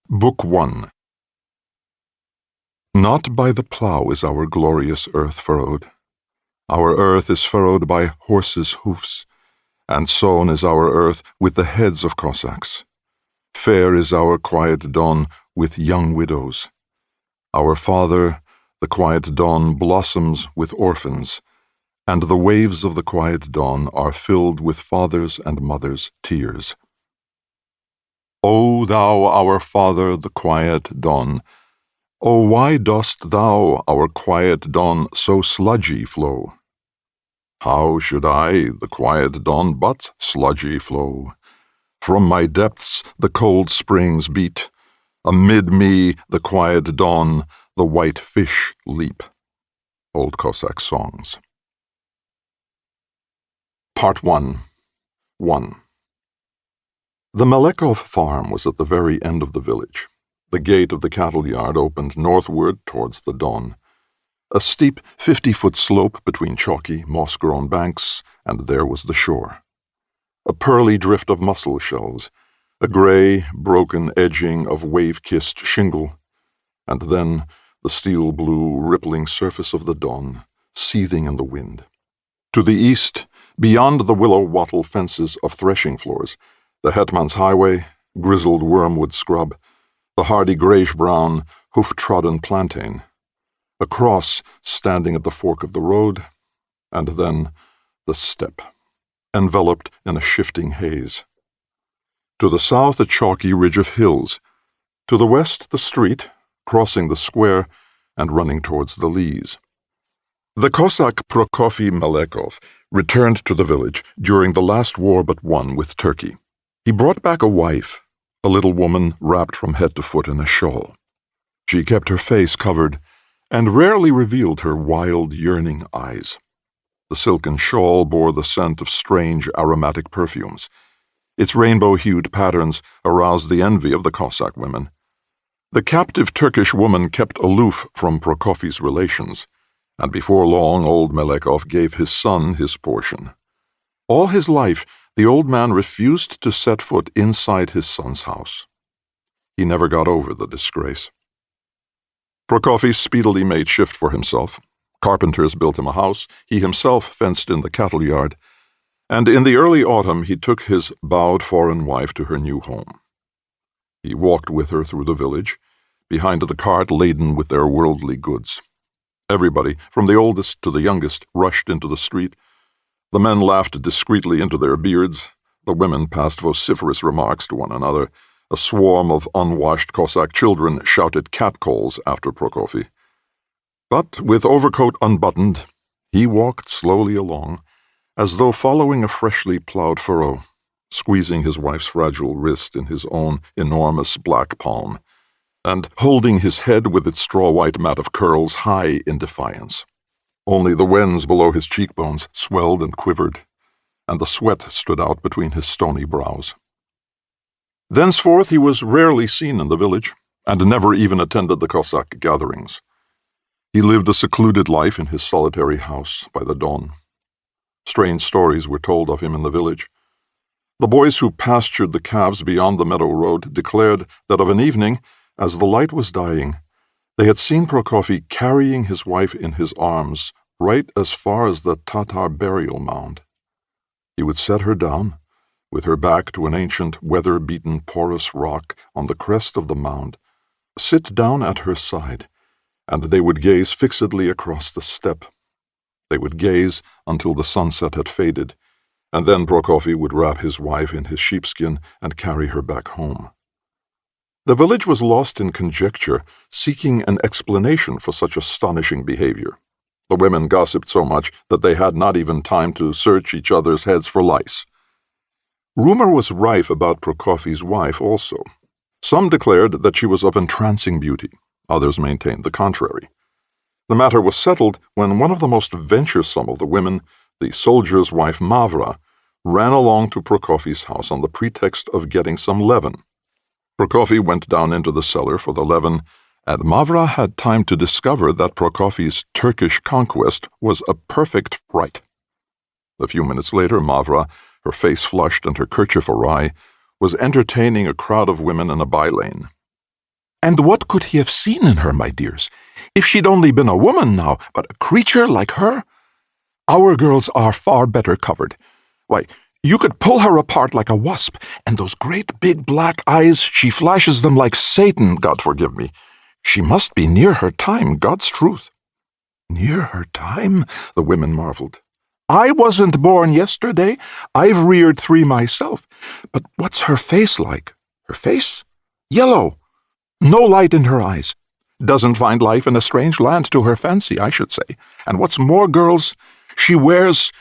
Book 1. Not by the plough is our glorious earth furrowed. Our earth is furrowed by horses' hoofs, and sown is our earth with the heads of Cossacks. Fair is our quiet dawn with young widows. Our father, the quiet dawn, blossoms with orphans, and the waves of the quiet dawn are filled with fathers' and mothers' tears. O thou, our father, the quiet dawn, O why dost thou, our quiet dawn, so sludgy flow? How should I, the quiet dawn, but sludgy flow? From my depths the cold springs beat, amid me, the quiet dawn, the white fish leap. Old Cossack Songs. Part 1. 1. The Malekhov farm was at the very end of the village. The gate of the cattle yard opened northward towards the dawn. A steep 50-foot slope between chalky, moss-grown banks, and there was the shore. A pearly drift of mussel shells, a gray, broken edging of wave-kissed shingle, and then the steel-blue, rippling surface of the dawn, seething in the wind. To the east, beyond the willow-wattle fences of threshing floors, the Hetman's highway, grizzled wormwood scrub, the hardy grayish-brown, hoof-trodden plantain, a cross standing at the fork of the road, and then the steppe, enveloped in a shifting haze. To the south, a chalky ridge of hills. To the west, the street, crossing the square and running towards the leas. The Cossack Prokofy Malekhov returned to the village during the last war but one with Turkey. He brought back a wife, a little woman wrapped from head to foot in a shawl. She kept her face covered and rarely revealed her wild, yearning eyes. The silken shawl bore the scent of strange, aromatic perfumes. Its rainbow-hued patterns aroused the envy of the Cossack women. The captive Turkish woman kept aloof from Prokofy's relations, and before long old Malekhov gave his son his portion. All his life, the old man refused to set foot inside his son's house. He never got over the disgrace. Prokofy speedily made shift for himself. Carpenters built him a house, he himself fenced in the cattle yard, and in the early autumn he took his bowed foreign wife to her new home. He walked with her through the village, behind the cart laden with their worldly goods. Everybody, from the oldest to the youngest, rushed into the street. The men laughed discreetly into their beards. The women passed vociferous remarks to one another. A swarm of unwashed Cossack children shouted catcalls after Prokofy. But, with overcoat unbuttoned, he walked slowly along, as though following a freshly plowed furrow, squeezing his wife's fragile wrist in his own enormous black palm, and holding his head with its straw-white mat of curls high in defiance. Only the wens below his cheekbones swelled and quivered, and the sweat stood out between his stony brows. Thenceforth he was rarely seen in the village, and never even attended the Cossack gatherings. He lived a secluded life in his solitary house by the dawn. Strange stories were told of him in the village. The boys who pastured the calves beyond the meadow road declared that of an evening, as the light was dying, they had seen Prokofy carrying his wife in his arms right as far as the Tatar burial mound. He would set her down, with her back to an ancient, weather-beaten, porous rock on the crest of the mound, sit down at her side, and they would gaze fixedly across the steppe. They would gaze until the sunset had faded, and then Prokofy would wrap his wife in his sheepskin and carry her back home. The village was lost in conjecture, seeking an explanation for such astonishing behavior. The women gossiped so much that they had not even time to search each other's heads for lice. Rumor was rife about Prokofy's wife also. Some declared that she was of entrancing beauty. Others maintained the contrary. The matter was settled when one of the most venturesome of the women, the soldier's wife Mavra, ran along to Prokofy's house on the pretext of getting some leaven. Prokofy went down into the cellar for the leaven, and Mavra had time to discover that Prokofy's Turkish conquest was a perfect fright. A few minutes later, Mavra, her face flushed and her kerchief awry, was entertaining a crowd of women in a by-lane. And what could he have seen in her, my dears? If she'd only been a woman now, but a creature like her? Our girls are far better covered. Why, you could pull her apart like a wasp, and those great big black eyes, she flashes them like Satan, God forgive me. She must be near her time, God's truth. Near her time? The women marveled. I wasn't born yesterday. I've reared 3 myself. But what's her face like? Her face? Yellow. No light in her eyes. Doesn't find life in a strange land to her fancy, I should say. And what's more, girls, she wears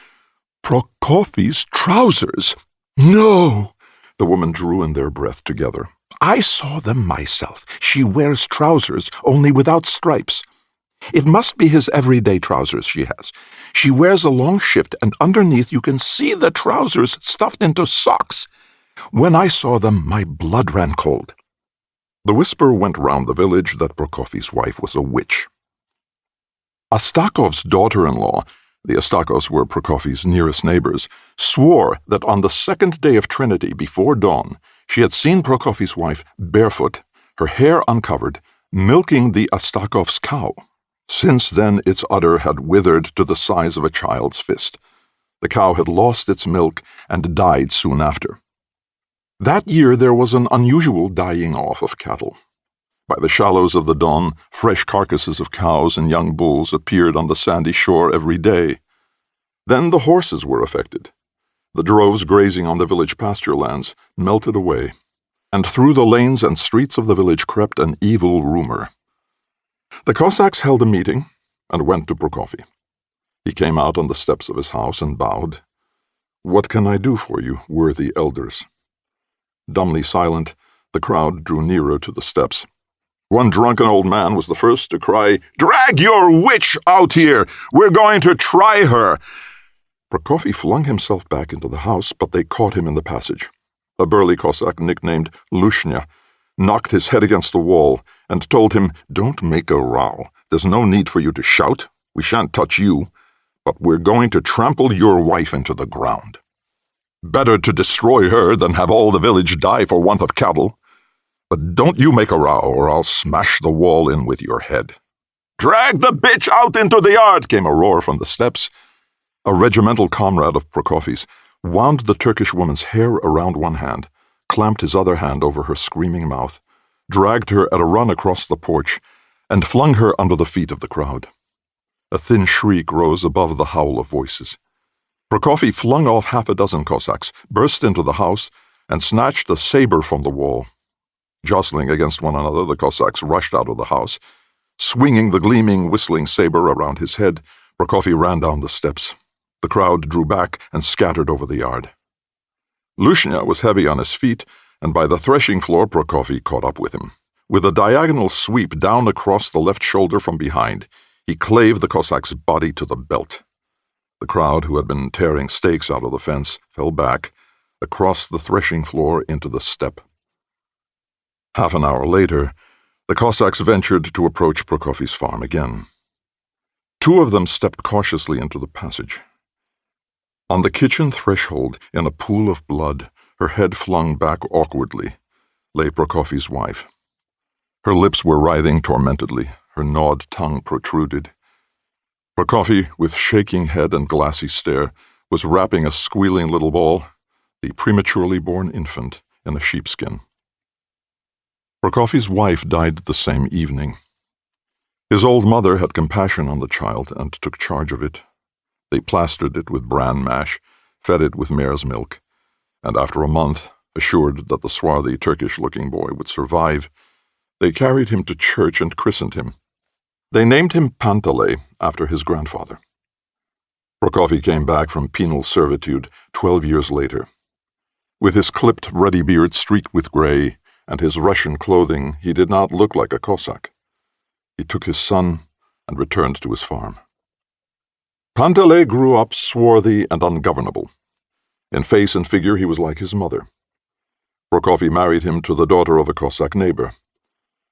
Prokofy's trousers. No! The women drew in their breath together. I saw them myself. She wears trousers, only without stripes. It must be his everyday trousers she has. She wears a long shift, and underneath you can see the trousers stuffed into socks. When I saw them, my blood ran cold. The whisper went round the village that Prokofy's wife was a witch. Astakov's daughter-in-law, the Astakos were Prokofy's nearest neighbors, swore that on the 2nd day of Trinity, before dawn, she had seen Prokofy's wife barefoot, her hair uncovered, milking the Astakov's cow. Since then its udder had withered to the size of a child's fist. The cow had lost its milk and died soon after. That year there was an unusual dying off of cattle. By the shallows of the Don, fresh carcasses of cows and young bulls appeared on the sandy shore every day. Then the horses were affected. The droves grazing on the village pasture lands melted away, and through the lanes and streets of the village crept an evil rumor. The Cossacks held a meeting and went to Prokofy. He came out on the steps of his house and bowed. "What can I do for you, worthy elders?" Dumbly silent, the crowd drew nearer to the steps. One drunken old man was the first to cry, "Drag your witch out here! We're going to try her!" Prokofy flung himself back into the house, but they caught him in the passage. A burly Cossack nicknamed Lushnya knocked his head against the wall and told him, "Don't make a row. There's no need for you to shout. We shan't touch you, but we're going to trample your wife into the ground. Better to destroy her than have all the village die for want of cattle. But don't you make a row, or I'll smash the wall in with your head." "Drag the bitch out into the yard!" came a roar from the steps. A regimental comrade of Prokofy's wound the Turkish woman's hair around one hand, clamped his other hand over her screaming mouth, dragged her at a run across the porch, and flung her under the feet of the crowd. A thin shriek rose above the howl of voices. Prokofy flung off 6 Cossacks, burst into the house, and snatched a saber from the wall. Jostling against one another, the Cossacks rushed out of the house. Swinging the gleaming, whistling saber around his head, Prokofy ran down the steps. The crowd drew back and scattered over the yard. Lushnya was heavy on his feet, and by the threshing floor Prokofy caught up with him. With a diagonal sweep down across the left shoulder from behind, he clave the Cossack's body to the belt. The crowd, who had been tearing stakes out of the fence, fell back, across the threshing floor into the steppe. Half an hour later, the Cossacks ventured to approach Prokofy's farm again. 2 of them stepped cautiously into the passage. On the kitchen threshold, in a pool of blood, her head flung back awkwardly, lay Prokofy's wife. Her lips were writhing tormentedly, her gnawed tongue protruded. Prokofy, with shaking head and glassy stare, was wrapping a squealing little ball, the prematurely born infant, in a sheepskin. Prokofy's wife died the same evening. His old mother had compassion on the child and took charge of it. They plastered it with bran mash, fed it with mare's milk, and after a month, assured that the swarthy Turkish-looking boy would survive, they carried him to church and christened him. They named him Panteley after his grandfather. Prokofy came back from penal servitude 12 years later. With his clipped, ruddy beard streaked with gray and his Russian clothing, he did not look like a Cossack. He took his son and returned to his farm. Panteley grew up swarthy and ungovernable. In face and figure he was like his mother. Prokofy married him to the daughter of a Cossack neighbor.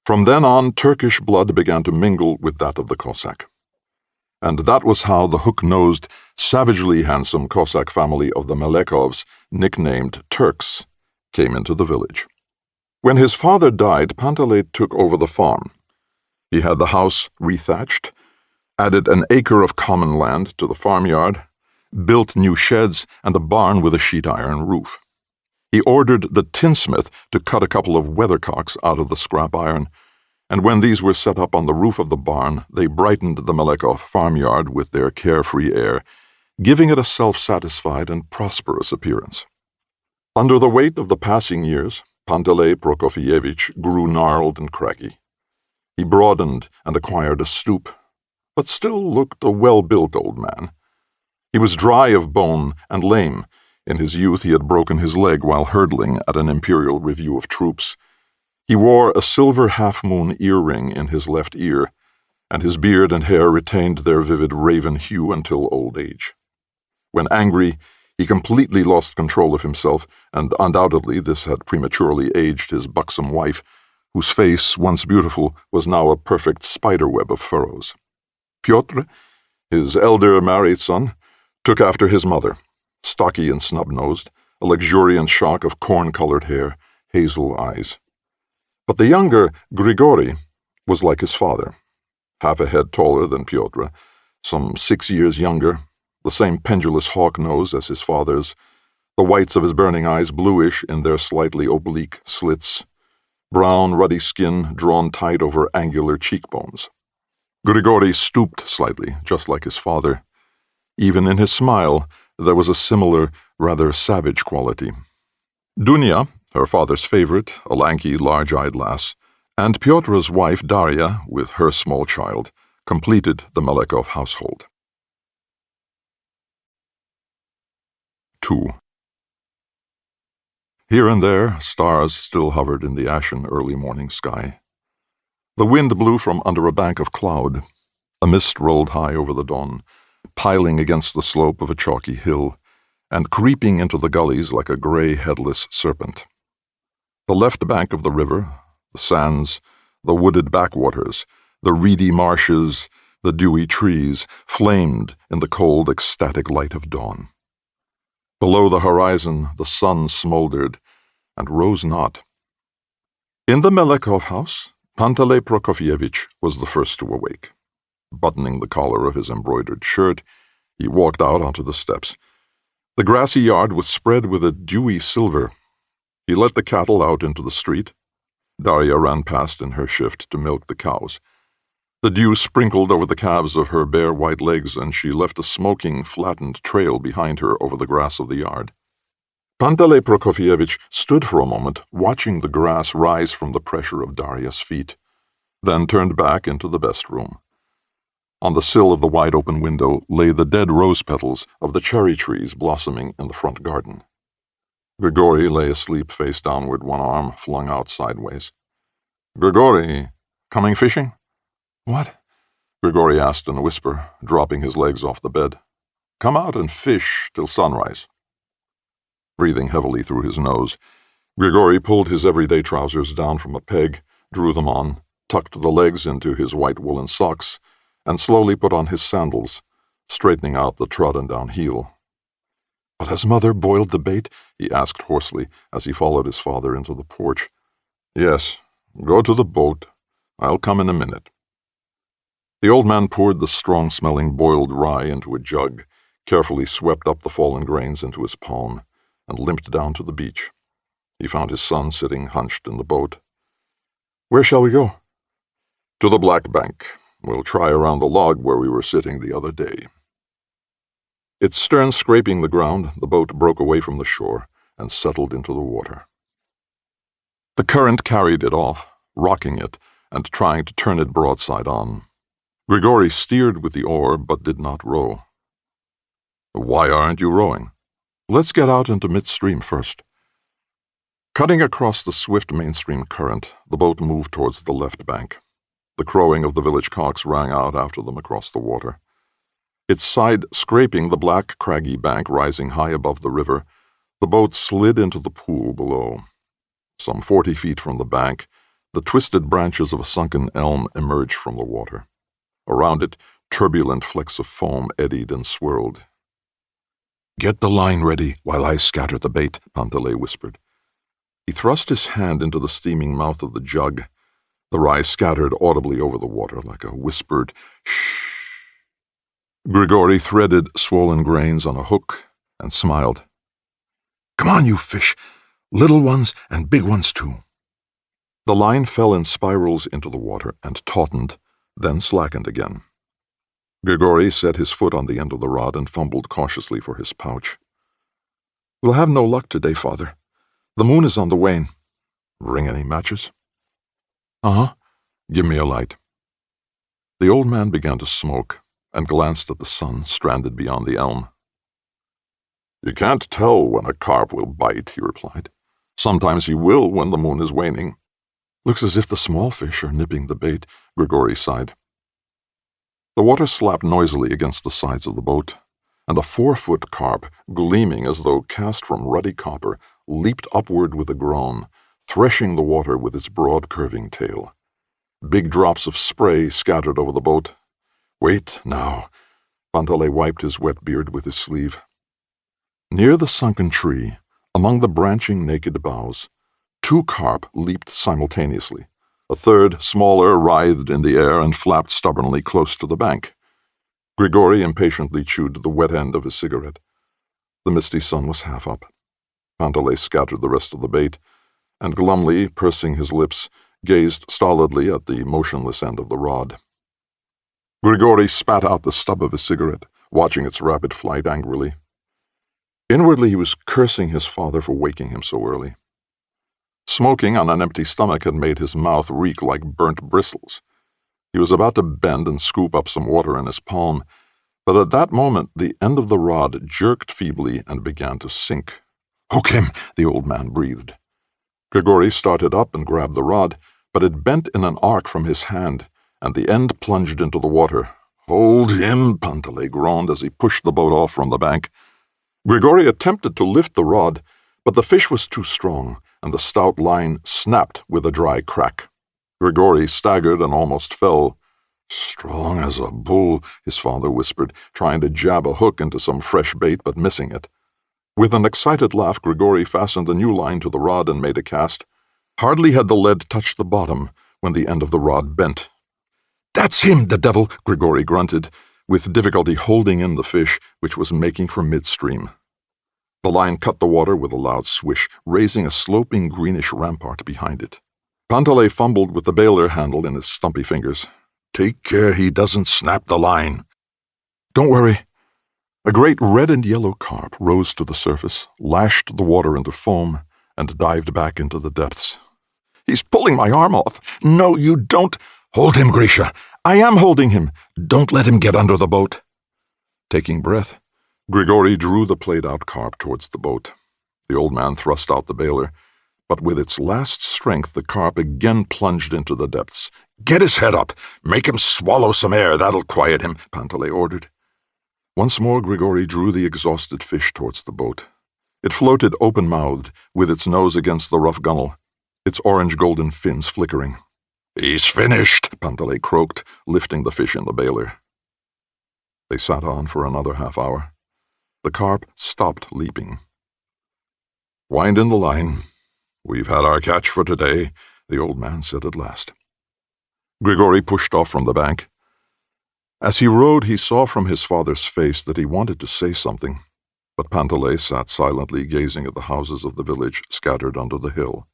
From then on, Turkish blood began to mingle with that of the Cossack. And that was how the hook-nosed, savagely handsome Cossack family of the Melekovs, nicknamed Turks, came into the village. When his father died, Panteley took over the farm. He had the house rethatched, added an acre of common land to the farmyard, built new sheds and a barn with a sheet iron roof. He ordered the tinsmith to cut a couple of weathercocks out of the scrap iron, and when these were set up on the roof of the barn, they brightened the Melekov farmyard with their carefree air, giving it a self-satisfied and prosperous appearance. Under the weight of the passing years, Panteley Prokofyevich grew gnarled and craggy. He broadened and acquired a stoop, but still looked a well-built old man. He was dry of bone and lame. In his youth he had broken his leg while hurdling at an imperial review of troops. He wore a silver half-moon earring in his left ear, and his beard and hair retained their vivid raven hue until old age. When angry, he completely lost control of himself, and undoubtedly this had prematurely aged his buxom wife, whose face, once beautiful, was now a perfect spiderweb of furrows. Pyotr, his elder married son, took after his mother, stocky and snub-nosed, a luxuriant shock of corn-colored hair, hazel eyes. But the younger, Grigory, was like his father, half a head taller than Pyotr, some 6 years younger, the same pendulous hawk nose as his father's, the whites of his burning eyes bluish in their slightly oblique slits, brown, ruddy skin drawn tight over angular cheekbones. Grigory stooped slightly, just like his father. Even in his smile, there was a similar, rather savage quality. Dunya, her father's favorite, a lanky, large-eyed lass, and Pyotr's wife Darya, with her small child, completed the Melekov household. 2. Here and there, stars still hovered in the ashen early morning sky. The wind blew from under a bank of cloud. A mist rolled high over the dawn, piling against the slope of a chalky hill, and creeping into the gullies like a gray, headless serpent. The left bank of the river, the sands, the wooded backwaters, the reedy marshes, the dewy trees, flamed in the cold, ecstatic light of dawn. Below the horizon, the sun smoldered and rose not. In the Melekov house, Panteley Prokofyevich was the first to awake. Buttoning the collar of his embroidered shirt, he walked out onto the steps. The grassy yard was spread with a dewy silver. He let the cattle out into the street. Darya ran past in her shift to milk the cows. The dew sprinkled over the calves of her bare white legs, and she left a smoking, flattened trail behind her over the grass of the yard. Panteley Prokofyevich stood for a moment, watching the grass rise from the pressure of Darya's feet, then turned back into the best room. On the sill of the wide-open window lay the dead rose petals of the cherry trees blossoming in the front garden. Grigory lay asleep face downward, one arm flung out sideways. "Grigory, coming fishing?" "What?" Grigory asked in a whisper, dropping his legs off the bed. "Come out and fish till sunrise." Breathing heavily through his nose, Grigory pulled his everyday trousers down from a peg, drew them on, tucked the legs into his white woolen socks, and slowly put on his sandals, straightening out the trodden-down heel. "But has Mother boiled the bait?" he asked hoarsely as he followed his father into the porch. "Yes, go to the boat. I'll come in a minute." The old man poured the strong-smelling boiled rye into a jug, carefully swept up the fallen grains into his palm, and limped down to the beach. He found his son sitting hunched in the boat. "Where shall we go?" "To the Black Bank. We'll try around the log where we were sitting the other day." Its stern scraping the ground, the boat broke away from the shore and settled into the water. The current carried it off, rocking it and trying to turn it broadside on. Grigory steered with the oar but did not row. "Why aren't you rowing?" "Let's get out into midstream first." Cutting across the swift mainstream current, the boat moved towards the left bank. The crowing of the village cocks rang out after them across the water. Its side scraping the black, craggy bank rising high above the river, the boat slid into the pool below. Some 40 feet from the bank, the twisted branches of a sunken elm emerged from the water. Around it, turbulent flecks of foam eddied and swirled. "Get the line ready while I scatter the bait," Panteley whispered. He thrust his hand into the steaming mouth of the jug. The rye scattered audibly over the water like a whispered shh. Grigori threaded swollen grains on a hook and smiled. "Come on, you fish, little ones and big ones too." The line fell in spirals into the water and tautened, then slackened again. Grigori set his foot on the end of the rod and fumbled cautiously for his pouch. "We'll have no luck today, Father. The moon is on the wane." "Bring any matches?" "Uh-huh. Give me a light." The old man began to smoke and glanced at the sun stranded beyond the elm. "You can't tell when a carp will bite," he replied. "Sometimes he will when the moon is waning." "Looks as if the small fish are nipping the bait," Grigori sighed. The water slapped noisily against the sides of the boat, and a 4-foot carp, gleaming as though cast from ruddy copper, leaped upward with a groan, threshing the water with its broad curving tail. Big drops of spray scattered over the boat. "Wait, now." Panteley wiped his wet beard with his sleeve. Near the sunken tree, among the branching naked boughs, 2 carp leaped simultaneously. A third, smaller, writhed in the air and flapped stubbornly close to the bank. Grigori impatiently chewed the wet end of his cigarette. The misty sun was half up. Panteley scattered the rest of the bait, and glumly, pursing his lips, gazed stolidly at the motionless end of the rod. Grigori spat out the stub of his cigarette, watching its rapid flight angrily. Inwardly he was cursing his father for waking him so early. Smoking on an empty stomach had made his mouth reek like burnt bristles. He was about to bend and scoop up some water in his palm, but at that moment the end of the rod jerked feebly and began to sink. "Hook him," the old man breathed. Grigori started up and grabbed the rod, but it bent in an arc from his hand, and the end plunged into the water. "Hold him," Panteley groaned as he pushed the boat off from the bank. Grigori attempted to lift the rod, but the fish was too strong, and the stout line snapped with a dry crack. Grigori staggered and almost fell. "Strong as a bull," his father whispered, trying to jab a hook into some fresh bait but missing it. With an excited laugh, Grigori fastened a new line to the rod and made a cast. Hardly had the lead touched the bottom when the end of the rod bent. "That's him, the devil," Grigori grunted, with difficulty holding in the fish, which was making for midstream. The line cut the water with a loud swish, raising a sloping greenish rampart behind it. Panteley fumbled with the bailer handle in his stumpy fingers. "Take care he doesn't snap the line." "Don't worry." A great red and yellow carp rose to the surface, lashed the water into foam, and dived back into the depths. "He's pulling my arm off." "No, you don't." "Hold him, Grisha." "I am holding him." "Don't let him get under the boat." Taking breath, Grigori drew the played-out carp towards the boat. The old man thrust out the bailer, but with its last strength the carp again plunged into the depths. "Get his head up! Make him swallow some air, that'll quiet him," Panteley ordered. Once more Grigori drew the exhausted fish towards the boat. It floated open-mouthed, with its nose against the rough gunwale, its orange-golden fins flickering. "He's finished," Panteley croaked, lifting the fish in the bailer. They sat on for another half-hour. The carp stopped leaping. "Wind in the line. We've had our catch for today," the old man said at last. Grigori pushed off from the bank. As he rowed, he saw from his father's face that he wanted to say something, but Panteley sat silently gazing at the houses of the village scattered under the hill.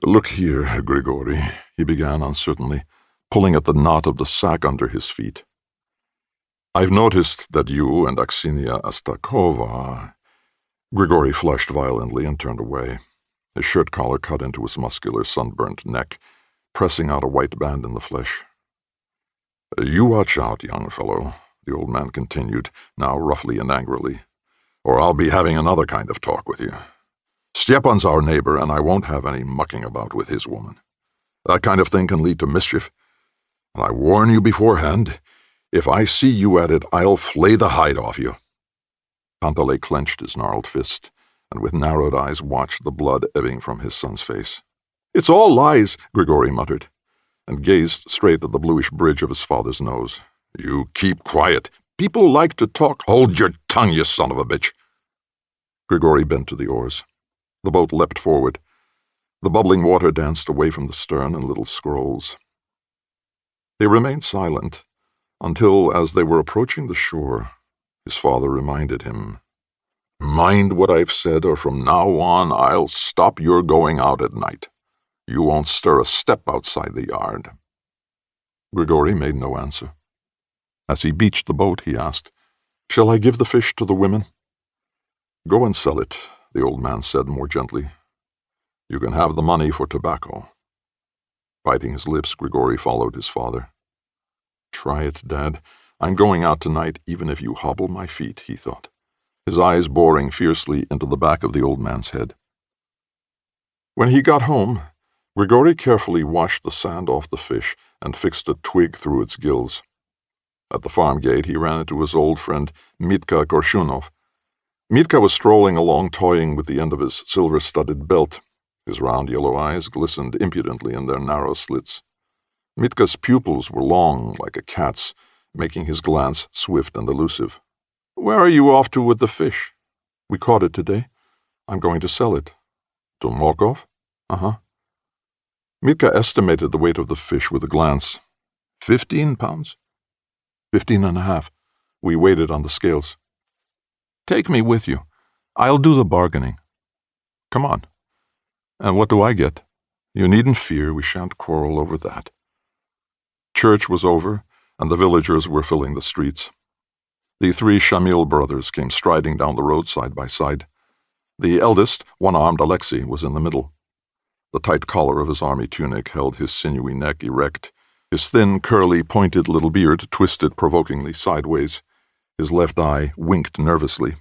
"Look here, Grigori," he began uncertainly, pulling at the knot of the sack under his feet. "I've noticed that you and Aksiniya Astakova—" Grigori flushed violently and turned away. His shirt collar cut into his muscular, sunburnt neck, pressing out a white band in the flesh. "You watch out, young fellow," the old man continued, now roughly and angrily, "or I'll be having another kind of talk with you. Stepan's our neighbor, and I won't have any mucking about with his woman. That kind of thing can lead to mischief, and I warn you beforehand, if I see you at it, I'll flay the hide off you." Panteley clenched his gnarled fist, and with narrowed eyes watched the blood ebbing from his son's face. "It's all lies," Grigori muttered, and gazed straight at the bluish bridge of his father's nose. "You keep quiet. People like to talk." "Hold your tongue, you son of a bitch." Grigori bent to the oars. The boat leapt forward. The bubbling water danced away from the stern in little scrolls. They remained silent until, as they were approaching the shore, his father reminded him, "Mind what I've said, or from now on I'll stop your going out at night. You won't stir a step outside the yard." Grigory made no answer. As he beached the boat, he asked, "Shall I give the fish to the women?" "Go and sell it," the old man said more gently. "You can have the money for tobacco." Biting his lips, Grigory followed his father. "Try it, Dad. I'm going out tonight, even if you hobble my feet," he thought, his eyes boring fiercely into the back of the old man's head. When he got home, Grigory carefully washed the sand off the fish and fixed a twig through its gills. At the farm gate, he ran into his old friend Mikhail Sholokhov. Mitka was strolling along, toying with the end of his silver-studded belt. His round yellow eyes glistened impudently in their narrow slits. Mitka's pupils were long, like a cat's, making his glance swift and elusive. "Where are you off to with the fish?" "We caught it today. I'm going to sell it." "To Mokov?" "Uh-huh." Mitka estimated the weight of the fish with a glance. 15 pounds? 15.5. We weighed it on the scales. "Take me with you. I'll do the bargaining." "Come on." "And what do I get?" "You needn't fear, we shan't quarrel over that." Church was over, and the villagers were filling the streets. The 3 Shamil brothers came striding down the road side by side. The eldest, one-armed Alexei, was in the middle. The tight collar of his army tunic held his sinewy neck erect. His thin, curly, pointed little beard twisted provokingly sideways. His left eye winked nervously.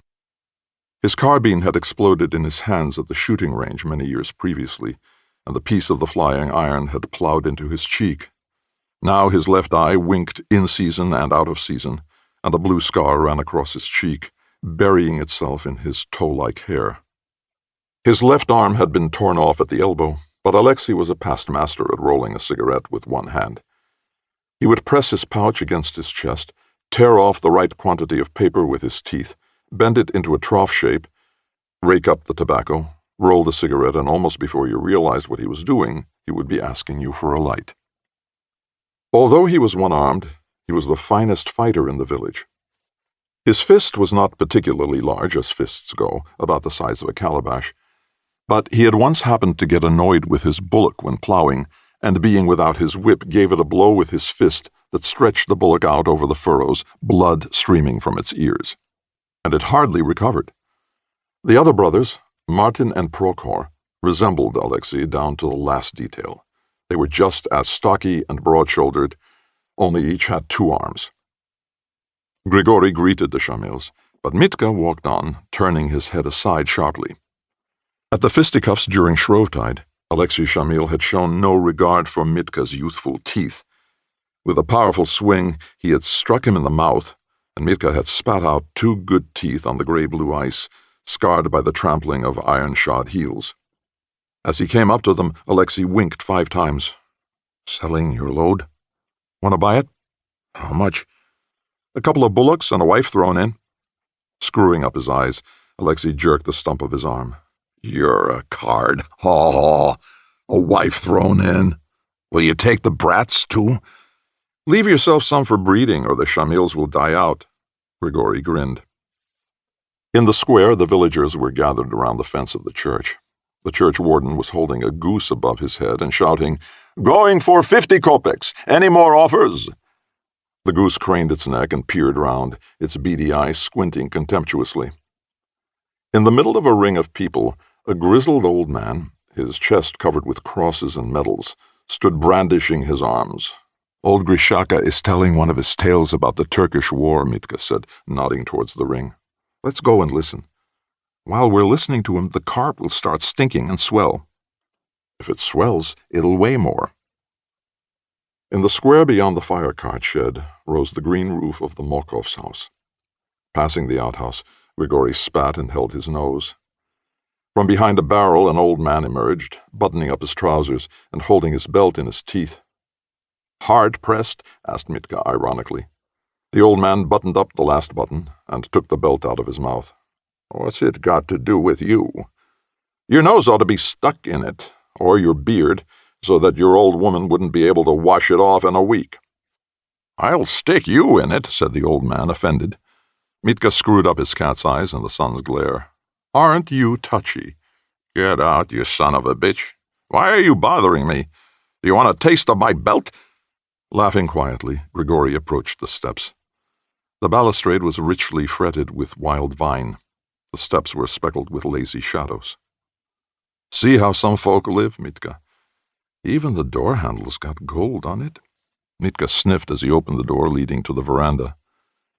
His carbine had exploded in his hands at the shooting range many years previously, and the piece of the flying iron had plowed into his cheek. Now his left eye winked in season and out of season, and a blue scar ran across his cheek, burying itself in his toe-like hair. His left arm had been torn off at the elbow, but Alexei was a past master at rolling a cigarette with one hand. He would press his pouch against his chest, tear off the right quantity of paper with his teeth, bend it into a trough shape, rake up the tobacco, roll the cigarette, and almost before you realized what he was doing, he would be asking you for a light. Although he was one-armed, he was the finest fighter in the village. His fist was not particularly large, as fists go, about the size of a calabash, but he had once happened to get annoyed with his bullock when plowing, and being without his whip gave it a blow with his fist that stretched the bullock out over the furrows, blood streaming from its ears. And it hardly recovered. The other brothers, Martin and Prokhor, resembled Alexei down to the last detail. They were just as stocky and broad-shouldered, only each had 2 arms. Grigory greeted the Shamils, but Mitka walked on, turning his head aside sharply. At the fisticuffs during Shrovetide, Alexei Shamil had shown no regard for Mitka's youthful teeth. With a powerful swing, he had struck him in the mouth, and Mitka had spat out 2 good teeth on the gray-blue ice, scarred by the trampling of iron-shod heels. As he came up to them, Alexei winked 5 times. "Selling your load? Want to buy it? How much?" "A couple of bullocks and a wife thrown in." Screwing up his eyes, Alexei jerked the stump of his arm. "You're a card. Ha! A wife thrown in. Will you take the brats, too?" "Leave yourself some for breeding, or the Shamils will die out." Grigory grinned. In the square, the villagers were gathered around the fence of the church. The church warden was holding a goose above his head and shouting, "Going for 50 kopecks! Any more offers?" The goose craned its neck and peered round, its beady eyes squinting contemptuously. In the middle of a ring of people, a grizzled old man, his chest covered with crosses and medals, stood brandishing his arms. "Old Grishaka is telling one of his tales about the Turkish war," Mitka said, nodding towards the ring. "Let's go and listen. While we're listening to him, the carp will start stinking and swell. If it swells, it'll weigh more." In the square beyond the fire-cart shed rose the green roof of the Mokov's house. Passing the outhouse, Grigory spat and held his nose. From behind a barrel, an old man emerged, buttoning up his trousers and holding his belt in his teeth. "Hard-pressed?" asked Mitka ironically. The old man buttoned up the last button and took the belt out of his mouth. "What's it got to do with you? Your nose ought to be stuck in it. or your beard, so that your old woman wouldn't be able to wash it off in a week." "I'll stick you in it," said the old man, offended. Mitka screwed up his cat's eyes in the sun's glare. "Aren't you touchy?" "Get out, you son of a bitch. Why are you bothering me? Do you want a taste of my belt?" Laughing quietly, Grigori approached the steps. The balustrade was richly fretted with wild vine. The steps were speckled with lazy shadows. "See how some folk live, Mitka. Even the door handle's got gold on it." Mitka sniffed as he opened the door leading to the veranda.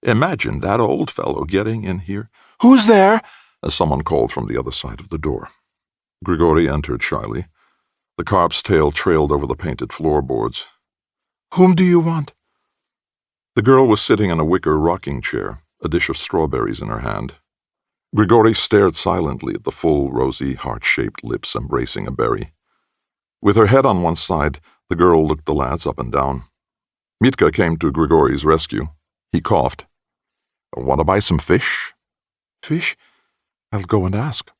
"Imagine that old fellow getting in here." "Who's there?" as someone called from the other side of the door. Grigori entered shyly. The carp's tail trailed over the painted floorboards. "Whom do you want?" The girl was sitting in a wicker rocking chair, a dish of strawberries in her hand. Grigori stared silently at the full, rosy, heart-shaped lips embracing a berry. With her head on one side, the girl looked the lads up and down. Mitka came to Grigori's rescue. He coughed. "Want to buy some fish?" "Fish? I'll go and ask."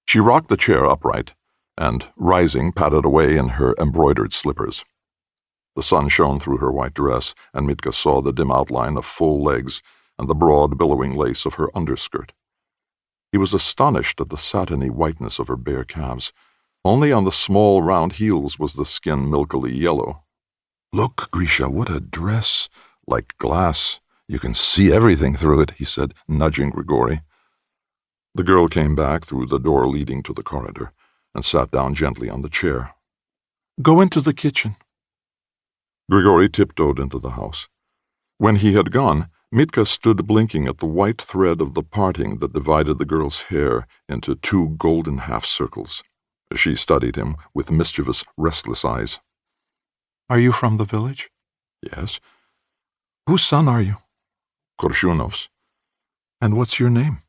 She rocked the chair upright, and, rising, padded away in her embroidered slippers. The sun shone through her white dress, and Mitka saw the dim outline of full legs and the broad, billowing lace of her underskirt. He was astonished at the satiny whiteness of her bare calves. Only on the small, round heels was the skin milkily yellow. "Look, Grisha, what a dress! Like glass. You can see everything through it," he said, nudging Grigori. The girl came back through the door leading to the corridor and sat down gently on the chair. "Go into the kitchen." Grigori tiptoed into the house. When he had gone, Mitka stood blinking at the white thread of the parting that divided the girl's hair into two golden half-circles. She studied him with mischievous, restless eyes. "Are you from the village?" "Yes." "Whose son are you?" "Korshunov's." "And what's your name?"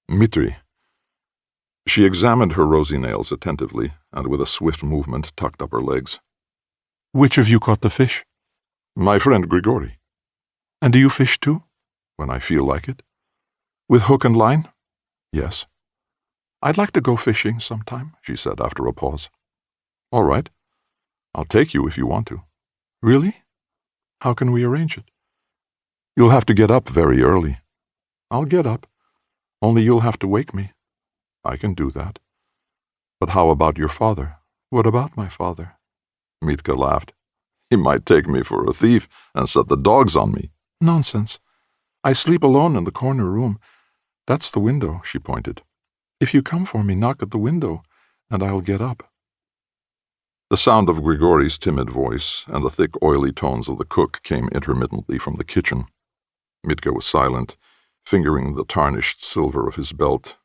"Mitri." She examined her rosy nails attentively, and with a swift movement tucked up her legs. "Which of you caught the fish?" "My friend Grigori." "And do you fish too?" "When I feel like it." "With hook and line?" "Yes." "I'd like to go fishing sometime," she said after a pause. "All right. I'll take you if you want to." "Really? How can we arrange it?" "You'll have to get up very early." "I'll get up. Only you'll have to wake me." "I can do that." "But how about your father?" "What about my father?" Mitka laughed. "He might take me for a thief and set the dogs on me." "Nonsense. I sleep alone in the corner room. That's the window," she pointed. "If you come for me, knock at the window, and I'll get up." The sound of Grigori's timid voice and the thick, oily tones of the cook came intermittently from the kitchen. Mitka was silent, fingering the tarnished silver of his belt.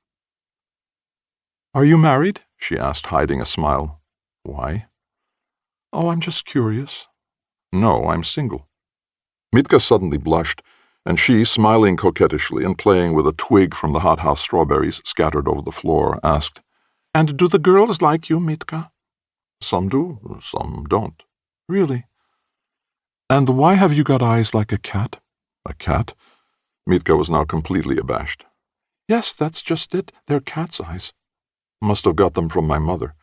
"Are you married?" she asked, hiding a smile. "Why?" "Oh, I'm just curious." "No, I'm single." Mitka suddenly blushed, and she, smiling coquettishly and playing with a twig from the hothouse strawberries scattered over the floor, asked, "And do the girls like you, Mitka?" "Some do, some don't." "Really? And why have you got eyes like a cat?" "A cat?" Mitka was now completely abashed. "Yes, that's just it. They're cat's eyes." "Must have got them from my mother.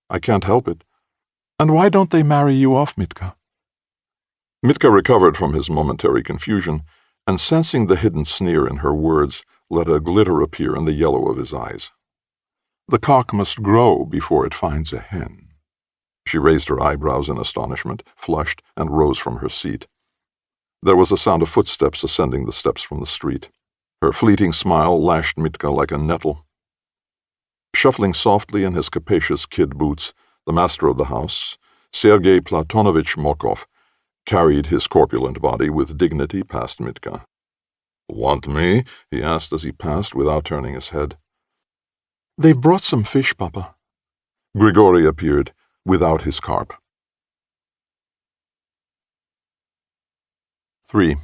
I can't help it." "And why don't they marry you off, Mitka?" Mitka recovered from his momentary confusion, and sensing the hidden sneer in her words, let a glitter appear in the yellow of his eyes. "The cock must grow before it finds a hen." She raised her eyebrows in astonishment, flushed, and rose from her seat. There was a sound of footsteps ascending the steps from the street. Her fleeting smile lashed Mitka like a nettle. Shuffling softly in his capacious kid boots, the master of the house, Sergei Platonovich Mokov, carried his corpulent body with dignity past Mitka. "Want me?" he asked as he passed without turning his head. "They've brought some fish, Papa." Grigori appeared without his carp. 3.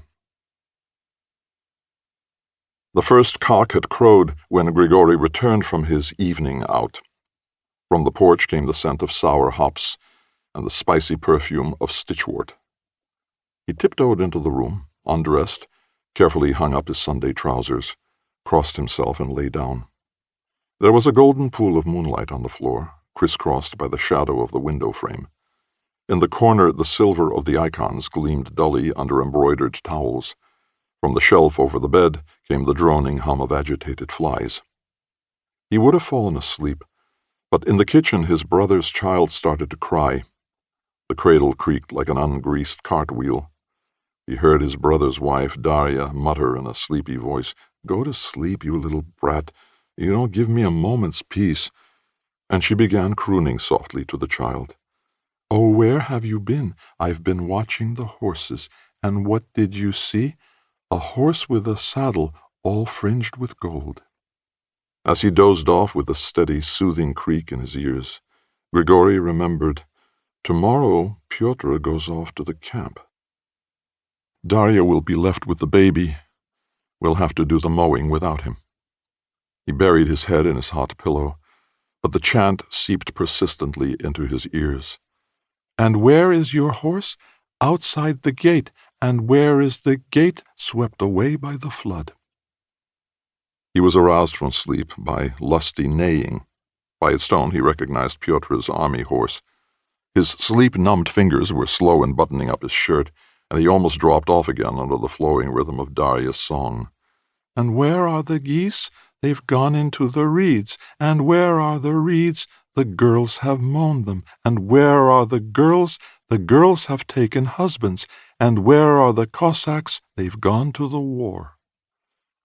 The first cock had crowed when Grigori returned from his evening out. From the porch came the scent of sour hops and the spicy perfume of stitchwort. He tiptoed into the room, undressed, carefully hung up his Sunday trousers, crossed himself and lay down. There was a golden pool of moonlight on the floor, crisscrossed by the shadow of the window frame. In the corner, the silver of the icons gleamed dully under embroidered towels. From the shelf over the bed came the droning hum of agitated flies. He would have fallen asleep, but in the kitchen his brother's child started to cry. The cradle creaked like an ungreased cartwheel. He heard his brother's wife, Darya, mutter in a sleepy voice, "Go to sleep, you little brat. You don't give me a moment's peace." And she began crooning softly to the child. "Oh, where have you been? I've been watching the horses. And what did you see? A horse with a saddle, all fringed with gold." As he dozed off with a steady, soothing creak in his ears, Grigory remembered, "Tomorrow Pyotr goes off to the camp. Darya will be left with the baby. We'll have to do the mowing without him." He buried his head in his hot pillow, but the chant seeped persistently into his ears. "And where is your horse? Outside the gate. And where is the gate? Swept away by the flood." He was aroused from sleep by lusty neighing. By its tone he recognized Pyotr's army horse. His sleep-numbed fingers were slow in buttoning up his shirt, and he almost dropped off again under the flowing rhythm of Darya's song. "And where are the geese? They've gone into the reeds. And where are the reeds? The girls have mown them. And where are the girls? The girls have taken husbands. And where are the Cossacks? They've gone to the war."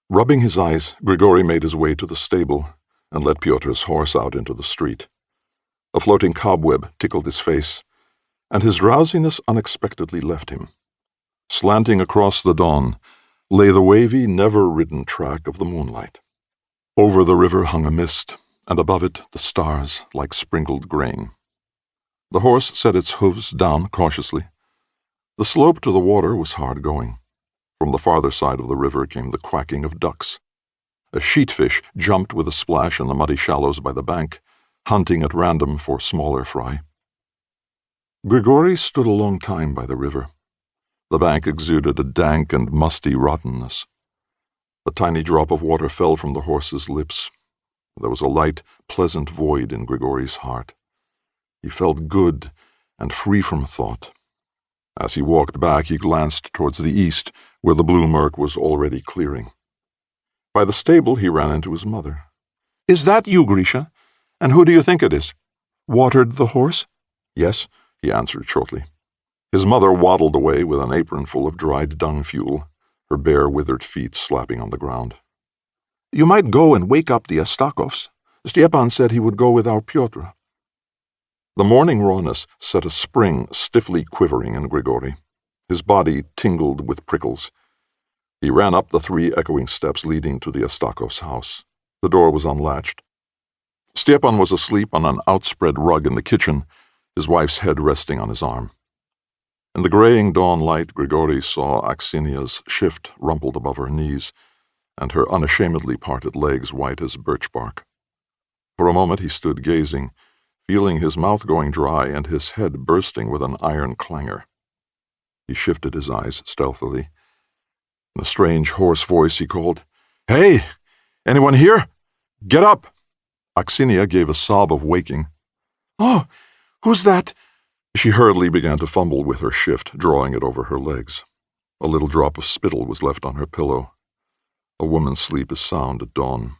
Rubbing his eyes, Grigory made his way to the stable and let Pyotr's horse out into the street. A floating cobweb tickled his face, and his drowsiness unexpectedly left him. Slanting across the dawn lay the wavy, never-ridden track of the moonlight. Over the river hung a mist, and above it the stars like sprinkled grain. The horse set its hooves down cautiously. The slope to the water was hard going. From the farther side of the river came the quacking of ducks. A sheatfish jumped with a splash in the muddy shallows by the bank, hunting at random for smaller fry. Grigory stood a long time by the river. The bank exuded a dank and musty rottenness. A tiny drop of water fell from the horse's lips. There was a light, pleasant void in Grigory's heart. He felt good and free from thought. As he walked back, he glanced towards the east, where the blue murk was already clearing. By the stable, he ran into his mother. "Is that you, Grisha? And who do you think it is? Watered the horse?" "Yes," he answered shortly. His mother waddled away with an apron full of dried dung fuel, her bare, withered feet slapping on the ground. "You might go and wake up the Astakovs. Stepan said he would go with our Pyotr." The morning rawness set a spring stiffly quivering in Grigory. His body tingled with prickles. He ran up the 3 echoing steps leading to the Astakovs' house. The door was unlatched. Stepan was asleep on an outspread rug in the kitchen, his wife's head resting on his arm. In the graying dawn light, Grigory saw Aksinia's shift rumpled above her knees, and her unashamedly parted legs white as birch bark. For a moment he stood gazing, feeling his mouth going dry and his head bursting with an iron clangor. He shifted his eyes stealthily. In a strange, hoarse voice he called, "Hey! Anyone here? Get up!" Aksinia gave a sob of waking. "Oh, who's that?" She hurriedly began to fumble with her shift, drawing it over her legs. A little drop of spittle was left on her pillow. A woman's sleep is sound at dawn.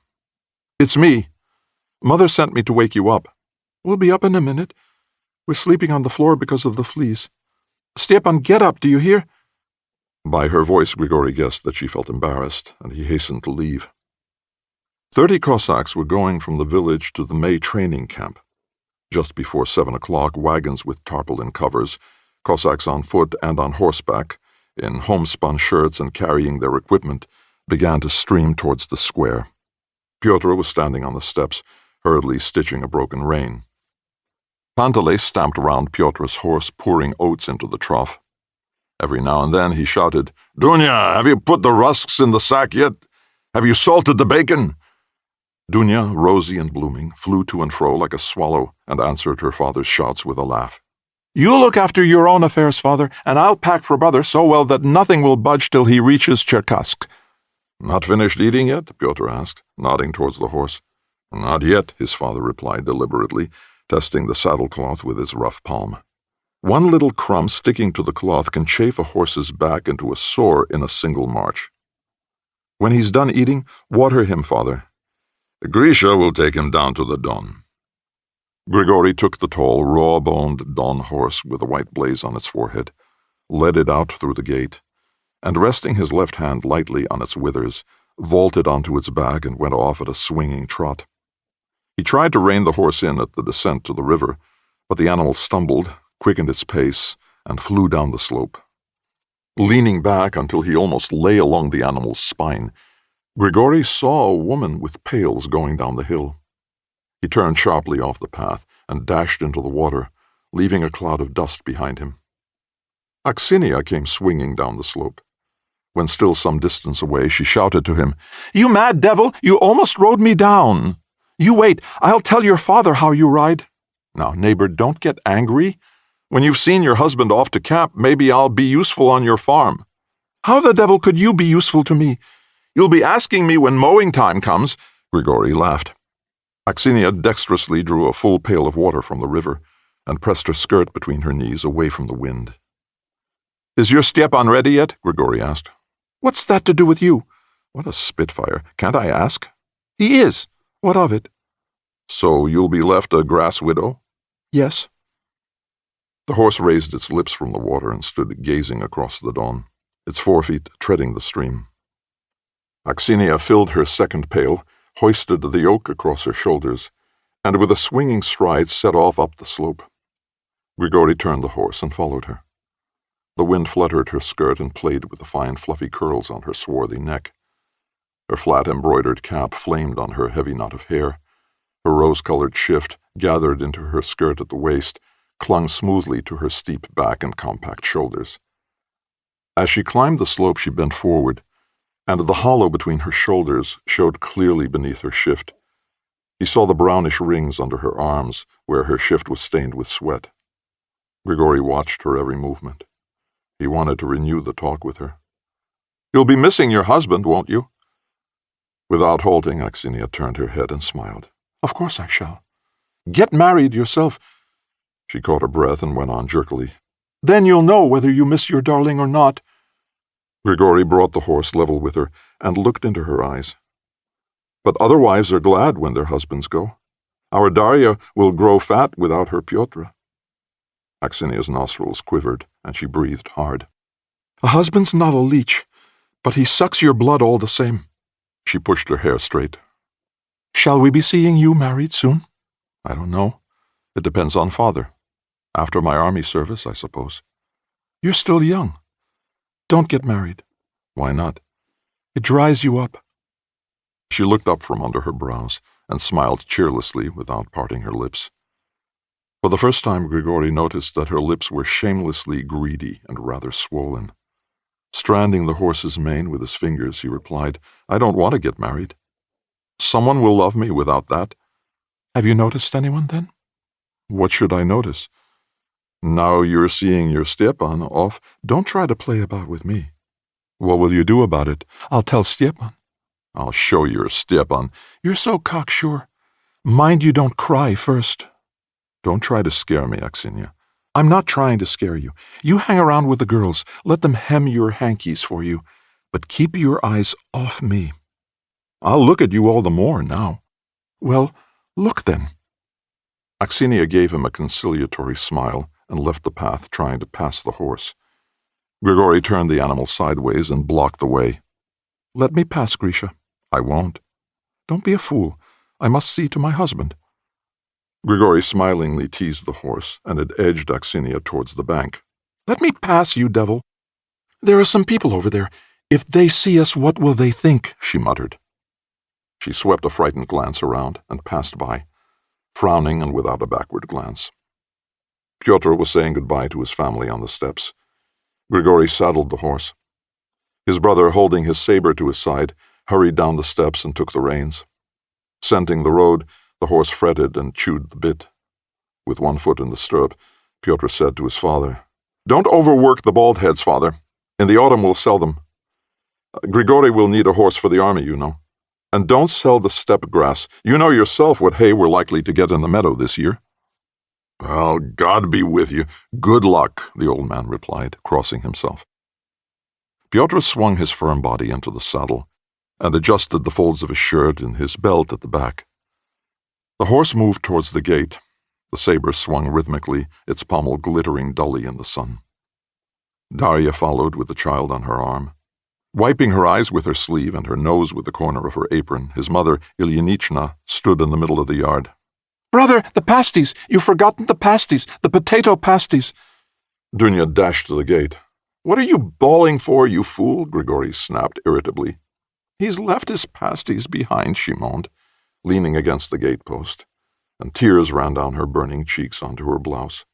"It's me. Mother sent me to wake you up." "We'll be up in a minute. We're sleeping on the floor because of the fleas. Stepan, get up, do you hear?" By her voice, Grigory guessed that she felt embarrassed, and he hastened to leave. 30 Cossacks were going from the village to the May training camp. Just before 7 o'clock, wagons with tarpaulin covers, Cossacks on foot and on horseback, in homespun shirts and carrying their equipment, began to stream towards the square. Pyotr was standing on the steps, hurriedly stitching a broken rein. Panteley stamped round Pyotr's horse, pouring oats into the trough. Every now and then he shouted, "Dunya, have you put the rusks in the sack yet? Have you salted the bacon?" Dunya, rosy and blooming, flew to and fro like a swallow and answered her father's shouts with a laugh. "You look after your own affairs, father, and I'll pack for brother so well that nothing will budge till he reaches Cherkask." "Not finished eating yet?" Pyotr asked, nodding towards the horse. "Not yet," his father replied deliberately, testing the saddlecloth with his rough palm. One little crumb sticking to the cloth can chafe a horse's back into a sore in a single march. When he's done eating, water him, father. Grisha will take him down to the Don. Grigori took the tall, raw-boned Don horse with a white blaze on its forehead, led it out through the gate, and resting his left hand lightly on its withers, vaulted onto its back and went off at a swinging trot. He tried to rein the horse in at the descent to the river, but the animal stumbled, quickened its pace, and flew down the slope. Leaning back until he almost lay along the animal's spine, Grigori saw a woman with pails going down the hill. He turned sharply off the path and dashed into the water, leaving a cloud of dust behind him. Aksinia came swinging down the slope. When still some distance away, she shouted to him, "You mad devil! You almost rode me down! You wait, I'll tell your father how you ride. Now, neighbor, don't get angry. When you've seen your husband off to camp, maybe I'll be useful on your farm." "How the devil could you be useful to me?" "You'll be asking me when mowing time comes." Grigori laughed. Aksinia dexterously drew a full pail of water from the river and pressed her skirt between her knees away from the wind. "Is your Stepan ready yet?" Grigori asked. "What's that to do with you?" "What a spitfire. Can't I ask?" "He is. What of it?" "So you'll be left a grass widow?" "Yes." The horse raised its lips from the water and stood gazing across the Don, its forefeet treading the stream. Aksinia filled her second pail, hoisted the yoke across her shoulders, and with a swinging stride set off up the slope. Grigori turned the horse and followed her. The wind fluttered her skirt and played with the fine fluffy curls on her swarthy neck. Her flat embroidered cap flamed on her heavy knot of hair. Her rose-colored shift, gathered into her skirt at the waist, clung smoothly to her steep back and compact shoulders. As she climbed the slope, she bent forward, and the hollow between her shoulders showed clearly beneath her shift. He saw the brownish rings under her arms, where her shift was stained with sweat. Grigori watched her every movement. He wanted to renew the talk with her. "You'll be missing your husband, won't you?" Without halting, Aksinia turned her head and smiled. "Of course I shall. Get married yourself." She caught her breath and went on jerkily. "Then you'll know whether you miss your darling or not." Grigori brought the horse level with her and looked into her eyes. "But other wives are glad when their husbands go. Our Darya will grow fat without her Pyotr." Aksinia's nostrils quivered, and she breathed hard. "A husband's not a leech, but he sucks your blood all the same." She pushed her hair straight. "Shall we be seeing you married soon?" "I don't know. It depends on father. After my army service, I suppose." "You're still young. Don't get married." "Why not?" "It dries you up." She looked up from under her brows and smiled cheerlessly without parting her lips. For the first time, Grigori noticed that her lips were shamelessly greedy and rather swollen. Stranding the horse's mane with his fingers, he replied, "I don't want to get married. Someone will love me without that." "Have you noticed anyone, then?" "What should I notice? Now you're seeing your Stepan off, don't try to play about with me." "What will you do about it?" "I'll tell Stepan." "I'll show your Stepan." "You're so cocksure. Mind you don't cry first." "Don't try to scare me, Aksinia." "I'm not trying to scare you. You hang around with the girls. Let them hem your hankies for you. But keep your eyes off me." "I'll look at you all the more now." "Well, look then." Aksinia gave him a conciliatory smile and left the path, trying to pass the horse. Grigori turned the animal sideways and blocked the way. "Let me pass, Grisha." "I won't." "Don't be a fool. I must see to my husband." Grigori smilingly teased the horse, and it edged Aksinia towards the bank. "Let me pass, you devil. There are some people over there. If they see us, what will they think?" she muttered. She swept a frightened glance around and passed by, frowning and without a backward glance. Pyotr was saying goodbye to his family on the steps. Grigori saddled the horse. His brother, holding his saber to his side, hurried down the steps and took the reins. Scenting the road, the horse fretted and chewed the bit. With one foot in the stirrup, Pyotr said to his father, "Don't overwork the bald heads, father. In the autumn we'll sell them. Grigori will need a horse for the army, you know. And don't sell the steppe grass. You know yourself what hay we're likely to get in the meadow this year." Well, God be with you. Good luck, the old man replied, crossing himself. Pyotr swung his firm body into the saddle and adjusted the folds of his shirt and his belt at the back. The horse moved towards the gate. The saber swung rhythmically, its pommel glittering dully in the sun. Darya followed with the child on her arm. Wiping her eyes with her sleeve and her nose with the corner of her apron, his mother, Ilyinichna, stood in the middle of the yard. "Brother, the pasties! You've forgotten the pasties, the potato pasties!" Dunya dashed to the gate. "What are you bawling for, you fool?" Grigory snapped irritably. "He's left his pasties behind," she moaned, leaning against the gatepost, and tears ran down her burning cheeks onto her blouse.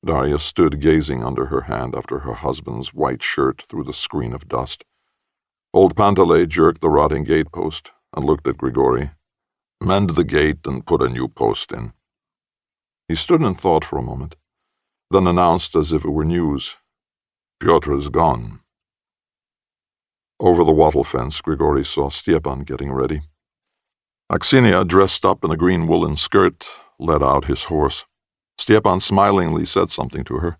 Darya stood gazing under her hand after her husband's white shirt through the screen of dust. Old Panteley jerked the rotting gatepost and looked at Grigory. "Mend the gate and put a new post in." He stood in thought for a moment, then announced as if it were news, "Pyotr is gone." Over the wattle fence, Grigory saw Stepan getting ready. Aksiniya, dressed up in a green woolen skirt, led out his horse. Stepan smilingly said something to her.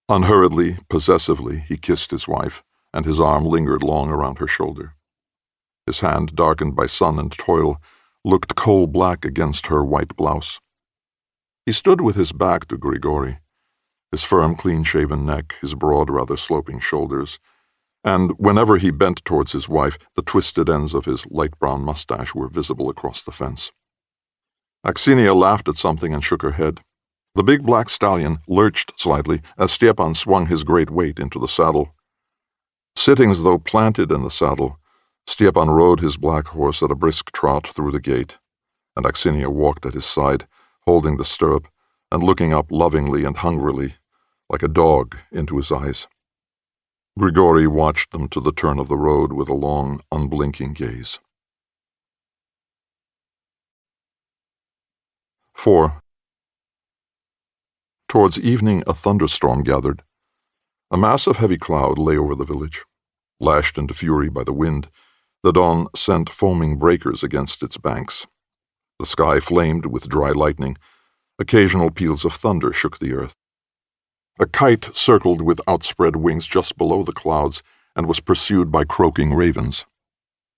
Unhurriedly, possessively, he kissed his wife, and his arm lingered long around her shoulder. His hand, darkened by sun and toil, looked coal-black against her white blouse. He stood with his back to Grigory, his firm, clean-shaven neck, his broad, rather sloping shoulders, and whenever he bent towards his wife, the twisted ends of his light-brown mustache were visible across the fence. Aksiniya laughed at something and shook her head. The big black stallion lurched slightly as Stepan swung his great weight into the saddle. Sitting as though planted in the saddle, Stepan rode his black horse at a brisk trot through the gate, and Aksiniya walked at his side, holding the stirrup and looking up lovingly and hungrily, like a dog, into his eyes. Grigory watched them to the turn of the road with a long, unblinking gaze. 4. Towards evening, a thunderstorm gathered. A mass of heavy cloud lay over the village. Lashed into fury by the wind, the dawn sent foaming breakers against its banks. The sky flamed with dry lightning. Occasional peals of thunder shook the earth. A kite circled with outspread wings just below the clouds and was pursued by croaking ravens.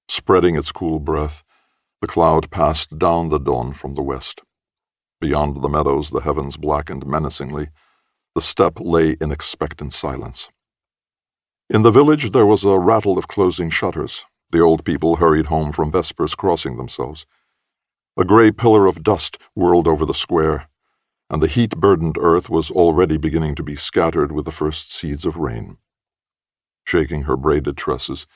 Spreading its cool breath, the cloud passed down the dawn from the west. Beyond the meadows, the heavens blackened menacingly. The steppe lay in expectant silence. In the village, there was a rattle of closing shutters. The old people hurried home from vespers, crossing themselves. A gray pillar of dust whirled over the square, and the heat-burdened earth was already beginning to be scattered with the first seeds of rain. Shaking her braided tresses,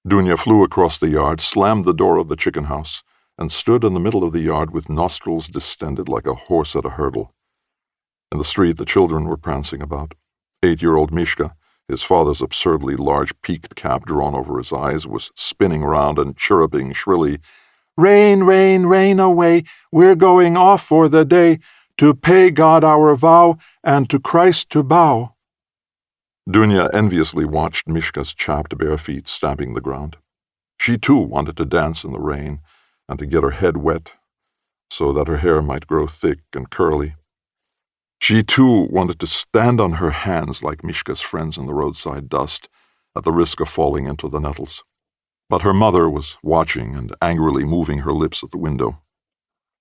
Dunya flew across the yard, slammed the door of the chicken house, and stood in the middle of the yard with nostrils distended like a horse at a hurdle. In the street, the children were prancing about. 8-year-old Mishka, his father's absurdly large peaked cap drawn over his eyes, was spinning round and chirruping shrilly, "Rain, rain, rain away, we're going off for the day, to pay God our vow, and to Christ to bow." Dunya enviously watched Mishka's chapped bare feet stamping the ground. She too wanted to dance in the rain, and to get her head wet, so that her hair might grow thick and curly. She too wanted to stand on her hands like Mishka's friends in the roadside dust, at the risk of falling into the nettles. But her mother was watching and angrily moving her lips at the window.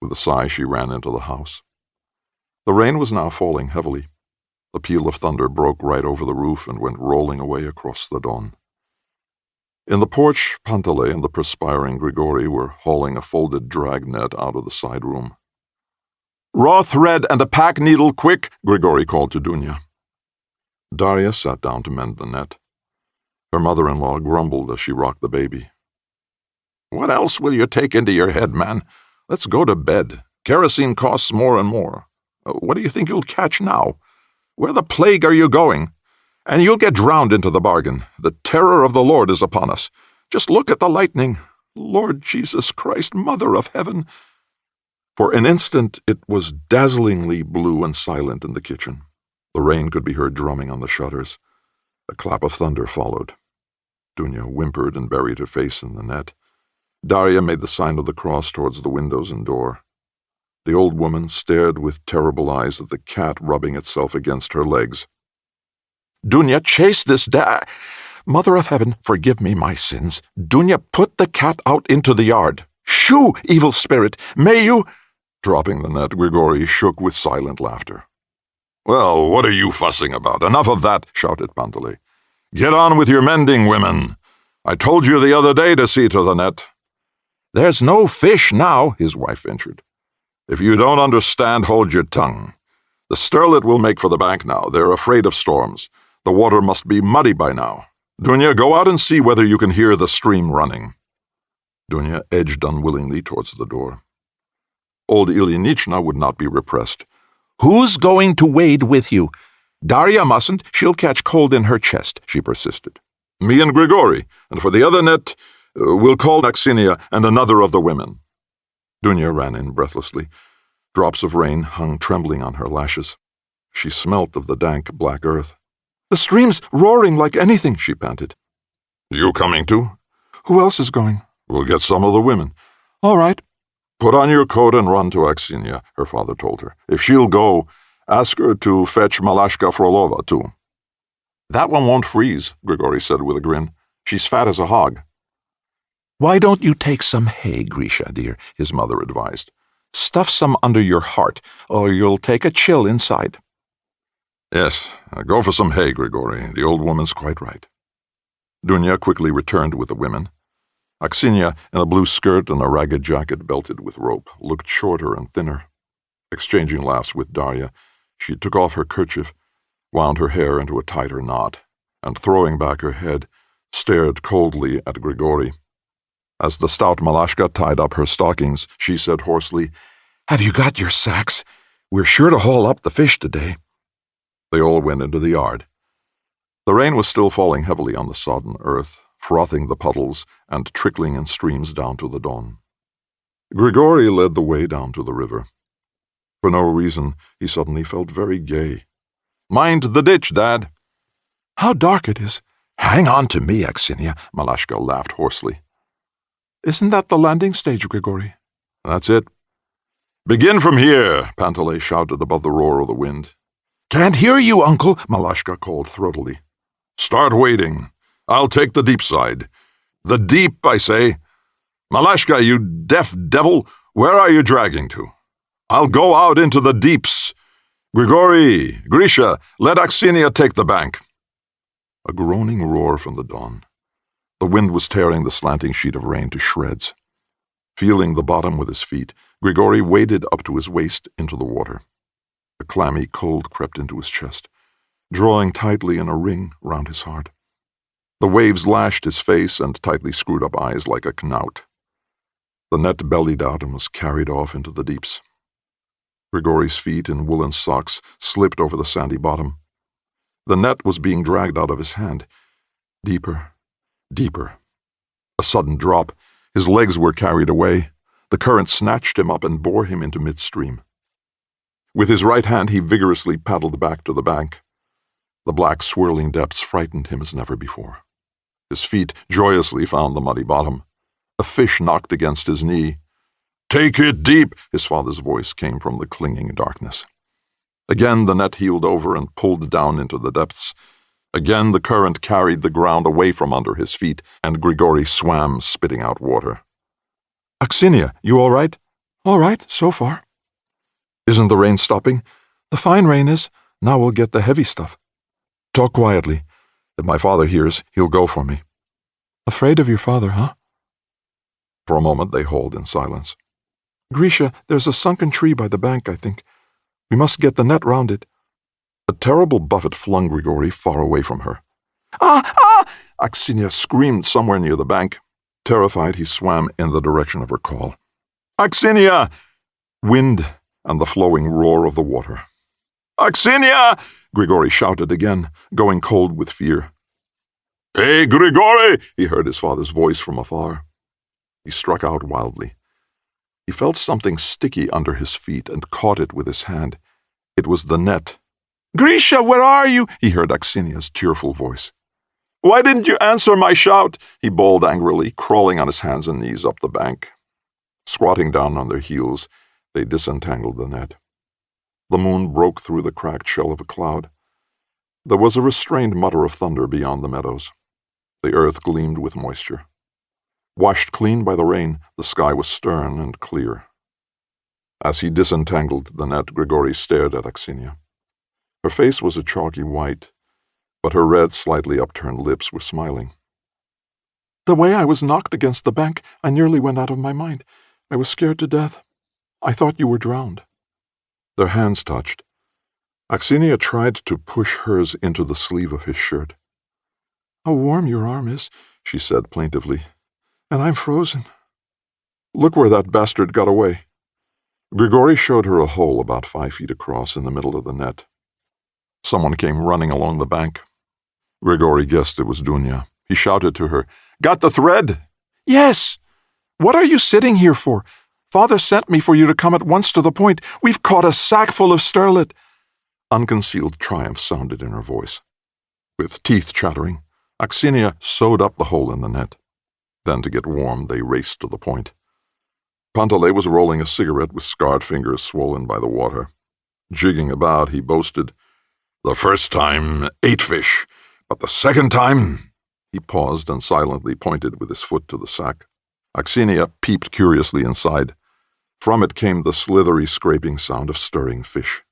With a sigh, she ran into the house. The rain was now falling heavily. The peal of thunder broke right over the roof and went rolling away across the dawn. In the porch, Panteley and the perspiring Grigory were hauling a folded dragnet out of the side room. "Raw thread and a pack needle, quick!" Grigory called to Dunya. Darya sat down to mend the net. Her mother-in-law grumbled as she rocked the baby. "What else will you take into your head, man? Let's go to bed. Kerosene costs more and more. What do you think you'll catch now? Where the plague are you going? And you'll get drowned into the bargain. The terror of the Lord is upon us. Just look at the lightning. Lord Jesus Christ, Mother of Heaven." For an instant it was dazzlingly blue and silent in the kitchen. The rain could be heard drumming on the shutters. A clap of thunder followed. Dunya whimpered and buried her face in the net. Darya made the sign of the cross towards the windows and door. The old woman stared with terrible eyes at the cat rubbing itself against her legs. Dunya, chase this Mother of Heaven, forgive me my sins. Dunya, put the cat out into the yard. Shoo, evil spirit, may you— Dropping the net, Grigori shook with silent laughter. "Well, what are you fussing about? Enough of that," shouted Panteley. "Get on with your mending, women. I told you the other day to see to the net." "There's no fish now," his wife ventured. "If you don't understand, hold your tongue. The sterlet will make for the bank now. They're afraid of storms. The water must be muddy by now. Dunya, go out and see whether you can hear the stream running." Dunya edged unwillingly towards the door. Old Ilyinichna would not be repressed. "Who's going to wade with you? Darya mustn't. She'll catch cold in her chest," she persisted. "Me and Grigori, and for the other net, we'll call Aksinia and another of the women." Dunya ran in breathlessly. Drops of rain hung trembling on her lashes. She smelt of the dank black earth. "The stream's roaring like anything," she panted. "You coming too?" "Who else is going?" "We'll get some of the women." "All right." "Put on your coat and run to Aksinia," her father told her. "If she'll go, ask her to fetch Malashka Frolova, too." "That one won't freeze," Grigori said with a grin. "She's fat as a hog." "Why don't you take some hay, Grisha, dear?" his mother advised. "Stuff some under your heart, or you'll take a chill inside." "Yes, go for some hay, Grigori. The old woman's quite right." Dunya quickly returned with the women. Aksinia, in a blue skirt and a ragged jacket belted with rope, looked shorter and thinner. Exchanging laughs with Darya, she took off her kerchief, wound her hair into a tighter knot, and throwing back her head, stared coldly at Grigori. As the stout Malashka tied up her stockings, she said hoarsely, "Have you got your sacks? We're sure to haul up the fish today." They all went into the yard. The rain was still falling heavily on the sodden earth, frothing the puddles and trickling in streams down to the Don. Grigori led the way down to the river. For no reason, he suddenly felt very gay. "Mind the ditch, Dad." "How dark it is." "Hang on to me, Aksinia," Malashka laughed hoarsely. "Isn't that the landing stage, Grigori?" "That's it." "Begin from here," Panteley shouted above the roar of the wind. "Can't hear you, Uncle," Malashka called throatily. "Start wading. I'll take the deep side. The deep, I say. Malashka, you deaf devil, where are you dragging to? I'll go out into the deeps. Grigori, Grisha, let Aksinia take the bank." A groaning roar from the Don. The wind was tearing the slanting sheet of rain to shreds. Feeling the bottom with his feet, Grigori waded up to his waist into the water. A clammy cold crept into his chest, drawing tightly in a ring round his heart. The waves lashed his face and tightly screwed up eyes like a knout. The net bellied out and was carried off into the deeps. Grigori's feet in woolen socks slipped over the sandy bottom. The net was being dragged out of his hand. Deeper, deeper. A sudden drop. His legs were carried away. The current snatched him up and bore him into midstream. With his right hand he vigorously paddled back to the bank. The black swirling depths frightened him as never before. His feet joyously found the muddy bottom. A fish knocked against his knee. "Take it deep," his father's voice came from the clinging darkness. Again the net heeled over and pulled down into the depths. Again the current carried the ground away from under his feet, and Grigori swam, spitting out water. "Aksinia, you all right?" "All right, so far." "Isn't the rain stopping?" "The fine rain is. Now we'll get the heavy stuff." "Talk quietly. If my father hears, he'll go for me." "Afraid of your father, huh?" For a moment they hauled in silence. "Grisha, there's a sunken tree by the bank, I think. We must get the net round it." A terrible buffet flung Grigori far away from her. "Ah! Ah!" Aksinia screamed somewhere near the bank. Terrified, he swam in the direction of her call. "Aksinia!" Wind and the flowing roar of the water. "Aksinia!" Grigori shouted again, going cold with fear. "Hey, Grigori!" he heard his father's voice from afar. He struck out wildly. He felt something sticky under his feet and caught it with his hand. It was the net. "Grisha, where are you?" he heard Aksinia's tearful voice. "Why didn't you answer my shout?" he bawled angrily, crawling on his hands and knees up the bank. Squatting down on their heels, They disentangled the net. The moon broke through the cracked shell of a cloud. There was a restrained mutter of thunder beyond the meadows. The earth gleamed with moisture. Washed clean by the rain, the sky was stern and clear. As he disentangled the net, Grigori stared at Aksinia. Her face was a chalky white, but her red, slightly upturned lips were smiling. "The way I was knocked against the bank, I nearly went out of my mind. I was scared to death. I thought you were drowned." Their hands touched. Aksinia tried to push hers into the sleeve of his shirt. "How warm your arm is," she said plaintively, "and I'm frozen." "Look where that bastard got away." Grigori showed her a hole about 5 feet across in the middle of the net. Someone came running along the bank. Grigori guessed it was Dunya. He shouted to her, "Got the thread?" "Yes! What are you sitting here for? Father sent me for you to come at once to the point. We've caught a sackful of sterlet." Unconcealed triumph sounded in her voice. With teeth chattering, Aksinia sewed up the hole in the net. Then, to get warm, they raced to the point. Panteley was rolling a cigarette with scarred fingers swollen by the water. Jigging about, he boasted, "The first time, 8 fish, but the second time—" He paused and silently pointed with his foot to the sack. Aksinia peeped curiously inside. From it came the slithery scraping sound of stirring fish.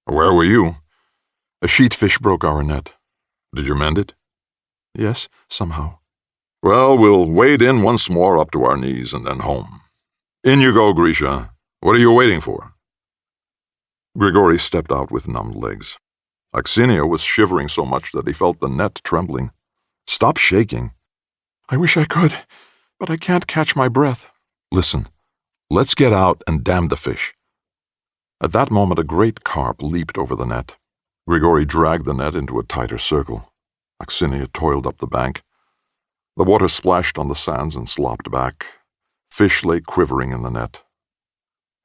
"Where were you?" "A sheatfish broke our net." "Did you mend it?" "Yes, somehow." "Well, we'll wade in once more up to our knees and then home. In you go, Grisha. What are you waiting for?" Grigori stepped out with numbed legs. Aksinia was shivering so much that he felt the net trembling. "Stop shaking." "I wish I could, but I can't catch my breath." "Listen, let's get out and damn the fish." At that moment, a great carp leaped over the net. Grigori dragged the net into a tighter circle. Aksinia toiled up the bank. The water splashed on the sands and slopped back. Fish lay quivering in the net.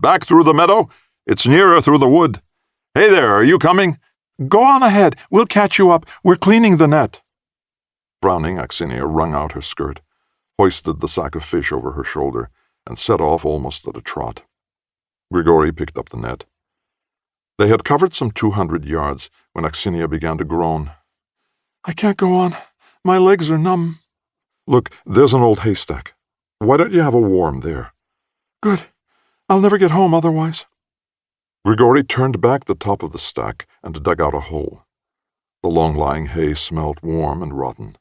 "Back through the meadow? It's nearer through the wood. Hey there, are you coming?" "Go on ahead. We'll catch you up. We're cleaning the net." Frowning, Aksinia wrung out her skirt, hoisted the sack of fish over her shoulder, and set off almost at a trot. Grigori picked up the net. They had covered some 200 yards when Aksinia began to groan. "I can't go on. My legs are numb." "Look, there's an old haystack. Why don't you have a warm there?" "Good. I'll never get home otherwise." Grigori turned back the top of the stack and dug out a hole. The long-lying hay smelt warm and rotten.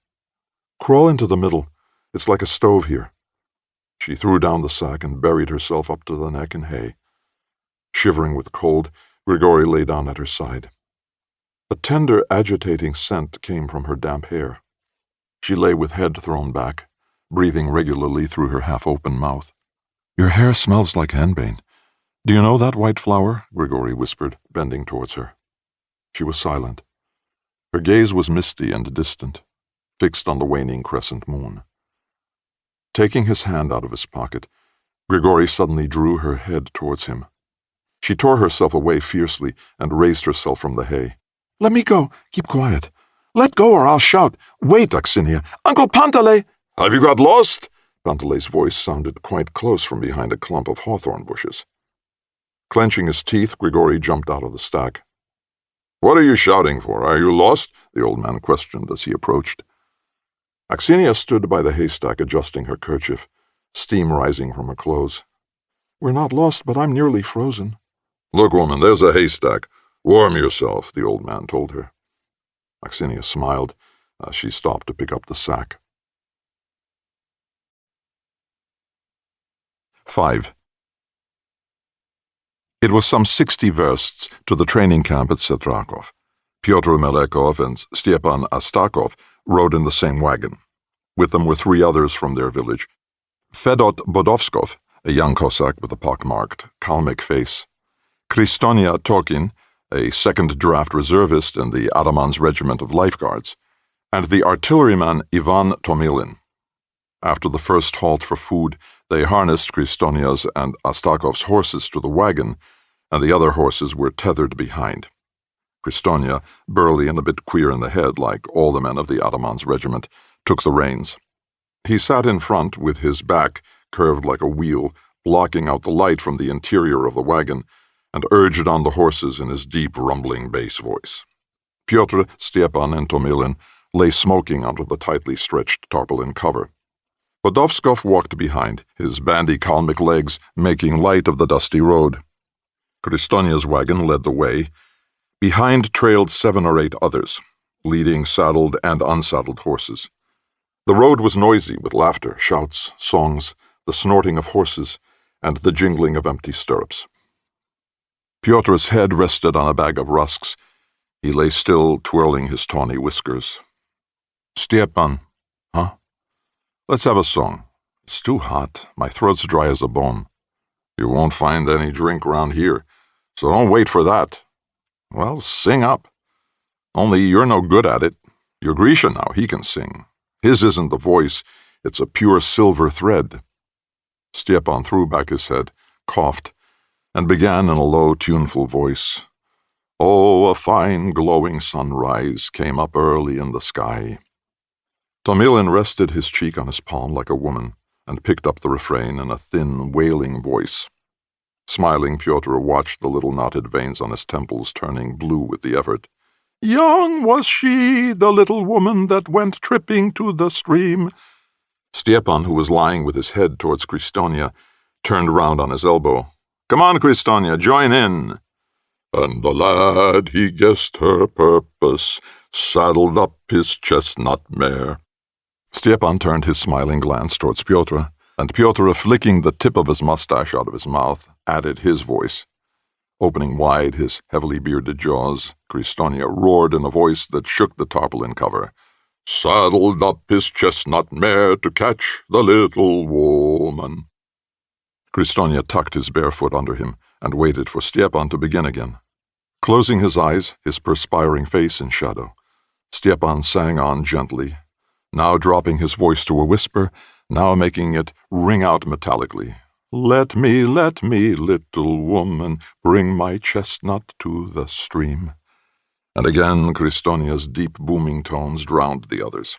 "Crawl into the middle. It's like a stove here." She threw down the sack and buried herself up to the neck in hay. Shivering with cold, Grigori lay down at her side. A tender, agitating scent came from her damp hair. She lay with head thrown back, breathing regularly through her half-open mouth. "Your hair smells like henbane. Do you know that white flower?" Grigori whispered, bending towards her. She was silent. Her gaze was misty and distant, fixed on the waning crescent moon. Taking his hand out of his pocket, Grigori suddenly drew her head towards him. She tore herself away fiercely and raised herself from the hay. "Let me go. Keep quiet. Let go or I'll shout. Wait, Aksinia. Uncle Panteley!" "Have you got lost?" Panteley's voice sounded quite close from behind a clump of hawthorn bushes. Clenching his teeth, Grigori jumped out of the stack. "What are you shouting for? Are you lost?" the old man questioned as he approached. Aksinia stood by the haystack adjusting her kerchief, steam rising from her clothes. "We're not lost, but I'm nearly frozen." "Look, woman, there's a haystack. Warm yourself," the old man told her. Aksinia smiled as she stopped to pick up the sack. 5. It was some 60 versts to the training camp at Setrakov. Pyotr Melekov and Stepan Astakov rode in the same wagon. With them were 3 others from their village. Fedot Bodovskov, a young Cossack with a pockmarked, Kalmyk face. Kristonia Tokin, a second-draft reservist in the Ataman's regiment of lifeguards. And the artilleryman Ivan Tomilin. After the first halt for food, they harnessed Kristonia's and Astakov's horses to the wagon, and the other horses were tethered behind. Kristonia, burly and a bit queer in the head like all the men of the Ataman's regiment, took the reins. He sat in front with his back curved like a wheel, blocking out the light from the interior of the wagon, and urged on the horses in his deep, rumbling bass voice. Pyotr, Stepan, and Tomilin lay smoking under the tightly stretched tarpaulin cover. Podovskov walked behind, his bandy Kalmyk legs making light of the dusty road. Kristonya's wagon led the way. Behind trailed 7 or 8 others, leading saddled and unsaddled horses. The road was noisy with laughter, shouts, songs, the snorting of horses, and the jingling of empty stirrups. Pyotr's head rested on a bag of rusks. He lay still, twirling his tawny whiskers. "Stepan, huh? Let's have a song. It's too hot. My throat's dry as a bone. You won't find any drink round here, so don't wait for that. Well, sing up. Only you're no good at it. You're Grisha now, he can sing. His isn't the voice, it's a pure silver thread." Stepan threw back his head, coughed, and began in a low, tuneful voice. "Oh, a fine, glowing sunrise came up early in the sky." Tomilin rested his cheek on his palm like a woman and picked up the refrain in a thin, wailing voice. Smiling, Pyotr watched the little knotted veins on his temples turning blue with the effort. "Young was she, the little woman that went tripping to the stream." Stepan, who was lying with his head towards Kristonia, turned round on his elbow. "Come on, Kristonia, join in." "And the lad, he guessed her purpose, saddled up his chestnut mare." Stepan turned his smiling glance towards Pyotr, and Pyotr, flicking the tip of his mustache out of his mouth, added his voice. Opening wide his heavily bearded jaws, Kristonia roared in a voice that shook the tarpaulin cover. "Saddled up his chestnut mare to catch the little woman." Kristonia tucked his bare foot under him and waited for Stepan to begin again. Closing his eyes, his perspiring face in shadow, Stepan sang on gently, now dropping his voice to a whisper, now making it ring out metallically. Let me, little woman, bring my chestnut to the stream." And again Kristonia's deep booming tones drowned the others.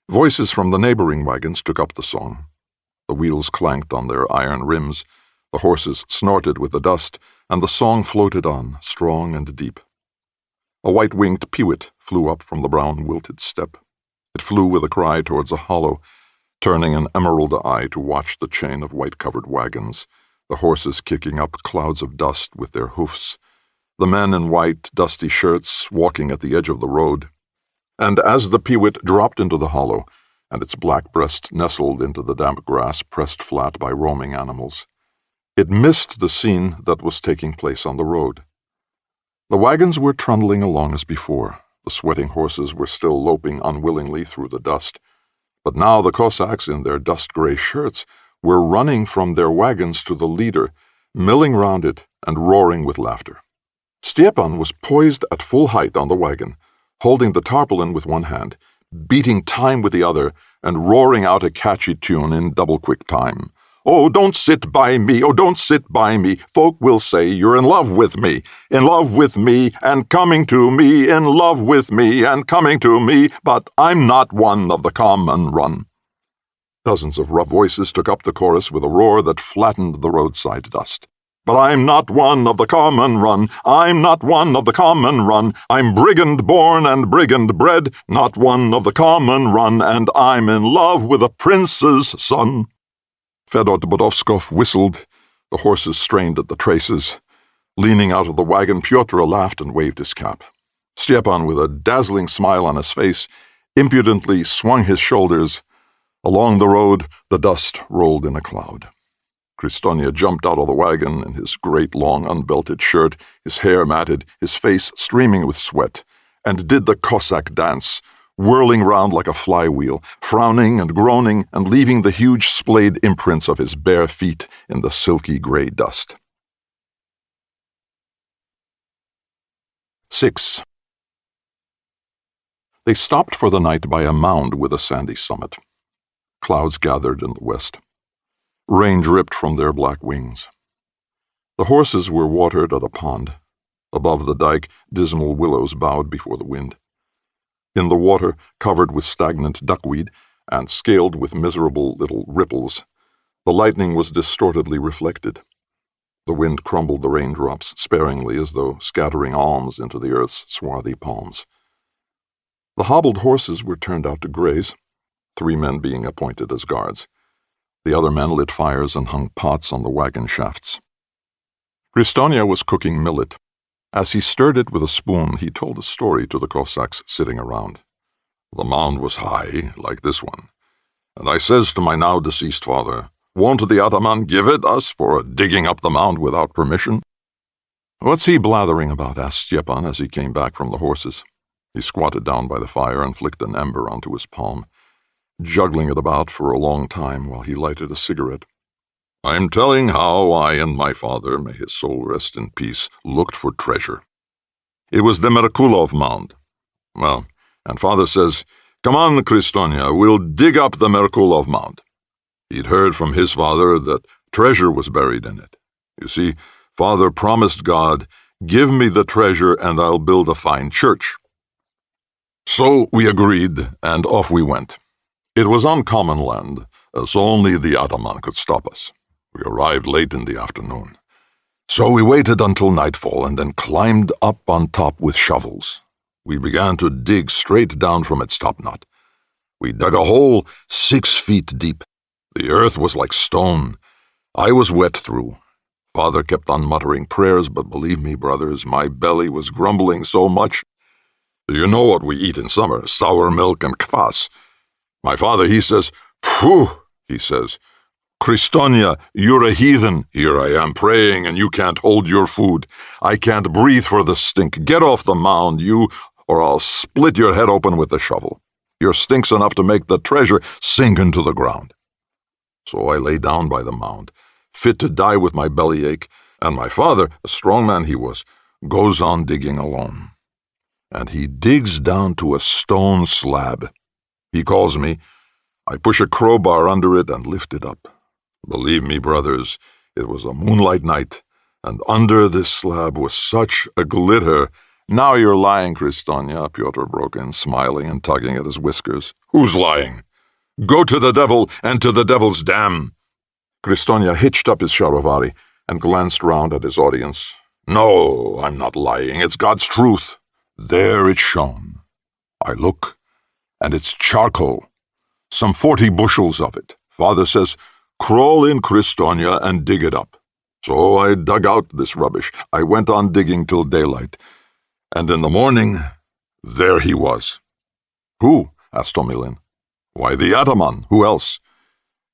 Voices from the neighboring wagons took up the song. The wheels clanked on their iron rims, the horses snorted with the dust, and the song floated on, strong and deep. A white-winged peewit flew up from the brown wilted steppe. It flew with a cry towards a hollow, turning an emerald eye to watch the chain of white-covered wagons, the horses kicking up clouds of dust with their hoofs, the men in white, dusty shirts walking at the edge of the road. And as the peewit dropped into the hollow, and its black breast nestled into the damp grass pressed flat by roaming animals, it missed the scene that was taking place on the road. The wagons were trundling along as before. The sweating horses were still loping unwillingly through the dust, but now the Cossacks in their dust-gray shirts were running from their wagons to the leader, milling round it and roaring with laughter. Stepan was poised at full height on the wagon, holding the tarpaulin with one hand, beating time with the other, and roaring out a catchy tune in double-quick time. "Oh, don't sit by me, oh, don't sit by me. Folk will say you're in love with me, and coming to me, in love with me, and coming to me, but I'm not one of the common run." Dozens of rough voices took up the chorus with a roar that flattened the roadside dust. "But I'm not one of the common run, I'm not one of the common run. I'm brigand born and brigand bred, not one of the common run, and I'm in love with a prince's son." Fedor Podovskov whistled. The horses strained at the traces. Leaning out of the wagon, Pyotr laughed and waved his cap. Stepan, with a dazzling smile on his face, impudently swung his shoulders. Along the road, the dust rolled in a cloud. Kristonia jumped out of the wagon in his great long unbelted shirt, his hair matted, his face streaming with sweat, and did the Cossack dance, whirling round like a flywheel, frowning and groaning and leaving the huge splayed imprints of his bare feet in the silky gray dust. 6. They stopped for the night by a mound with a sandy summit. Clouds gathered in the west. Rain dripped from their black wings. The horses were watered at a pond. Above the dike, dismal willows bowed before the wind. In the water, covered with stagnant duckweed and scaled with miserable little ripples, The lightning was distortedly reflected. The wind crumbled the raindrops sparingly as though scattering alms into the earth's swarthy palms. The hobbled horses were turned out to graze, 3 men being appointed as guards. The other men lit fires and hung pots on the wagon shafts. Kristonia was cooking millet. As he stirred it with a spoon, he told a story to the Cossacks sitting around. The mound was high, like this one, and I says to my now-deceased father, "Won't the ataman give it us for digging up the mound without permission?" "What's he blathering about?" asked Stepan as he came back from the horses. He squatted down by the fire and flicked an ember onto his palm, juggling it about for a long time while he lighted a cigarette. "I'm telling how I and my father, may his soul rest in peace, looked for treasure. It was the Merkulov mound. Well, and father says, 'Come on, Kristonia, we'll dig up the Merkulov mound.' He'd heard from his father that treasure was buried in it. You see, father promised God, 'Give me the treasure and I'll build a fine church.' So we agreed, and off we went. It was on common land, so only the ataman could stop us. We arrived late in the afternoon. So we waited until nightfall and then climbed up on top with shovels. We began to dig straight down from its topknot. We dug a hole 6 feet deep. The earth was like stone. I was wet through. Father kept on muttering prayers, but believe me, brothers, my belly was grumbling so much. You know what we eat in summer, sour milk and kvass. My father, he says, 'Phew,' he says, 'Kristonia, you're a heathen. Here I am praying and you can't hold your food. I can't breathe for the stink. Get off the mound, you, or I'll split your head open with the shovel. Your stink's enough to make the treasure sink into the ground.' So I lay down by the mound, fit to die with my bellyache, and my father, a strong man he was, goes on digging alone. And he digs down to a stone slab. He calls me. I push a crowbar under it and lift it up. Believe me, brothers, it was a moonlight night, and under this slab was such a glitter. 'Now you're lying, Kristonia,' Pyotr broke in, smiling and tugging at his whiskers. 'Who's lying? Go to the devil and to the devil's dam.' Kristonia hitched up his sharovari and glanced round at his audience. 'No, I'm not lying. It's God's truth. There it shone. I look, and it's charcoal. Some 40 bushels of it. Father says, 'Crawl in, Kristonia, and dig it up.' So I dug out this rubbish. I went on digging till daylight. And in the morning, there he was." "Who?" asked Tomilin. "Why, the ataman. Who else?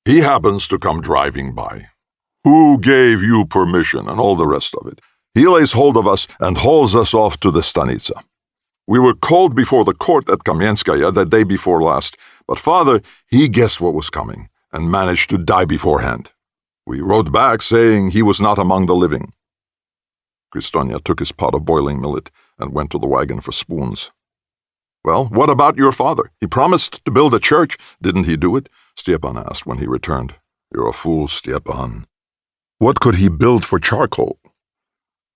He happens to come driving by. 'Who gave you permission?' and all the rest of it. He lays hold of us and hauls us off to the stanitsa. We were called before the court at Kamenskaya the day before last, but father, he guessed what was coming and managed to die beforehand. We wrote back saying he was not among the living." Kristonia took his pot of boiling millet and went to the wagon for spoons. "Well, what about your father? He promised to build a church. Didn't he do it?" Stepan asked when he returned. "You're a fool, Stepan. What could he build for charcoal?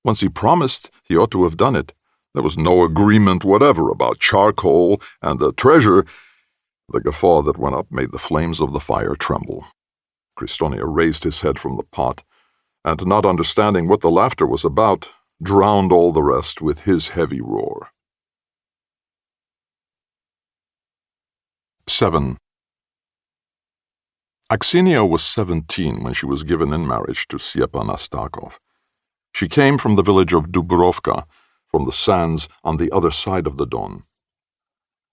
Once he promised, he ought to have done it. There was no agreement whatever about charcoal and the treasure." The guffaw that went up made the flames of the fire tremble. Kristonia raised his head from the pot, and not understanding what the laughter was about, drowned all the rest with his heavy roar. 7. Aksiniya was 17 when she was given in marriage to Stepan Astakov. She came from the village of Dubrovka, from the sands on the other side of the Don.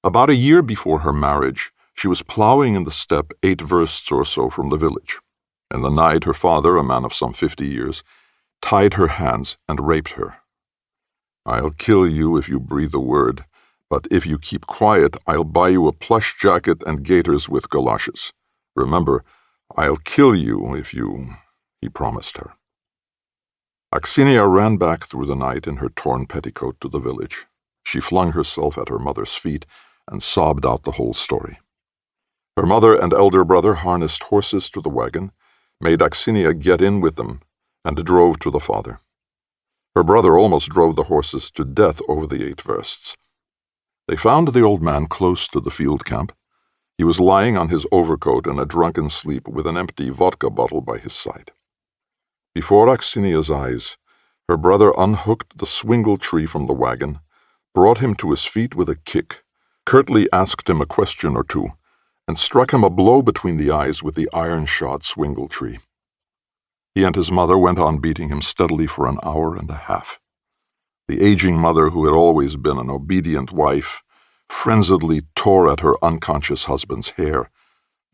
About a year before her marriage, she was ploughing in the steppe 8 versts or so from the village. In the night, her father, a man of some 50 years, tied her hands and raped her. "I'll kill you if you breathe a word, but if you keep quiet, I'll buy you a plush jacket and gaiters with galoshes. Remember, I'll kill you if you," he promised her. Aksiniya ran back through the night in her torn petticoat to the village. She flung herself at her mother's feet and sobbed out the whole story. Her mother and elder brother harnessed horses to the wagon, made Aksiniya get in with them, and drove to the father. Her brother almost drove the horses to death over the 8 versts. They found the old man close to the field camp. He was lying on his overcoat in a drunken sleep with an empty vodka bottle by his side. Before Aksinia's eyes, her brother unhooked the swingle tree from the wagon, brought him to his feet with a kick, curtly asked him a question or two, and struck him a blow between the eyes with the iron-shod swingle tree. He and his mother went on beating him steadily for an hour and a half. The aging mother, who had always been an obedient wife, frenziedly tore at her unconscious husband's hair.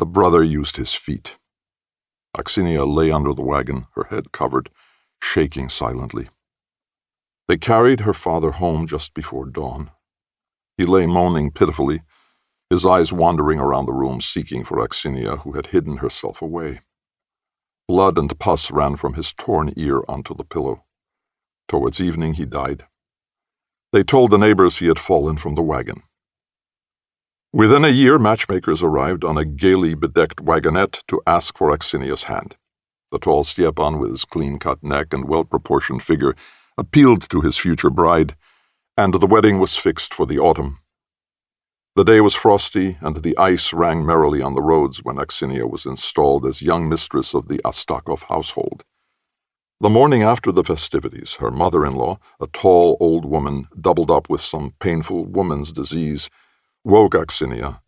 The brother used his feet. Aksinia lay under the wagon, her head covered, shaking silently. They carried her father home just before dawn. He lay moaning pitifully, his eyes wandering around the room seeking for Aksinia, who had hidden herself away. Blood and pus ran from his torn ear onto the pillow. Towards evening he died. They told the neighbors he had fallen from the wagon. Within a year, matchmakers arrived on a gaily bedecked wagonette to ask for Aksinia's hand. The tall Stepan, with his clean-cut neck and well-proportioned figure, appealed to his future bride, and the wedding was fixed for the autumn. The day was frosty, and the ice rang merrily on the roads when Aksinia was installed as young mistress of the Astakov household. The morning after the festivities, her mother-in-law, a tall old woman doubled up with some painful woman's disease, woke Aksinia,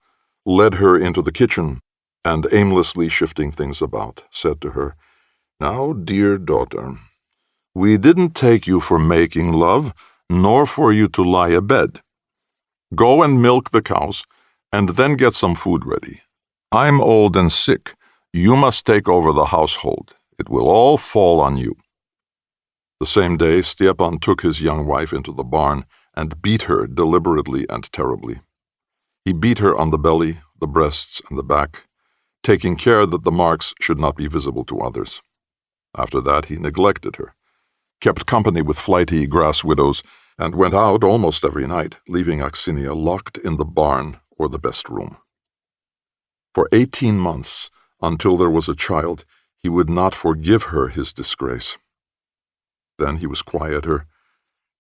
led her into the kitchen, and aimlessly shifting things about, said to her, "Now, dear daughter, we didn't take you for making love, nor for you to lie abed. Go and milk the cows, and then get some food ready. I'm old and sick. You must take over the household. It will all fall on you." The same day, Stepan took his young wife into the barn and beat her deliberately and terribly. He beat her on the belly, the breasts, and the back, taking care that the marks should not be visible to others. After that, he neglected her, kept company with flighty grass widows, and went out almost every night, leaving Aksinia locked in the barn or the best room. For 18 months, until there was a child, he would not forgive her his disgrace. Then he was quieter,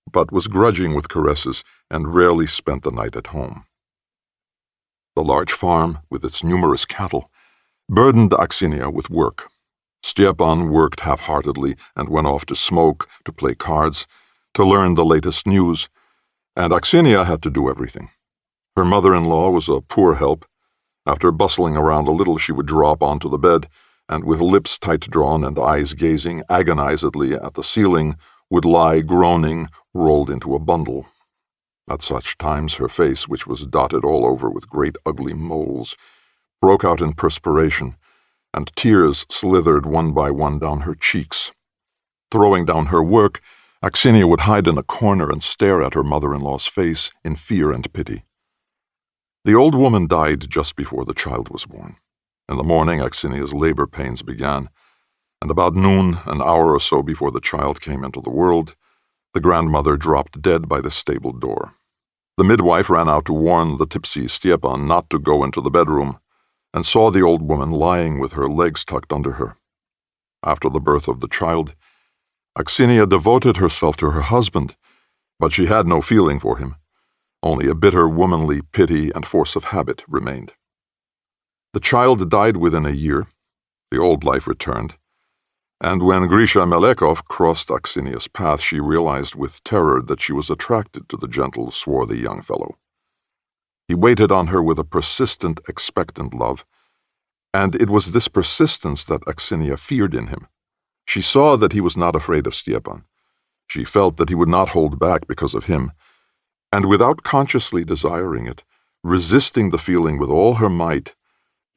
but was grudging with caresses and rarely spent the night at home. The large farm, with its numerous cattle, burdened Aksinia with work. Stepan worked half-heartedly and went off to smoke, to play cards, to learn the latest news, and Aksinia had to do everything. Her mother-in-law was a poor help. After bustling around a little, she would drop onto the bed, and with lips tight-drawn and eyes gazing agonizedly at the ceiling, would lie groaning, rolled into a bundle. At such times her face, which was dotted all over with great ugly moles, broke out in perspiration, and tears slithered one by one down her cheeks. Throwing down her work, Aksinia would hide in a corner and stare at her mother-in-law's face in fear and pity. The old woman died just before the child was born. In the morning, Aksinia's labor pains began, and about noon, an hour or so before the child came into the world, the grandmother dropped dead by the stable door. The midwife ran out to warn the tipsy Stepan not to go into the bedroom, and saw the old woman lying with her legs tucked under her. After the birth of the child, Aksinia devoted herself to her husband, but she had no feeling for him. Only a bitter womanly pity and force of habit remained. The child died within a year. The old life returned, and when Grisha Melekov crossed Aksinia's path, she realized with terror that she was attracted to the gentle, swarthy young fellow. He waited on her with a persistent, expectant love, and it was this persistence that Aksinia feared in him. She saw that he was not afraid of Stepan. She felt that he would not hold back because of him, and without consciously desiring it, resisting the feeling with all her might,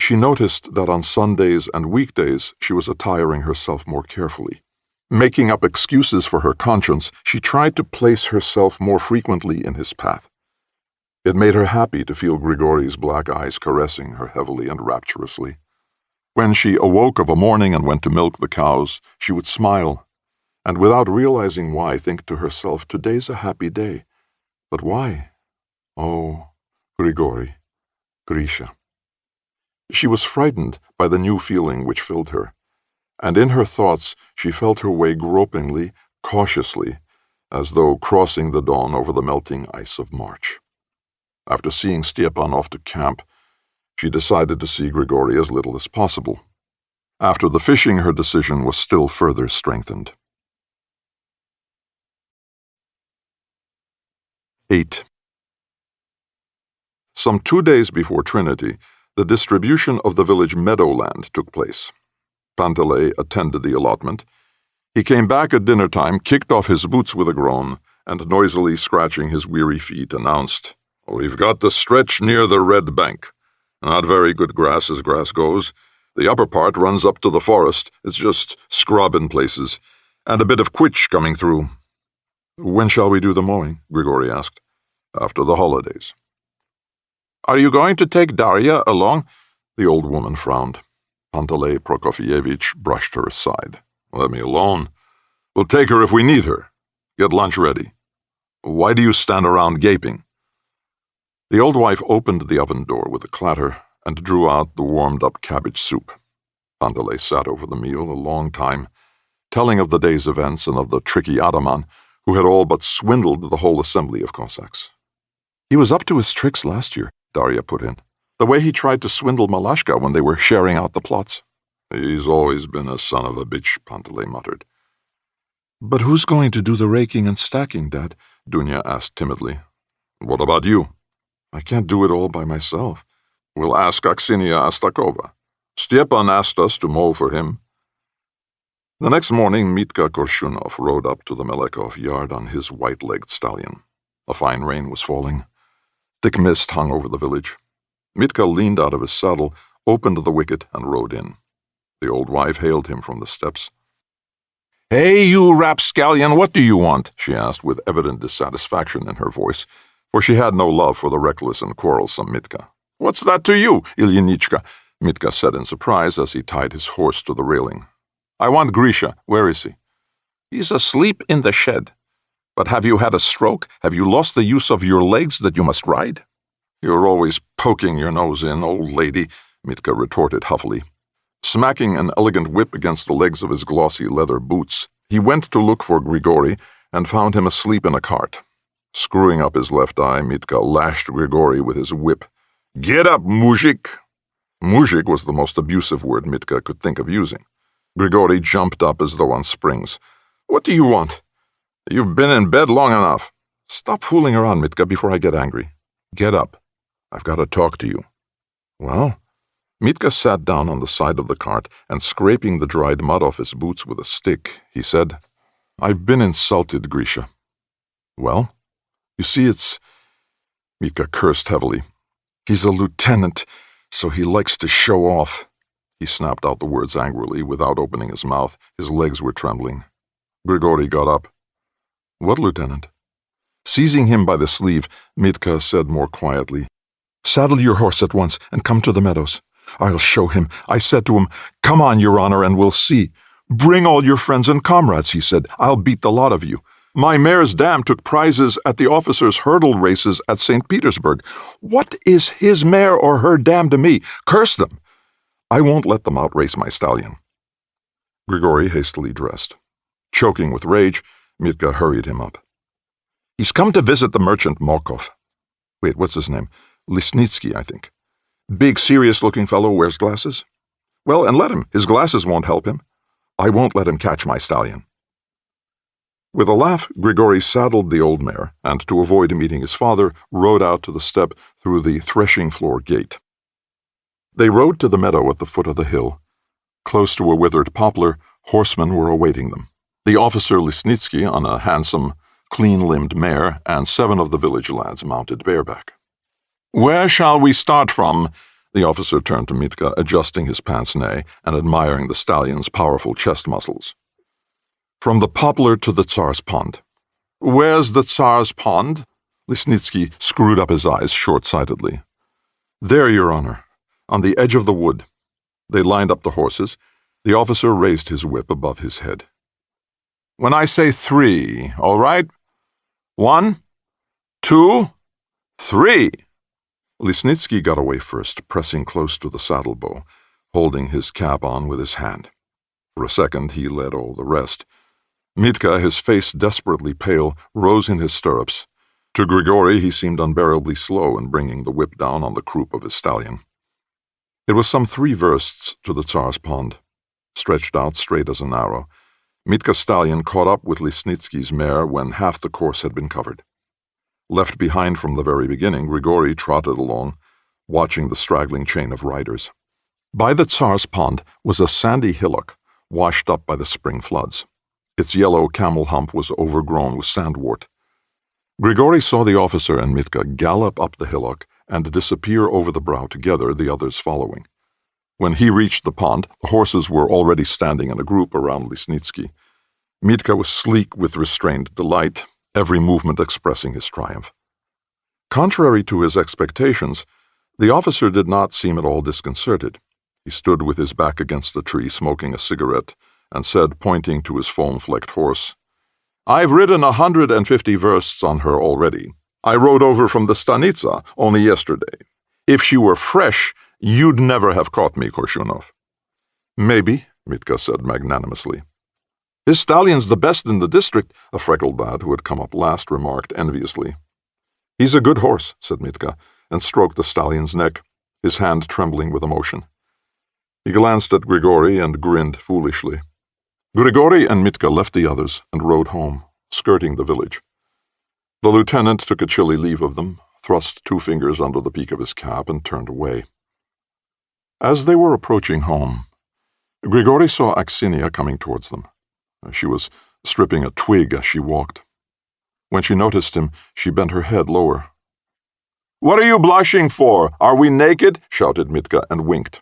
she noticed that on Sundays and weekdays she was attiring herself more carefully. Making up excuses for her conscience, she tried to place herself more frequently in his path. It made her happy to feel Grigori's black eyes caressing her heavily and rapturously. When she awoke of a morning and went to milk the cows, she would smile, and without realizing why, think to herself, "Today's a happy day." But why? Oh, Grigori, Grisha. She was frightened by the new feeling which filled her, and in her thoughts she felt her way gropingly, cautiously, as though crossing the dawn over the melting ice of March. After seeing Stepan off to camp, She decided to see Grigory as little as possible. After the fishing, her decision was still further strengthened. 8. Some 2 days before Trinity, the distribution of the village meadowland took place. Panteley attended the allotment. He came back at dinner time, kicked off his boots with a groan, and noisily scratching his weary feet, announced, "We've got the stretch near the Red Bank. Not very good grass as grass goes. The upper part runs up to the forest. It's just scrub in places, and a bit of quitch coming through." "When shall we do the mowing?" Grigory asked. "After the holidays." "Are you going to take Darya along?" The old woman frowned. Panteley Prokofyevich brushed her aside. "Let me alone. We'll take her if we need her. Get lunch ready. Why do you stand around gaping?" The old wife opened the oven door with a clatter and drew out the warmed-up cabbage soup. Panteley sat over the meal a long time, telling of the day's events and of the tricky ataman who had all but swindled the whole assembly of Cossacks. "He was up to his tricks last year," Darya put in. "The way he tried to swindle Malashka when they were sharing out the plots." "He's always been a son of a bitch," Panteley muttered. "But who's going to do the raking and stacking, Dad?" Dunya asked timidly. "What about you?" "I can't do it all by myself." "We'll ask Aksinia Astakova. Stepan asked us to mow for him." The next morning, Mitka Korshunov rode up to the Melekov yard on his white-legged stallion. A fine rain was falling. Thick mist hung over the village. Mitka leaned out of his saddle, opened the wicket, and rode in. The old wife hailed him from the steps. "Hey, you rapscallion, what do you want?" she asked with evident dissatisfaction in her voice, for she had no love for the reckless and quarrelsome Mitka. "What's that to you, Ilyinichka?" Mitka said in surprise as he tied his horse to the railing. "I want Grisha. Where is he?" "He's asleep in the shed. But have you had a stroke? Have you lost the use of your legs that you must ride?" "You're always poking your nose in, old lady," Mitka retorted huffily. Smacking an elegant whip against the legs of his glossy leather boots, he went to look for Grigory and found him asleep in a cart. Screwing up his left eye, Mitka lashed Grigory with his whip. "Get up, muzhik!" Muzhik was the most abusive word Mitka could think of using. Grigory jumped up as though on springs. "What do you want? You've been in bed long enough." "Stop fooling around, Mitka, before I get angry. Get up. I've got to talk to you." "Well?" Mitka sat down on the side of the cart and, scraping the dried mud off his boots with a stick, he said, "I've been insulted, Grisha." "Well? You see, it's—" Mitka cursed heavily. "He's a lieutenant, so he likes to show off." He snapped out the words angrily without opening his mouth. His legs were trembling. Grigory got up. "What lieutenant?" Seizing him by the sleeve, Mitka said more quietly, "Saddle your horse at once and come to the meadows. I'll show him." I said to him, "Come on, Your Honor, and we'll see." "Bring all your friends and comrades," he said. "I'll beat the lot of you. My mare's dam took prizes at the officers' hurdle races at St. Petersburg. What is his mare or her dam to me? Curse them! I won't let them outrace my stallion." Grigory hastily dressed. Choking with rage, Mitka hurried him up. "He's come to visit the merchant Mokov. Wait, what's his name? Lisnitsky, I think. Big, serious-looking fellow, wears glasses. Well, and let him. His glasses won't help him. I won't let him catch my stallion." With a laugh, Grigory saddled the old mare, and to avoid meeting his father, rode out to the steppe through the threshing-floor gate. They rode to the meadow at the foot of the hill. Close to a withered poplar, horsemen were awaiting them. The officer Lisnitsky on a handsome, clean-limbed mare, and 7 of the village lads mounted bareback. "Where shall we start from?" The officer turned to Mitka, adjusting his pince-nez and admiring the stallion's powerful chest muscles. "From the poplar to the Tsar's pond." "Where's the Tsar's pond?" Lisnitsky screwed up his eyes short-sightedly. "There, Your Honor, on the edge of the wood." They lined up the horses. The officer raised his whip above his head. "When I say 3, all right? 1, 2, 3. Lisnitsky got away first, pressing close to the saddle-bow, holding his cap on with his hand. For a second he led all the rest. Mitka, his face desperately pale, rose in his stirrups. To Grigory he seemed unbearably slow in bringing the whip down on the croup of his stallion. It was some 3 versts to the Tsar's pond, stretched out straight as an arrow. Mitka's stallion caught up with Lisnitsky's mare when half the course had been covered. Left behind from the very beginning, Grigori trotted along, watching the straggling chain of riders. By the Tsar's pond was a sandy hillock, washed up by the spring floods. Its yellow camel hump was overgrown with sandwort. Grigori saw the officer and Mitka gallop up the hillock and disappear over the brow together, the others following. When he reached the pond, the horses were already standing in a group around Lisnitsky. Mitka was sleek with restrained delight, every movement expressing his triumph. Contrary to his expectations, the officer did not seem at all disconcerted. He stood with his back against the tree, smoking a cigarette, and said, pointing to his foam-flecked horse, "I've ridden 150 versts on her already. I rode over from the Stanitsa only yesterday. If she were fresh, you'd never have caught me, Korshunov." "Maybe," Mitka said magnanimously. "His stallion's the best in the district," a freckled lad who had come up last remarked enviously. "He's a good horse," said Mitka, and stroked the stallion's neck, his hand trembling with emotion. He glanced at Grigori and grinned foolishly. Grigori and Mitka left the others and rode home, skirting the village. The lieutenant took a chilly leave of them, thrust 2 fingers under the peak of his cap, and turned away. As they were approaching home, Grigori saw Aksinia coming towards them. She was stripping a twig as she walked. When she noticed him, she bent her head lower. "What are you blushing for? Are we naked?" shouted Mitka, and winked.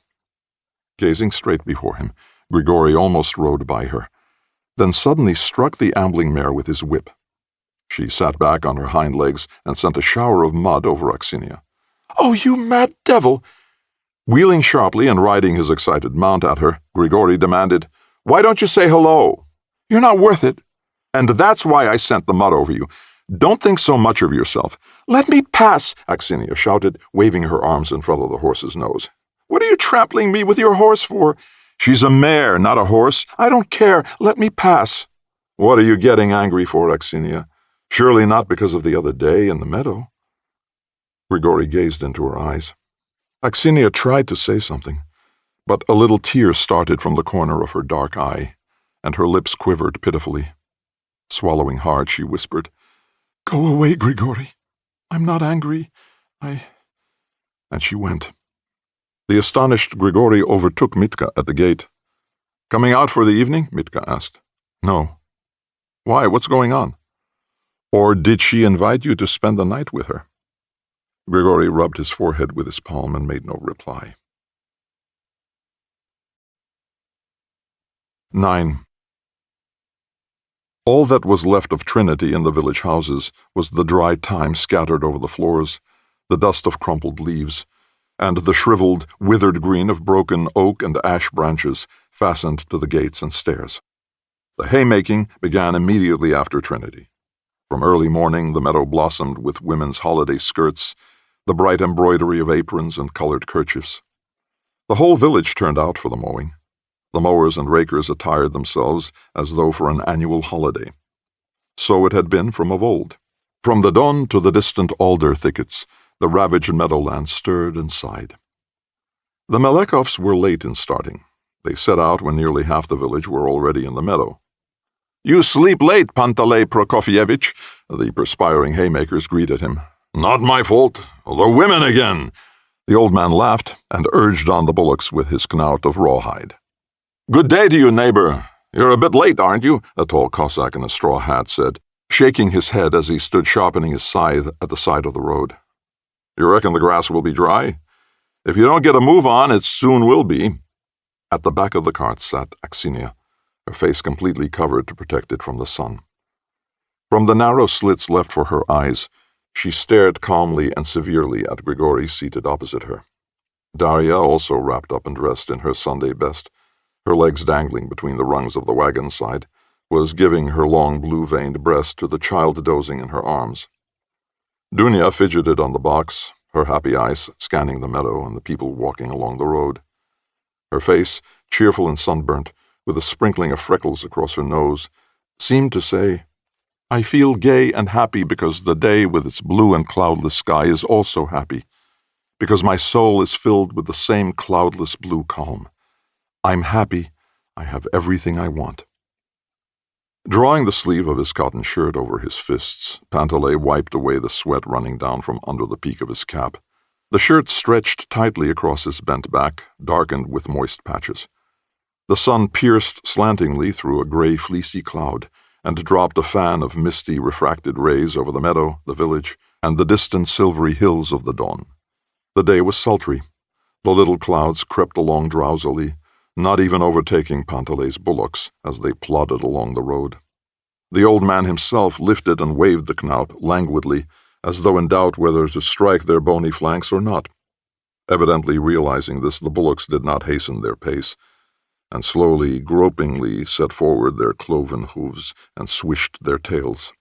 Gazing straight before him, Grigori almost rode by her, then suddenly struck the ambling mare with his whip. She sat back on her hind legs and sent a shower of mud over Aksinia. "Oh, you mad devil!" Wheeling sharply and riding his excited mount at her, Grigori demanded, "Why don't you say hello? You're not worth it. And that's why I sent the mud over you. Don't think so much of yourself." "Let me pass," Aksinia shouted, waving her arms in front of the horse's nose. "What are you trampling me with your horse for?" "She's a mare, not a horse." "I don't care. Let me pass." "What are you getting angry for, Aksinia? Surely not because of the other day in the meadow." Grigori gazed into her eyes. Aksinia tried to say something, but a little tear started from the corner of her dark eye, and her lips quivered pitifully. Swallowing hard, she whispered, "Go away, Grigori. I'm not angry. And she went. The astonished Grigori overtook Mitka at the gate. "Coming out for the evening?" Mitka asked. "No." "Why? What's going on?" "Or did she invite you to spend the night with her?" Grigori rubbed his forehead with his palm and made no reply. 9. All that was left of Trinity in the village houses was the dry thyme scattered over the floors, the dust of crumpled leaves, and the shriveled, withered green of broken oak and ash branches fastened to the gates and stairs. The haymaking began immediately after Trinity. From early morning the meadow blossomed with women's holiday skirts, the bright embroidery of aprons and colored kerchiefs. The whole village turned out for the mowing. The mowers and rakers attired themselves as though for an annual holiday. So it had been from of old. From the Don to the distant alder thickets, the ravaged meadowland stirred and sighed. The Melekovs were late in starting. They set out when nearly half the village were already in the meadow. "You sleep late, Panteley Prokofyevich," the perspiring haymakers greeted him. "Not my fault. The women again." The old man laughed and urged on the bullocks with his knout of rawhide. "Good day to you, neighbor. You're a bit late, aren't you?" a tall Cossack in a straw hat said, shaking his head as he stood sharpening his scythe at the side of the road. "You reckon the grass will be dry? If you don't get a move on, it soon will be." At the back of the cart sat Aksinia, her face completely covered to protect it from the sun. From the narrow slits left for her eyes, she stared calmly and severely at Grigori seated opposite her. Darya, also wrapped up and dressed in her Sunday best, her legs dangling between the rungs of the wagon side, was giving her long blue-veined breast to the child dozing in her arms. Dunya fidgeted on the box, her happy eyes scanning the meadow and the people walking along the road. Her face, cheerful and sunburnt, with a sprinkling of freckles across her nose, seemed to say, "I feel gay and happy because the day with its blue and cloudless sky is also happy, because my soul is filled with the same cloudless blue calm. I'm happy. I have everything I want. Drawing the sleeve of his cotton shirt over his fists, Panteley wiped away the sweat running down from under the peak of his cap. The shirt stretched tightly across his bent back, darkened with moist patches. The sun pierced slantingly through a gray, fleecy cloud and dropped a fan of misty, refracted rays over the meadow, the village, and the distant silvery hills of the dawn. The day was sultry. The little clouds crept along drowsily, not even overtaking Panteley's bullocks as they plodded along the road. The old man himself lifted and waved the knout languidly, as though in doubt whether to strike their bony flanks or not. Evidently realizing this, the bullocks did not hasten their pace, and slowly, gropingly set forward their cloven hooves and swished their tails.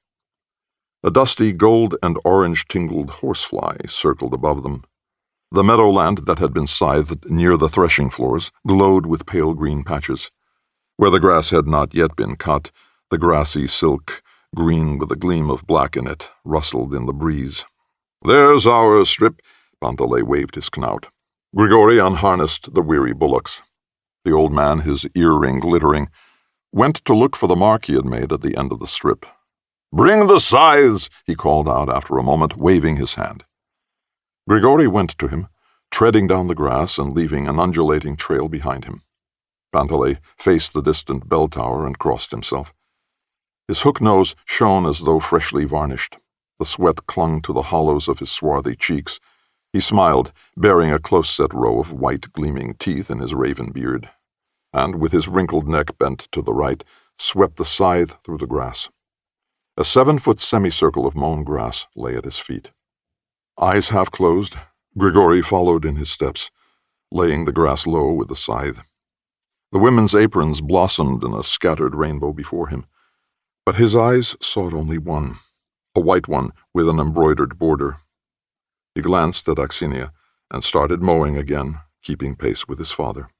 A dusty gold and orange-tingled horsefly circled above them. The meadowland that had been scythed near the threshing floors glowed with pale green patches. Where the grass had not yet been cut, the grassy silk, green with a gleam of black in it, rustled in the breeze. "There's our strip," Panteley waved his knout. Grigori unharnessed the weary bullocks. The old man, his earring glittering, went to look for the mark he had made at the end of the strip. "Bring the scythes," he called out after a moment, waving his hand. Grigori went to him, treading down the grass and leaving an undulating trail behind him. Panteley faced the distant bell tower and crossed himself. His hook nose shone as though freshly varnished. The sweat clung to the hollows of his swarthy cheeks. He smiled, bearing a close-set row of white gleaming teeth in his raven beard, and, with his wrinkled neck bent to the right, swept the scythe through the grass. A 7-foot semicircle of mown grass lay at his feet. Eyes half closed, Grigori followed in his steps, laying the grass low with the scythe. The women's aprons blossomed in a scattered rainbow before him, but his eyes sought only one, a white one with an embroidered border. He glanced at Axinia and started mowing again, keeping pace with his father.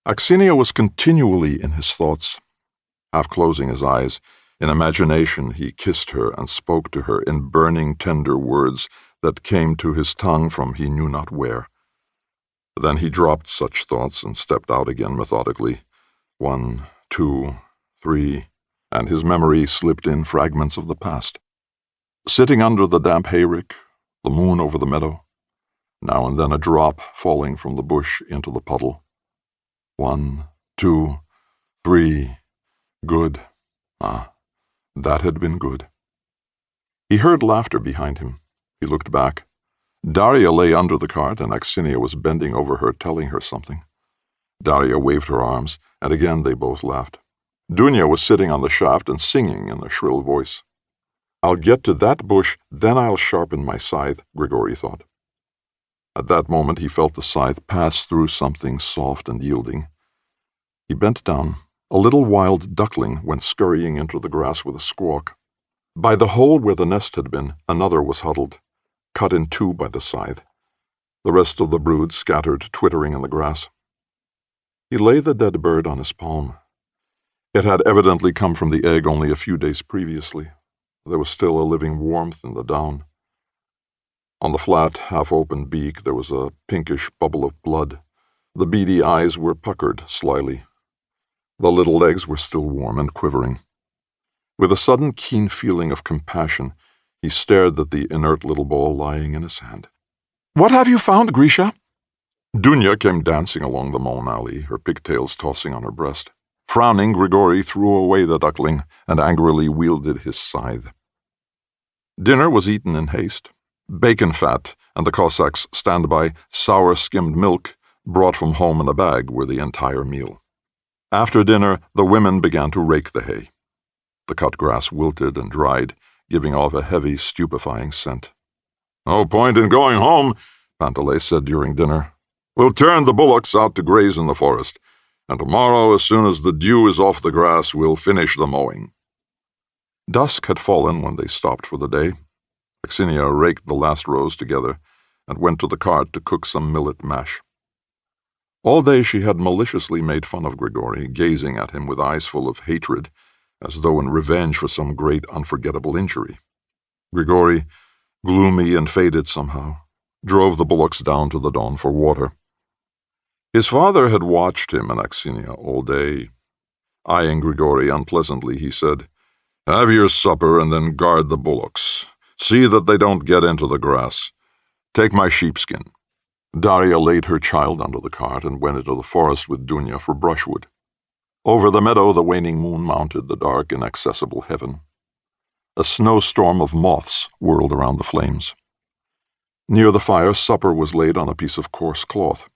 Axinia was continually in his thoughts. Half closing his eyes, in imagination he kissed her and spoke to her in burning, tender words that came to his tongue from he knew not where. Then he dropped such thoughts and stepped out again methodically. 1, 2, 3, and his memory slipped in fragments of the past. Sitting under the damp hayrick, the moon over the meadow, now and then a drop falling from the bush into the puddle. 1, 2, 3, good. That had been good. He heard laughter behind him. He looked back. Daria lay under the cart, and Axinia was bending over her, telling her something. Daria waved her arms, and again they both laughed. Dunya was sitting on the shaft and singing in a shrill voice. "I'll get to that bush, then I'll sharpen my scythe," Grigori thought. At that moment he felt the scythe pass through something soft and yielding. He bent down. A little wild duckling went scurrying into the grass with a squawk. By the hole where the nest had been, another was huddled, cut in two by the scythe. The rest of the brood scattered, twittering in the grass. He lay the dead bird on his palm. It had evidently come from the egg only a few days previously. There was still a living warmth in the down. On the flat, half-open beak there was a pinkish bubble of blood. The beady eyes were puckered slyly. The little legs were still warm and quivering. With a sudden keen feeling of compassion, he stared at the inert little ball lying in his hand. "What have you found, Grisha?" Dunya came dancing along the mown alley, her pigtails tossing on her breast. Frowning, Grigori threw away the duckling and angrily wielded his scythe. Dinner was eaten in haste. Bacon fat and the Cossacks' standby sour skimmed milk brought from home in a bag were the entire meal. After dinner, the women began to rake the hay. The cut grass wilted and dried, giving off a heavy, stupefying scent. "No point in going home," Panteley said during dinner. "We'll turn the bullocks out to graze in the forest, and tomorrow, as soon as the dew is off the grass, we'll finish the mowing." Dusk had fallen when they stopped for the day. Axinia raked the last rows together and went to the cart to cook some millet mash. All day she had maliciously made fun of Grigori, gazing at him with eyes full of hatred, as though in revenge for some great unforgettable injury. Grigori, gloomy and faded somehow, drove the bullocks down to the Don for water. His father had watched him and Aksinia all day. Eyeing Grigori unpleasantly, he said, "Have your supper and then guard the bullocks. See that they don't get into the grass. Take my sheepskin." Darya laid her child under the cart and went into the forest with Dunya for brushwood. Over the meadow the waning moon mounted the dark, inaccessible heaven. A snowstorm of moths whirled around the flames. Near the fire supper was laid on a piece of coarse cloth.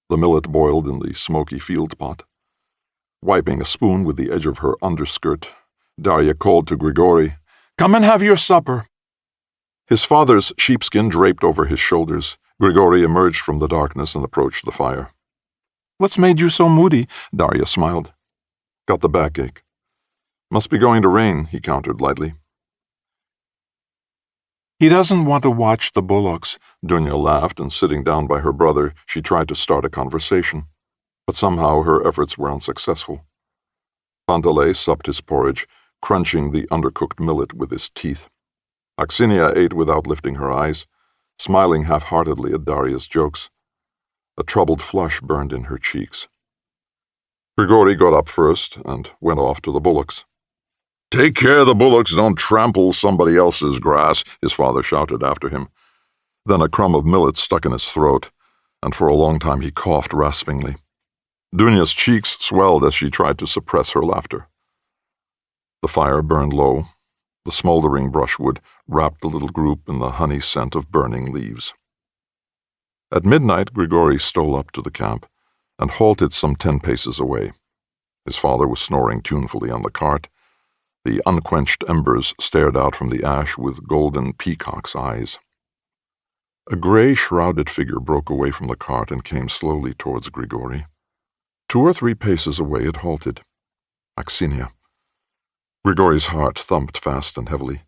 The millet boiled in the smoky field pot. Wiping a spoon with the edge of her underskirt, Darya called to Grigori, "Come and have your supper." His father's sheepskin draped over his shoulders, Grigori emerged from the darkness and approached the fire. "What's made you so moody?" Darya smiled. "Got the backache." "Must be going to rain," he countered lightly. "He doesn't want to watch the bullocks," Dunya laughed, and sitting down by her brother, she tried to start a conversation. But somehow her efforts were unsuccessful. Panteley supped his porridge, crunching the undercooked millet with his teeth. Aksinia ate without lifting her eyes, smiling half-heartedly at Darya's jokes. A troubled flush burned in her cheeks. Grigori got up first and went off to the bullocks. "Take care the bullocks don't trample somebody else's grass," his father shouted after him. Then a crumb of millet stuck in his throat, and for a long time he coughed raspingly. Dunya's cheeks swelled as she tried to suppress her laughter. The fire burned low. The smoldering brushwood wrapped the little group in the honey scent of burning leaves. At midnight, Grigori stole up to the camp and halted some 10 paces away. His father was snoring tunefully on the cart. The unquenched embers stared out from the ash with golden peacock's eyes. A gray, shrouded figure broke away from the cart and came slowly towards Grigori. 2 or 3 paces away it halted. Aksinia. Grigori's heart thumped fast and heavily.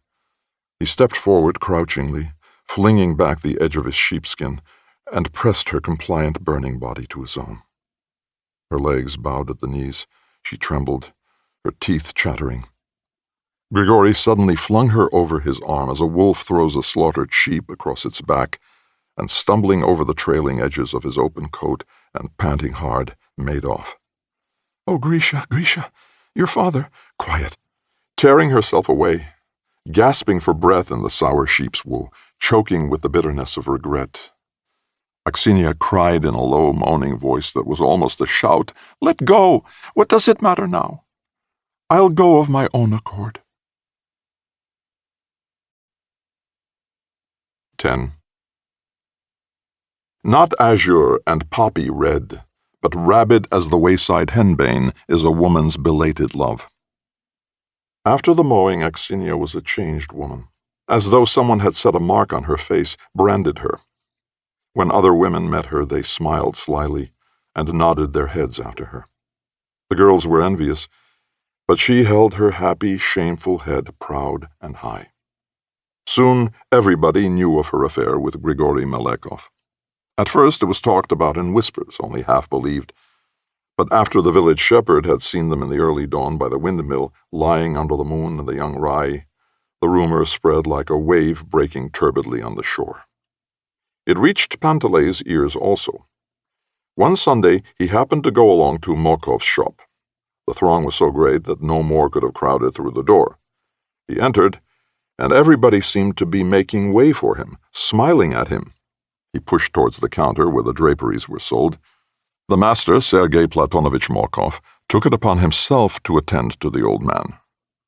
He stepped forward crouchingly, flinging back the edge of his sheepskin, and pressed her compliant burning body to his own. Her legs bowed at the knees. She trembled, her teeth chattering. Grigori suddenly flung her over his arm as a wolf throws a slaughtered sheep across its back, and stumbling over the trailing edges of his open coat and panting hard, made off. "Oh, Grisha, Grisha, your father—" "Quiet." Tearing herself away, gasping for breath in the sour sheep's wool, choking with the bitterness of regret. Aksinia cried in a low, moaning voice that was almost a shout, "Let go! What does it matter now? I'll go of my own accord." 10. Not azure and poppy red, but rabid as the wayside henbane is a woman's belated love. After the mowing, Aksinia was a changed woman, as though someone had set a mark on her face, branded her. When other women met her, they smiled slyly and nodded their heads after her. The girls were envious, but she held her happy, shameful head proud and high. Soon everybody knew of her affair with Grigori Melekov. At first it was talked about in whispers, only half believed. But after the village shepherd had seen them in the early dawn by the windmill, lying under the moon in the young rye, the rumor spread like a wave breaking turbidly on the shore. It reached Panteley's ears also. One Sunday he happened to go along to Mokov's shop. The throng was so great that no more could have crowded through the door. He entered, and everybody seemed to be making way for him, smiling at him. He pushed towards the counter where the draperies were sold. The master, Sergei Platonovich Mokov, took it upon himself to attend to the old man.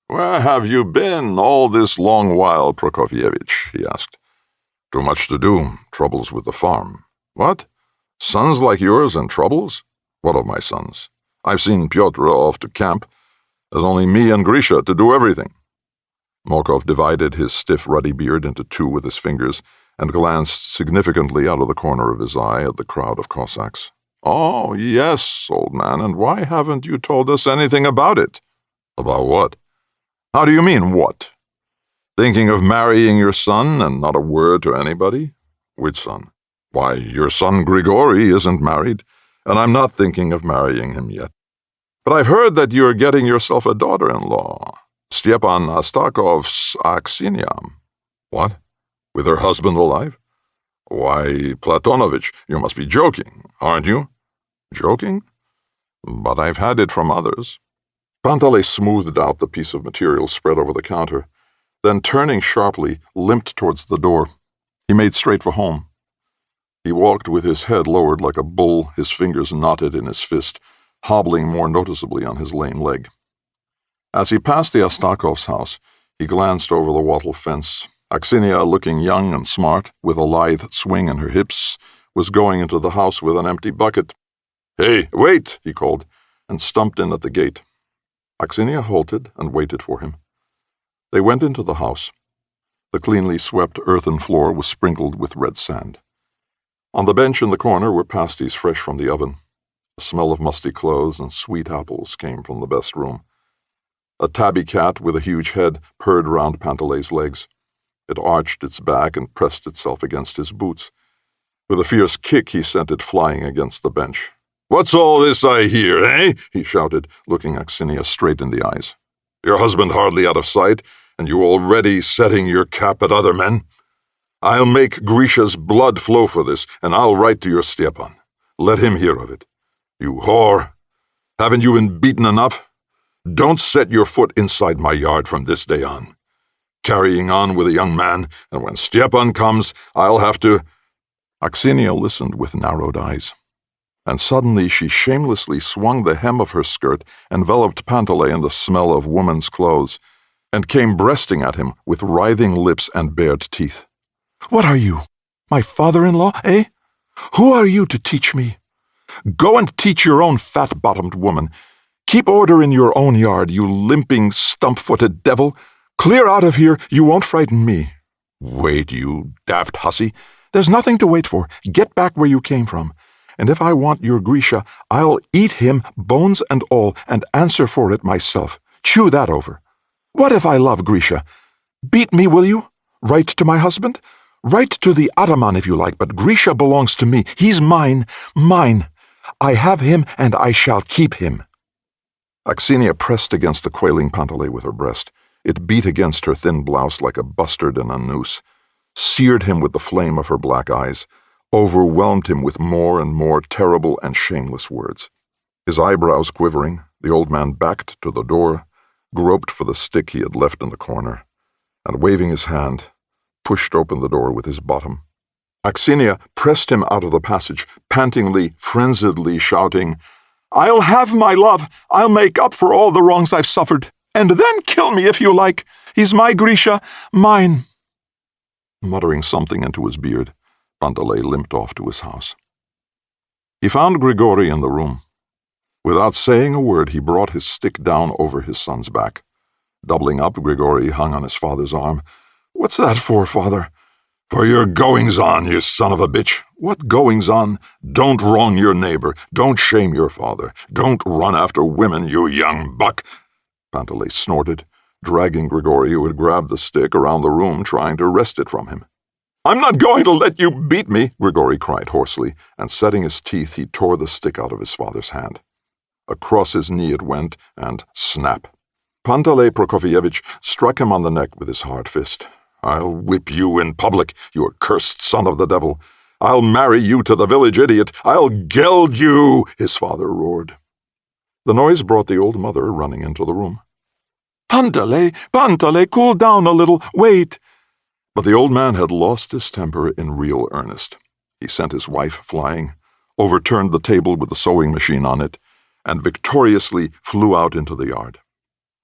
"Where have you been all this long while, Prokofievich?" he asked. "Too much to do, troubles with the farm." "What? Sons like yours and troubles?" "What of my sons? I've seen Pyotr off to camp. There's only me and Grisha to do everything." Mokov divided his stiff ruddy beard into 2 with his fingers and glanced significantly out of the corner of his eye at the crowd of Cossacks. "Oh, yes, old man, and why haven't you told us anything about it?" "About what?" "How do you mean, what? Thinking of marrying your son and not a word to anybody?" "Which son?" "Why, your son Grigori isn't married, and I'm not thinking of marrying him yet." "But I've heard that you're getting yourself a daughter-in-law, Stepan Astakov's Aksinia." "What? With her husband alive?" Why, Platonovich, you must be joking, aren't you? Joking? But I've had it from others. Panteley smoothed out the piece of material spread over the counter, then turning sharply, limped towards the door. He made straight for home. He walked with his head lowered like a bull, his fingers knotted in his fist, hobbling more noticeably on his lame leg. As he passed the Astakovs' house, he glanced over the wattle fence. Aksinia, looking young and smart, with a lithe swing in her hips, was going into the house with an empty bucket. "Hey, wait!" he called, and stumped in at the gate. Aksinia halted and waited for him. They went into the house. The cleanly swept earthen floor was sprinkled with red sand. On the bench in the corner were pasties fresh from the oven. A smell of musty clothes and sweet apples came from the best room. A tabby cat with a huge head purred round Panteley's legs. It arched its back and pressed itself against his boots. With a fierce kick, he sent it flying against the bench. "What's all this I hear, eh?" he shouted, looking Aksinia straight in the eyes. "Your husband hardly out of sight, and you already setting your cap at other men? I'll make Grisha's blood flow for this, and I'll write to your Stepan. Let him hear of it. You whore! Haven't you been beaten enough? Don't set your foot inside my yard from this day on. Carrying on with a young man, and when Stepan comes, I'll have to—" Aksinia listened with narrowed eyes, and suddenly she shamelessly swung the hem of her skirt, enveloped Panteley in the smell of woman's clothes, and came breasting at him with writhing lips and bared teeth. "What are you? My father-in-law, eh? Who are you to teach me? Go and teach your own fat-bottomed woman. Keep order in your own yard, you limping, stump-footed devil. Clear out of here, you won't frighten me." "Wait, you daft hussy. There's nothing to wait for. Get back where you came from. And if I want your Grisha, I'll eat him, bones and all, and answer for it myself. Chew that over. What if I love Grisha? Beat me, will you? Write to my husband? Write to the ataman if you like, but Grisha belongs to me. He's mine, mine. I have him, and I shall keep him." Aksinia pressed against the quailing Panteley with her breast. It beat against her thin blouse like a bustard in a noose, seared him with the flame of her black eyes, overwhelmed him with more and more terrible and shameless words. His eyebrows quivering, the old man backed to the door, groped for the stick he had left in the corner, and waving his hand, pushed open the door with his bottom. Aksinia pressed him out of the passage, pantingly, frenziedly shouting, "I'll have my love! I'll make up for all the wrongs I've suffered! And then kill me if you like! He's my Grisha, mine!" Muttering something into his beard, Panteley limped off to his house. He found Grigori in the room. Without saying a word, he brought his stick down over his son's back. Doubling up, Grigori hung on his father's arm. "What's that for, father?" "For your goings-on, you son of a bitch." "What goings-on?" "Don't wrong your neighbor. Don't shame your father. Don't run after women, you young buck." Panteley snorted, dragging Grigori, who had grabbed the stick, around the room, trying to wrest it from him. "I'm not going to let you beat me," Grigori cried hoarsely, and setting his teeth, he tore the stick out of his father's hand. Across his knee it went, and snap. Panteley Prokofyevich struck him on the neck with his hard fist. "I'll whip you in public, you accursed son of the devil. I'll marry you to the village idiot. I'll geld you," his father roared. The noise brought the old mother running into the room. Panteley, cool down a little, wait." But the old man had lost his temper in real earnest. He sent his wife flying, overturned the table with the sewing machine on it, and victoriously flew out into the yard.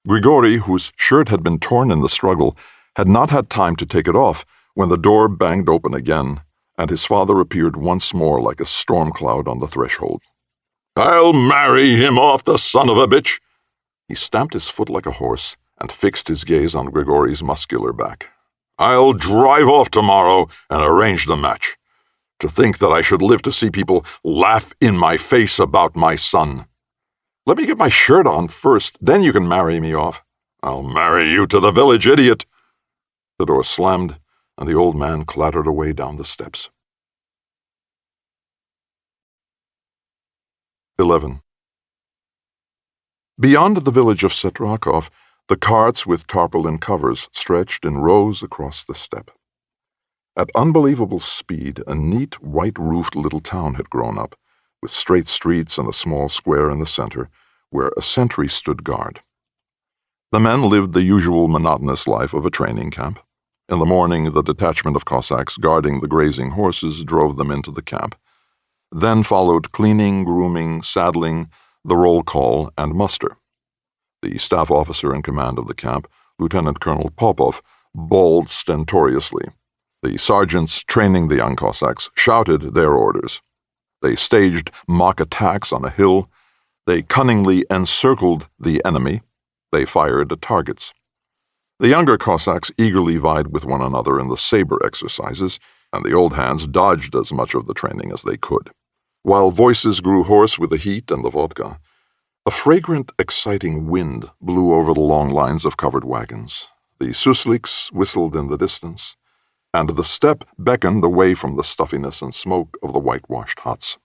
Grigori, whose shirt had been torn in the struggle, had not had time to take it off when the door banged open again, and his father appeared once more like a storm cloud on the threshold. "I'll marry him off, the son of a bitch!" He stamped his foot like a horse and fixed his gaze on Grigori's muscular back. "I'll drive off tomorrow and arrange the match. To think that I should live to see people laugh in my face about my son. Let me get my shirt on first, then you can marry me off. I'll marry you to the village idiot." The door slammed, and the old man clattered away down the steps. 11. Beyond the village of Setrakov, the carts with tarpaulin covers stretched in rows across the steppe. At unbelievable speed, a neat, white-roofed little town had grown up, with straight streets and a small square in the center, where a sentry stood guard. The men lived the usual monotonous life of a training camp. In the morning, the detachment of Cossacks guarding the grazing horses drove them into the camp. Then followed cleaning, grooming, saddling, the roll call, and muster. The staff officer in command of the camp, Lieutenant Colonel Popov, bawled stentoriously. The sergeants training the young Cossacks shouted their orders. They staged mock attacks on a hill. They cunningly encircled the enemy. They fired at targets. The younger Cossacks eagerly vied with one another in the saber exercises, and the old hands dodged as much of the training as they could. While voices grew hoarse with the heat and the vodka, a fragrant, exciting wind blew over the long lines of covered wagons. The susliks whistled in the distance, and the steppe beckoned away from the stuffiness and smoke of the whitewashed huts.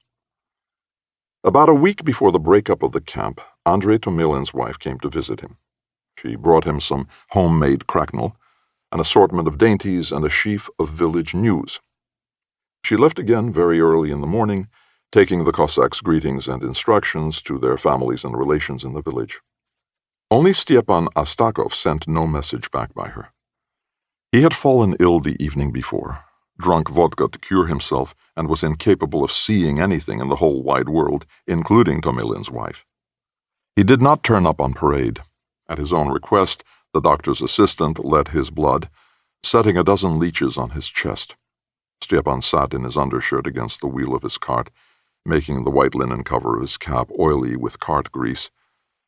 About a week before the breakup of the camp, Andrei Tomilin's wife came to visit him. She brought him some homemade cracknel, an assortment of dainties, and a sheaf of village news. She left again very early in the morning, taking the Cossacks' greetings and instructions to their families and relations in the village. Only Stepan Astakov sent no message back by her. He had fallen ill the evening before, drunk vodka to cure himself, and was incapable of seeing anything in the whole wide world, including Tomilin's wife. He did not turn up on parade. At his own request, the doctor's assistant let his blood, setting a dozen leeches on his chest. Stepan sat in his undershirt against the wheel of his cart, making the white linen cover of his cap oily with cart grease,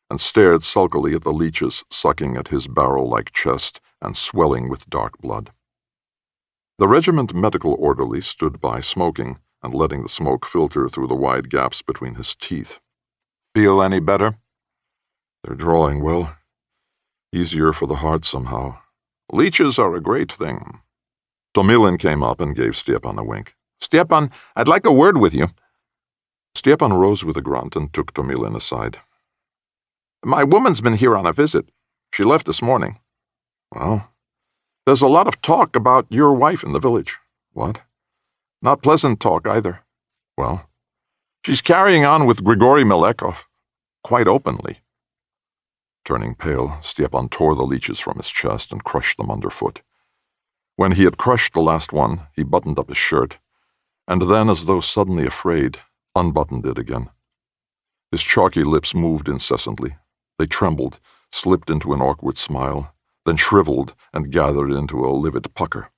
and stared sulkily at the leeches sucking at his barrel-like chest and swelling with dark blood. The regiment medical orderly stood by smoking and letting the smoke filter through the wide gaps between his teeth. "Feel any better?" "They're drawing well. Easier for the heart somehow. Leeches are a great thing." Tomilin came up and gave Stepan a wink. "Stepan, I'd like a word with you." Stepan rose with a grunt and took Tomilin aside. "My woman's been here on a visit. She left this morning." "Well, there's a lot of talk about your wife in the village." "What?" "Not pleasant talk, either." "Well?" "She's carrying on with Grigory Melekov, quite openly." Turning pale, Stepan tore the leeches from his chest and crushed them underfoot. When he had crushed the last one, he buttoned up his shirt, and then, as though suddenly afraid, unbuttoned it again. His chalky lips moved incessantly. They trembled, slipped into an awkward smile, then shriveled and gathered into a livid pucker.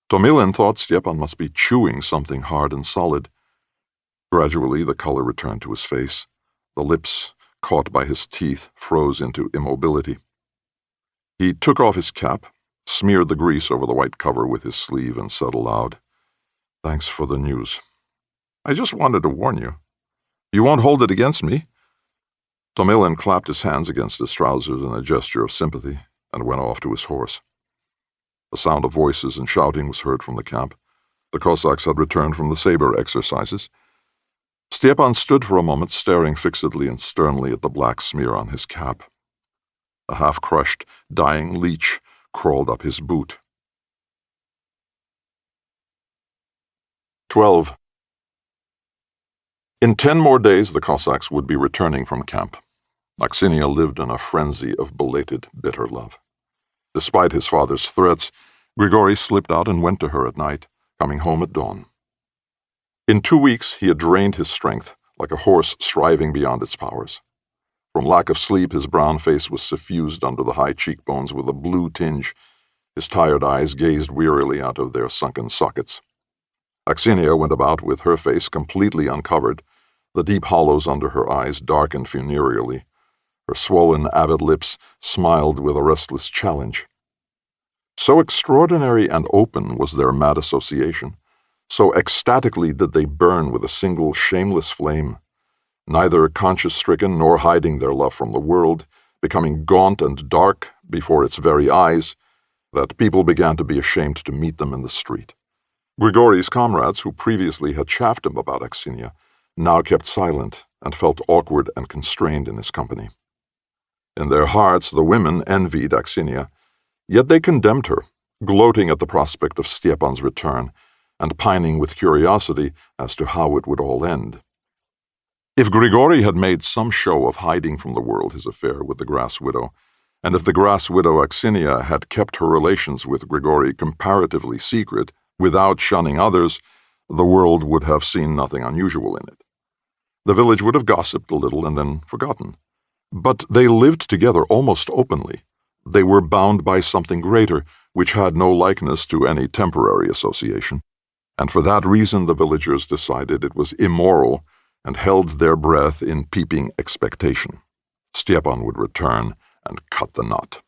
Tomilin thought Stepan must be chewing something hard and solid. Gradually, the color returned to his face. The lips, caught by his teeth, froze into immobility. He took off his cap, smeared the grease over the white cover with his sleeve, and said aloud, "Thanks for the news. I just wanted to warn you. You won't hold it against me?" Tomilin clapped his hands against his trousers in a gesture of sympathy and went off to his horse. The sound of voices and shouting was heard from the camp. The Cossacks had returned from the saber exercises. Stepan stood for a moment staring fixedly and sternly at the black smear on his cap. A half-crushed, dying leech crawled up his boot. 12. In 10 more days the Cossacks would be returning from camp. Aksinia lived in a frenzy of belated, bitter love. Despite his father's threats, Grigory slipped out and went to her at night, coming home at dawn. In 2 weeks he had drained his strength, like a horse striving beyond its powers. From lack of sleep, his brown face was suffused under the high cheekbones with a blue tinge. His tired eyes gazed wearily out of their sunken sockets. Aksinia went about with her face completely uncovered, the deep hollows under her eyes darkened funereally. Her swollen, avid lips smiled with a restless challenge. So extraordinary and open was their mad association. So ecstatically did they burn with a single shameless flame, neither conscience-stricken nor hiding their love from the world, becoming gaunt and dark before its very eyes, that people began to be ashamed to meet them in the street. Grigory's comrades, who previously had chaffed him about Aksinia, now kept silent and felt awkward and constrained in his company. In their hearts the women envied Aksinia, yet they condemned her. gloating at the prospect of Stepan's return, and pining with curiosity as to how it would all end. If Grigori had made some show of hiding from the world his affair with the grass widow, and if the grass widow Aksinia had kept her relations with Grigori comparatively secret, without shunning others, the world would have seen nothing unusual in it. The village would have gossiped a little and then forgotten. But they lived together almost openly. They were bound by something greater, which had no likeness to any temporary association, and for that reason the villagers decided it was immoral and held their breath in peeping expectation. Stepan would return and cut the knot.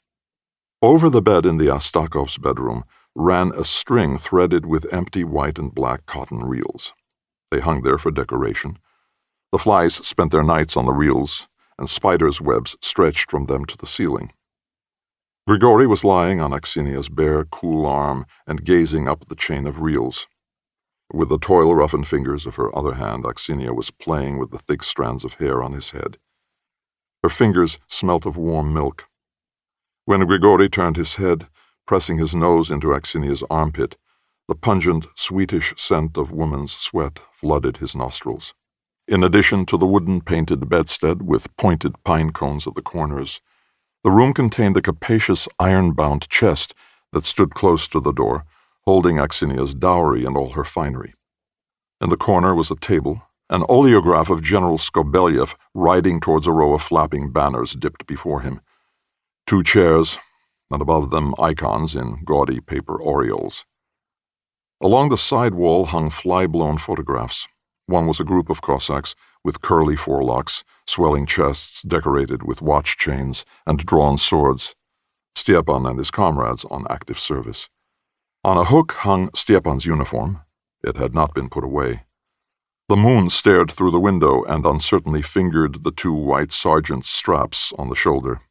Over the bed in the Astakovs' bedroom ran a string threaded with empty white and black cotton reels. They hung there for decoration. The flies spent their nights on the reels, and spiders' webs stretched from them to the ceiling. Grigori was lying on Aksinia's bare, cool arm and gazing up the chain of reels. With the toil-roughened fingers of her other hand, Aksinia was playing with the thick strands of hair on his head. Her fingers smelt of warm milk. When Grigori turned his head, pressing his nose into Aksinia's armpit, the pungent, sweetish scent of woman's sweat flooded his nostrils. In addition to the wooden-painted bedstead with pointed pine cones at the corners, the room contained a capacious iron-bound chest that stood close to the door, holding Aksinia's dowry and all her finery. In the corner was a table, an oleograph of General Skobeliev riding towards a row of flapping banners dipped before him, 2 chairs, and above them icons in gaudy paper aureoles. Along the side wall hung fly-blown photographs. One was a group of Cossacks with curly forelocks, swelling chests decorated with watch chains and drawn swords, Stepan and his comrades on active service. On a hook hung Stepan's uniform. It had not been put away. The moon stared through the window and uncertainly fingered the 2 white sergeant's straps on the shoulder.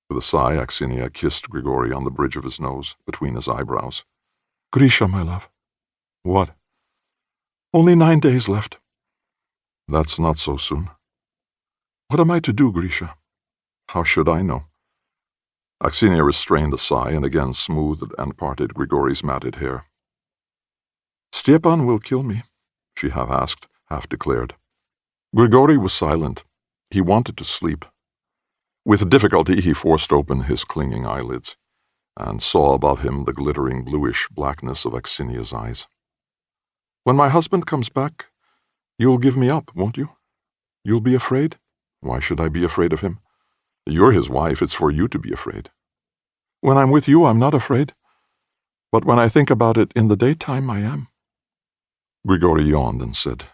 With a sigh, Aksinia kissed Grigori on the bridge of his nose, between his eyebrows. "Grisha, my love." "What?" "Only 9 days left." "That's not so soon." "What am I to do, Grisha?" "How should I know?" Aksinia restrained a sigh and again smoothed and parted Grigori's matted hair. "Stepan will kill me," she half asked, half declared. Grigori was silent. He wanted to sleep. With difficulty he forced open his clinging eyelids, and saw above him the glittering bluish blackness of Aksinia's eyes. "When my husband comes back, you'll give me up, won't you? You'll be afraid?" "Why should I be afraid of him? You're his wife. It's for you to be afraid." "When I'm with you, I'm not afraid. But when I think about it in the daytime, I am." Grigori yawned and said,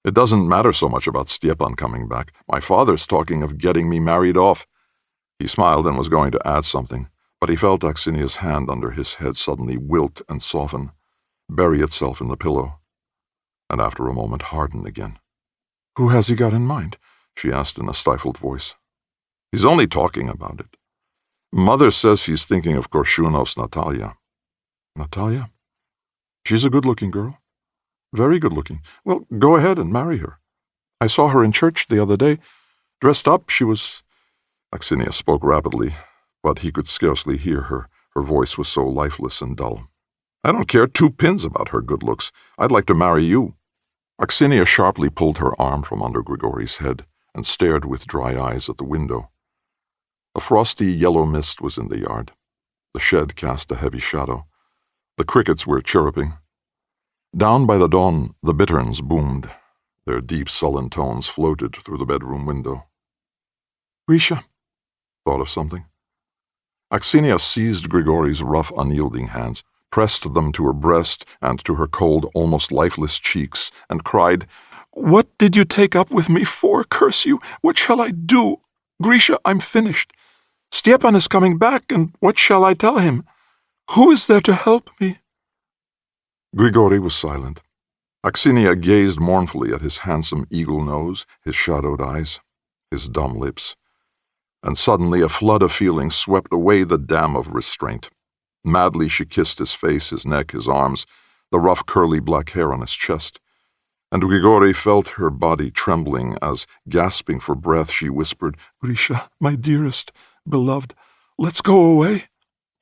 "It doesn't matter so much about Stepan coming back. My father's talking of getting me married off." He smiled and was going to add something, but he felt Aksinia's hand under his head suddenly wilt and soften, bury itself in the pillow, and after a moment harden again. "Who has he got in mind?" she asked in a stifled voice. "He's only talking about it. Mother says he's thinking of Korshunov's Natalia." "Natalia? She's a good-looking girl. Very good-looking. Well, go ahead and marry her. I saw her in church the other day. Dressed up, she was—" Aksinia spoke rapidly, but he could scarcely hear her. Her voice was so lifeless and dull. "I don't care 2 pins about her good looks. I'd like to marry you." Aksinia sharply pulled her arm from under Grigori's head and stared with dry eyes at the window. A frosty yellow mist was in the yard. The shed cast a heavy shadow. The crickets were chirruping. Down by the dawn, the bitterns boomed. Their deep, sullen tones floated through the bedroom window. "Grisha," thought of something. Aksinia seized Grigori's rough, unyielding hands, pressed them to her breast and to her cold, almost lifeless cheeks, and cried, "What did you take up with me for, curse you? What shall I do? Grisha, I'm finished. Stepan is coming back, and what shall I tell him? Who is there to help me?" Grigori was silent. Aksinia gazed mournfully at his handsome eagle nose, his shadowed eyes, his dumb lips, and suddenly a flood of feeling swept away the dam of restraint. Madly she kissed his face, his neck, his arms, the rough curly black hair on his chest, and Grigori felt her body trembling as, gasping for breath, she whispered, "Grisha, my dearest, beloved, let's go away.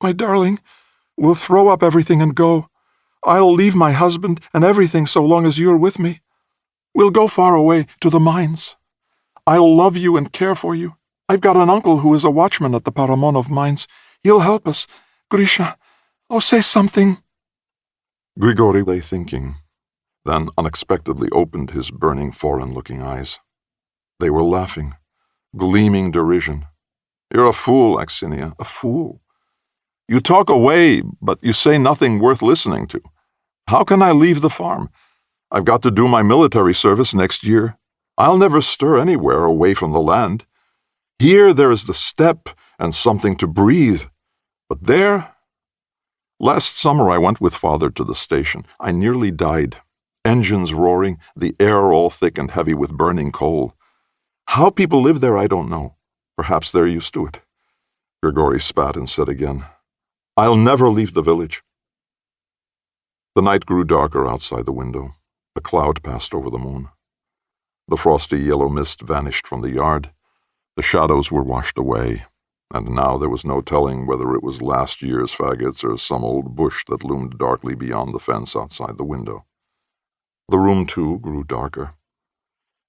My darling, We'll throw up everything and go. I'll leave my husband and everything so long as you're with me. We'll go far away, to the mines. I'll love you and care for you. I've got an uncle who is a watchman at the Paramonov mines. He'll help us. Grisha, oh, say something. Grigori lay thinking, then unexpectedly opened his burning, foreign-looking eyes. They were laughing, gleaming derision. You're a fool, Aksinia, a fool. You talk away, but you say nothing worth listening to. How can I leave the farm? I've got to do my military service next year. I'll never stir anywhere away from the land. Here there is the steppe and something to breathe. But there... Last summer I went with Father to the station. I nearly died. Engines roaring, the air all thick and heavy with burning coal. How people live there I don't know. Perhaps they're used to it. Grigori spat and said again, I'll never leave the village. The night grew darker outside the window. A cloud passed over the moon. The frosty yellow mist vanished from the yard. The shadows were washed away, and now there was no telling whether it was last year's faggots or some old bush that loomed darkly beyond the fence outside the window. The room, too, grew darker.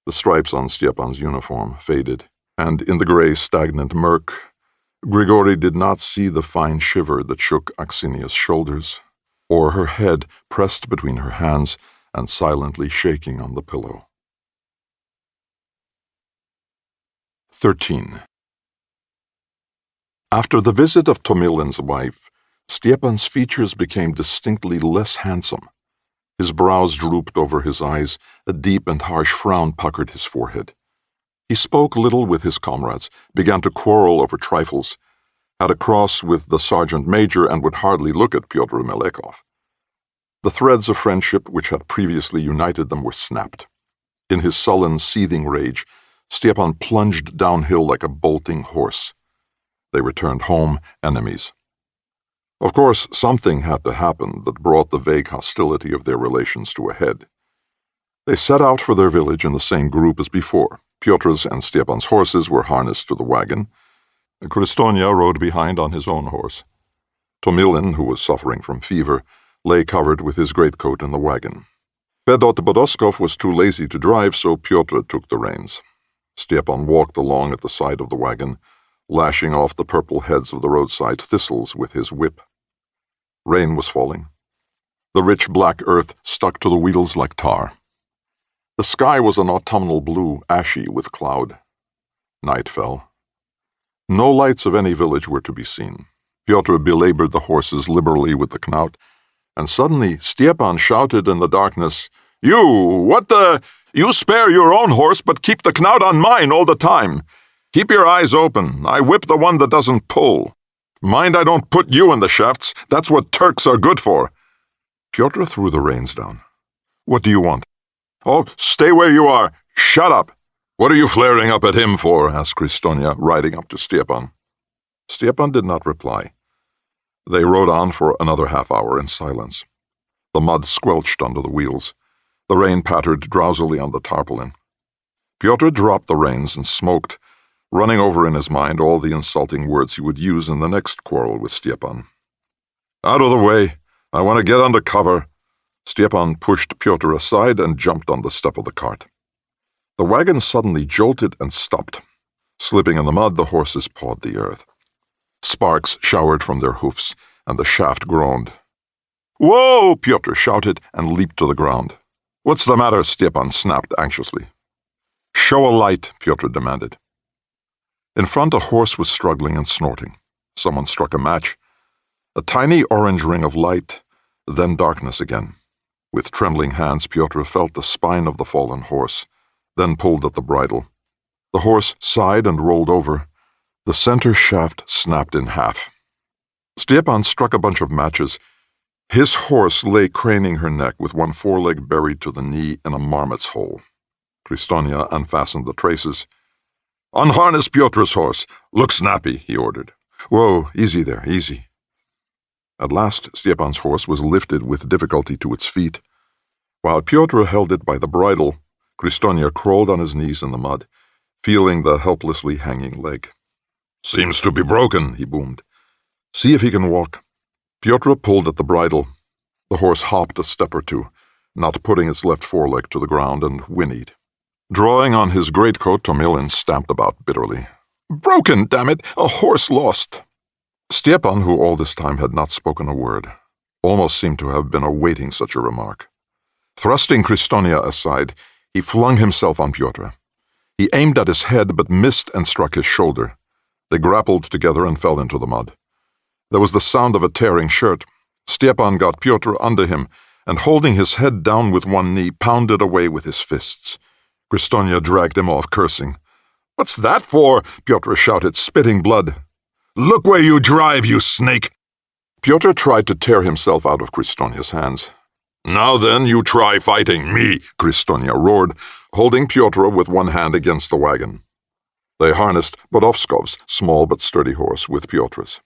The stripes on Stepan's uniform faded, and in the gray, stagnant murk, Grigori did not see the fine shiver that shook Aksinia's shoulders, or her head pressed between her hands and silently shaking on the pillow. 13. After the visit of Tomilin's wife, Stepan's features became distinctly less handsome. His brows drooped over his eyes, a deep and harsh frown puckered his forehead. He spoke little with his comrades, began to quarrel over trifles, had a cross with the sergeant major, and would hardly look at Pyotr Melekov. The threads of friendship which had previously united them were snapped. In his sullen, seething rage, Stepan plunged downhill like a bolting horse. They returned home enemies. Of course, something had to happen that brought the vague hostility of their relations to a head. They set out for their village in the same group as before. Pyotr's and Stepan's horses were harnessed to the wagon. Kristonia rode behind on his own horse. Tomilin, who was suffering from fever, lay covered with his greatcoat in the wagon. Fedot Bodoskov was too lazy to drive, so Pyotr took the reins. Stepan walked along at the side of the wagon, lashing off the purple heads of the roadside thistles with his whip. Rain was falling. The rich black earth stuck to the wheels like tar. The sky was an autumnal blue, ashy with cloud. Night fell. No lights of any village were to be seen. Pyotr belabored the horses liberally with the knout, and suddenly Stepan shouted in the darkness, You spare your own horse, but keep the knout on mine all the time. Keep your eyes open. I whip the one that doesn't pull. Mind I don't put you in the shafts. That's what Turks are good for. Pyotr threw the reins down. What do you want? Oh, stay where you are. Shut up. What are you flaring up at him for? Asked Kristonia, riding up to Stepan. Stepan did not reply. They rode on for another half-hour in silence. The mud squelched under the wheels. The rain pattered drowsily on the tarpaulin. Pyotr dropped the reins and smoked, running over in his mind all the insulting words he would use in the next quarrel with Stepan. Out of the way. I want to get under cover. Stepan pushed Pyotr aside and jumped on the step of the cart. The wagon suddenly jolted and stopped. Slipping in the mud, the horses pawed the earth. Sparks showered from their hoofs, and the shaft groaned. Whoa! Pyotr shouted and leaped to the ground. What's the matter? Stepan snapped anxiously. Show a light, Pyotr demanded. In front, a horse was struggling and snorting. Someone struck a match. A tiny orange ring of light, then darkness again. With trembling hands, Pyotr felt the spine of the fallen horse, then pulled at the bridle. The horse sighed and rolled over. The center shaft snapped in half. Stepan struck a bunch of matches. His horse lay craning her neck with one foreleg buried to the knee in a marmot's hole. Kristonia unfastened the traces. Unharness Pyotr's horse. Look snappy, he ordered. Whoa, easy there, easy. At last, Stepan's horse was lifted with difficulty to its feet. While Pyotr held it by the bridle, Kristonia crawled on his knees in the mud, feeling the helplessly hanging leg. Seems to be broken, he boomed. See if he can walk. Pyotr pulled at the bridle. The horse hopped a step or two, not putting its left foreleg to the ground, and whinnied. Drawing on his greatcoat, Tomilin stamped about bitterly. "Broken, damn it! A horse lost!" Stepan, who all this time had not spoken a word, almost seemed to have been awaiting such a remark. Thrusting Kristonia aside, he flung himself on Pyotr. He aimed at his head, but missed and struck his shoulder. They grappled together and fell into the mud. There was the sound of a tearing shirt. Stepan got Pyotr under him, and holding his head down with one knee, pounded away with his fists. Kristonia dragged him off, cursing. "What's that for?" Pyotr shouted, spitting blood. "Look where you drive, you snake!" Pyotr tried to tear himself out of Kristonia's hands. "Now then, you try fighting me," Kristonia roared, holding Pyotr with one hand against the wagon. They harnessed Bodovskov's small but sturdy horse with Pyotr's.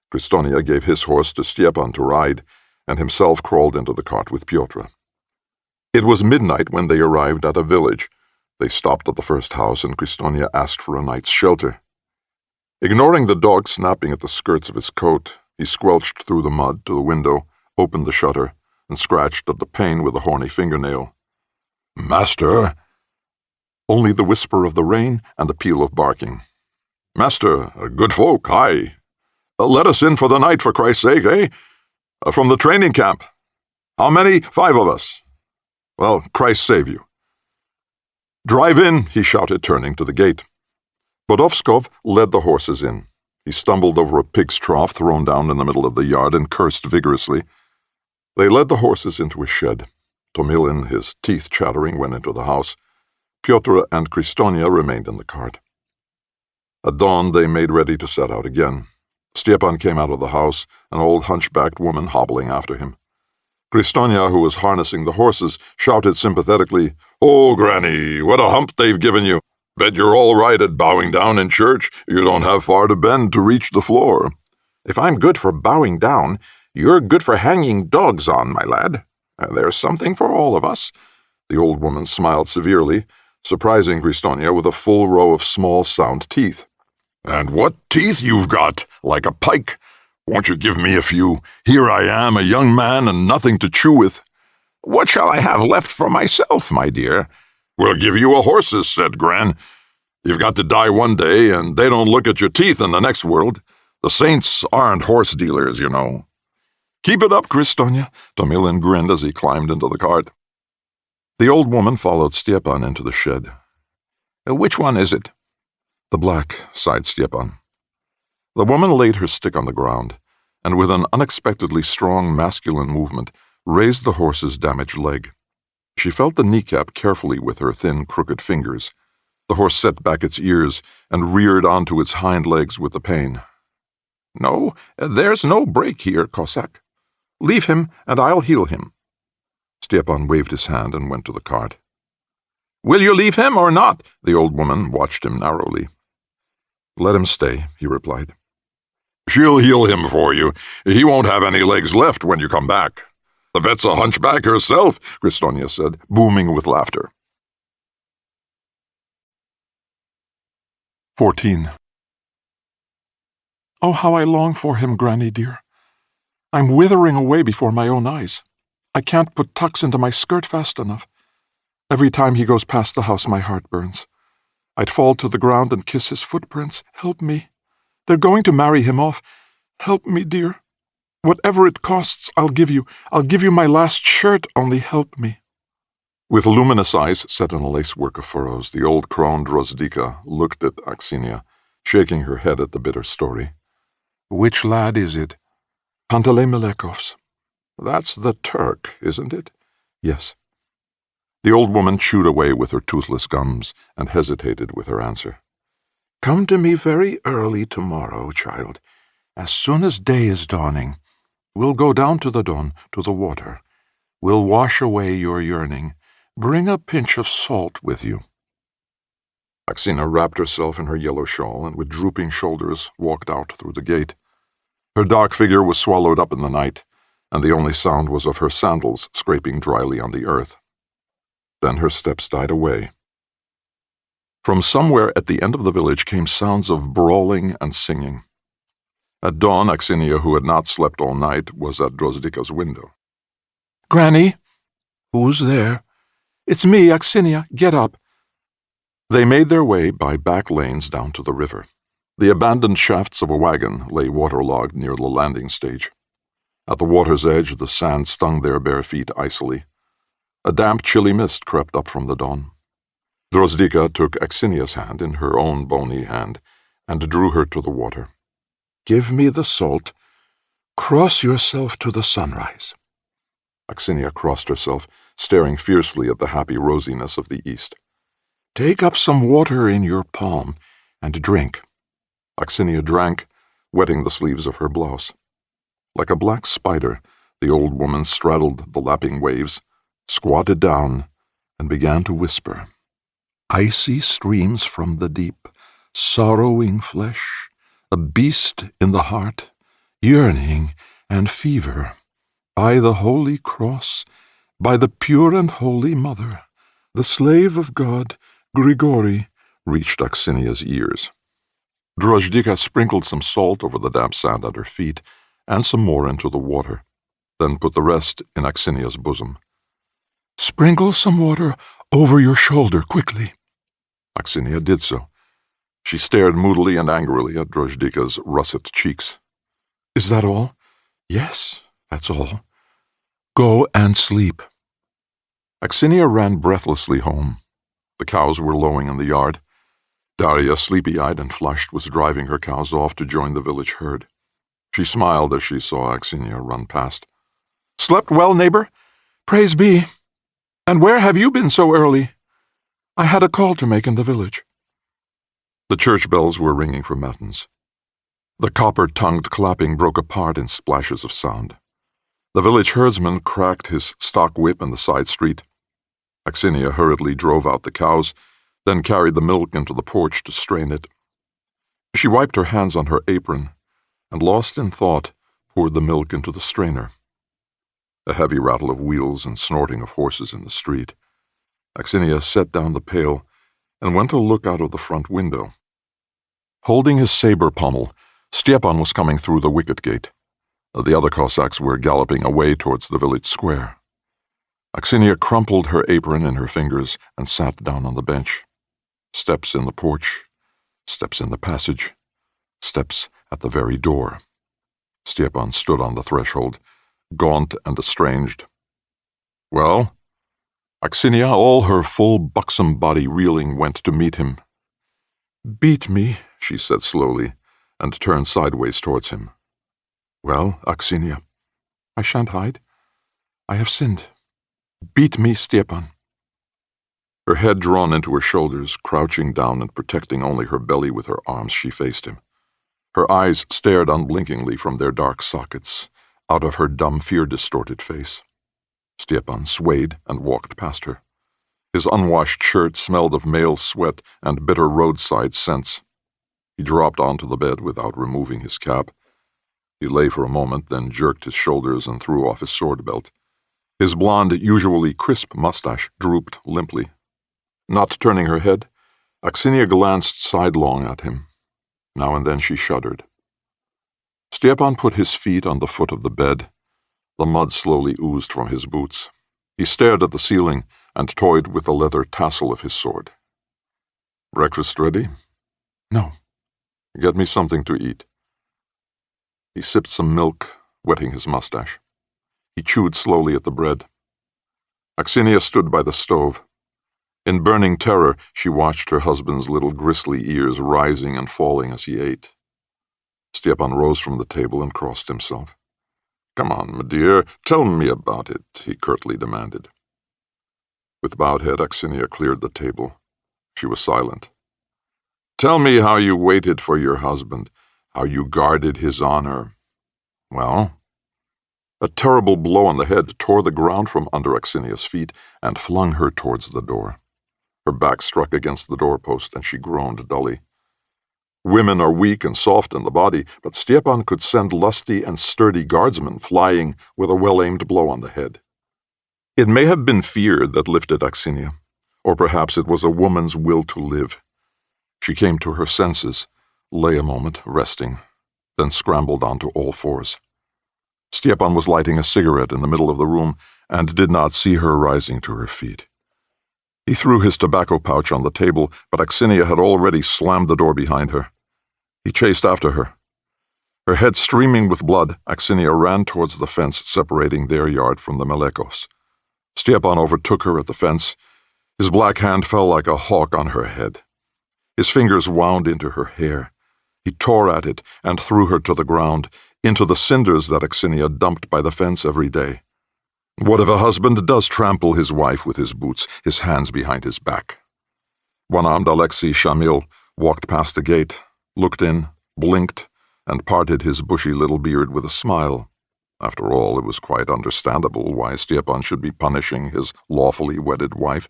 Kristonia gave his horse to Stepan to ride, and himself crawled into the cart with Pyotr. It was midnight when they arrived at a village. They stopped at the first house, and Kristonia asked for a night's shelter. Ignoring the dog snapping at the skirts of his coat, he squelched through the mud to the window, opened the shutter, and scratched at the pane with a horny fingernail. "Master!" Only the whisper of the rain and a peal of barking. "Master, good folk, aye. Let us in for the night, for Christ's sake, eh? From the training camp. How many? 5 of us. Well, Christ save you." "Drive in," he shouted, turning to the gate. Bodovskov led the horses in. He stumbled over a pig's trough thrown down in the middle of the yard and cursed vigorously. They led the horses into a shed. Tomilin, his teeth chattering, went into the house. Pyotr and Kristonia remained in the cart. At dawn they made ready to set out again. Stepan came out of the house, an old hunchbacked woman hobbling after him. Kristonia, who was harnessing the horses, shouted sympathetically, "Oh, Granny, what a hump they've given you! Bet you're all right at bowing down in church. You don't have far to bend to reach the floor." "If I'm good for bowing down, you're good for hanging dogs on, my lad. There's something for all of us." The old woman smiled severely, surprising Kristonia with a full row of small, sound teeth. "And what teeth you've got, like a pike! Won't you give me a few? Here I am, a young man, and nothing to chew with." "What shall I have left for myself, my dear?" "We'll give you a horse's," said Gran. "You've got to die one day, and they don't look at your teeth in the next world. The saints aren't horse dealers, you know." "Keep it up, Kristonia," Tomilin grinned as he climbed into the cart. The old woman followed Stepan into the shed. "Which one is it?" "The black," sighed Stepan. The woman laid her stick on the ground, and with an unexpectedly strong masculine movement, raised the horse's damaged leg. She felt the kneecap carefully with her thin, crooked fingers. The horse set back its ears and reared onto its hind legs with the pain. "No, there's no break here, Cossack. Leave him, and I'll heal him." Stepan waved his hand and went to the cart. "Will you leave him or not?" The old woman watched him narrowly. "Let him stay," he replied. "She'll heal him for you. He won't have any legs left when you come back. The vet's a hunchback herself," Kristonia said, booming with laughter. 14. "Oh, how I long for him, Granny dear. I'm withering away before my own eyes. I can't put tucks into my skirt fast enough. Every time he goes past the house, my heart burns. I'd fall to the ground and kiss his footprints. Help me. They're going to marry him off. Help me, dear. Whatever it costs, I'll give you. I'll give you my last shirt, only help me." With luminous eyes set in a lacework of furrows, the old crone Drozdika looked at Aksinia, shaking her head at the bitter story. "Which lad is it?" "Panteley Melekov's." "That's the Turk, isn't it?" "Yes." The old woman chewed away with her toothless gums and hesitated with her answer. "Come to me very early tomorrow, child. As soon as day is dawning. We'll go down to the Don, to the water. We'll wash away your yearning. Bring a pinch of salt with you." Aksina wrapped herself in her yellow shawl and with drooping shoulders walked out through the gate. Her dark figure was swallowed up in the night, and the only sound was of her sandals scraping dryly on the earth. Then her steps died away. From somewhere at the end of the village came sounds of brawling and singing. At dawn, Aksinia, who had not slept all night, was at Drozdika's window. "Granny?" "Who's there?" "It's me, Aksinia. Get up." They made their way by back lanes down to the river. The abandoned shafts of a wagon lay waterlogged near the landing stage. At the water's edge, the sand stung their bare feet icily. A damp, chilly mist crept up from the dawn. Drozdika took Aksinia's hand in her own bony hand and drew her to the water. "Give me the salt. Cross yourself to the sunrise." Aksinia crossed herself, staring fiercely at the happy rosiness of the east. "Take up some water in your palm and drink." Aksinia drank, wetting the sleeves of her blouse. Like a black spider, the old woman straddled the lapping waves, squatted down, and began to whisper. "Icy streams from the deep, sorrowing flesh, a beast in the heart, yearning and fever. By the holy cross, by the pure and holy mother, the slave of God, Grigori," reached Aksinia's ears. Drozdika sprinkled some salt over the damp sand at her feet and some more into the water, then put the rest in Aksinia's bosom. "Sprinkle some water over your shoulder quickly." Aksinia did so. She stared moodily and angrily at Drozdika's russet cheeks. "Is that all?" "Yes, that's all. Go and sleep." Aksinia ran breathlessly home. The cows were lowing in the yard. Daria, sleepy-eyed and flushed, was driving her cows off to join the village herd. She smiled as she saw Aksinia run past. "Slept well, neighbor? Praise be. And where have you been so early? I had a call to make in the village." The church bells were ringing for matins. The copper-tongued clapping broke apart in splashes of sound. The village herdsman cracked his stock whip in the side street. Aksinia hurriedly drove out the cows, then carried the milk into the porch to strain it. She wiped her hands on her apron, and, lost in thought, poured the milk into the strainer. A heavy rattle of wheels and snorting of horses in the street. Aksinia set down the pail and went to look out of the front window. Holding his saber pommel, Stepan was coming through the wicket gate. The other Cossacks were galloping away towards the village square. Aksinia crumpled her apron in her fingers and sat down on the bench. Steps in the porch, steps in the passage, steps at the very door. Stepan stood on the threshold, gaunt and estranged. "Well?" Aksinia, all her full buxom body reeling, went to meet him. "Beat me," she said slowly, and turned sideways towards him. "Well, Aksinia, I shan't hide. I have sinned. Beat me, Stepan." Her head drawn into her shoulders, crouching down and protecting only her belly with her arms, she faced him. Her eyes stared unblinkingly from their dark sockets, out of her dumb, fear-distorted face. Stepan swayed and walked past her. His unwashed shirt smelled of male sweat and bitter roadside scents. He dropped onto the bed without removing his cap. He lay for a moment, then jerked his shoulders and threw off his sword belt. His blonde, usually crisp mustache drooped limply. Not turning her head, Aksinia glanced sidelong at him. Now and then she shuddered. Stepan put his feet on the foot of the bed. The mud slowly oozed from his boots. He stared at the ceiling and toyed with the leather tassel of his sword. "Breakfast ready?" "No." "Get me something to eat." He sipped some milk, wetting his mustache. He chewed slowly at the bread. Aksinia stood by the stove. In burning terror, she watched her husband's little gristly ears rising and falling as he ate. Stepan rose from the table and crossed himself. "Come on, my dear, tell me about it," he curtly demanded. With bowed head, Aksinia cleared the table. She was silent. "Tell me how you waited for your husband, how you guarded his honor." "Well?" A terrible blow on the head tore the ground from under Aksinia's feet and flung her towards the door. Her back struck against the doorpost, and she groaned dully. Women are weak and soft in the body, but Stepan could send lusty and sturdy guardsmen flying with a well-aimed blow on the head. It may have been fear that lifted Aksinia, or perhaps it was a woman's will to live. She came to her senses, lay a moment, resting, then scrambled onto all fours. Stepan was lighting a cigarette in the middle of the room and did not see her rising to her feet. He threw his tobacco pouch on the table, but Aksinia had already slammed the door behind her. He chased after her. Her head streaming with blood, Aksinia ran towards the fence separating their yard from the Malekovs. Stepan overtook her at the fence. His black hand fell like a hawk on her head. His fingers wound into her hair. He tore at it and threw her to the ground, into the cinders that Aksinia dumped by the fence every day. What if a husband does trample his wife with his boots, his hands behind his back? One-armed Alexei Shamil walked past the gate, looked in, blinked, and parted his bushy little beard with a smile. After all, it was quite understandable why Stepan should be punishing his lawfully wedded wife.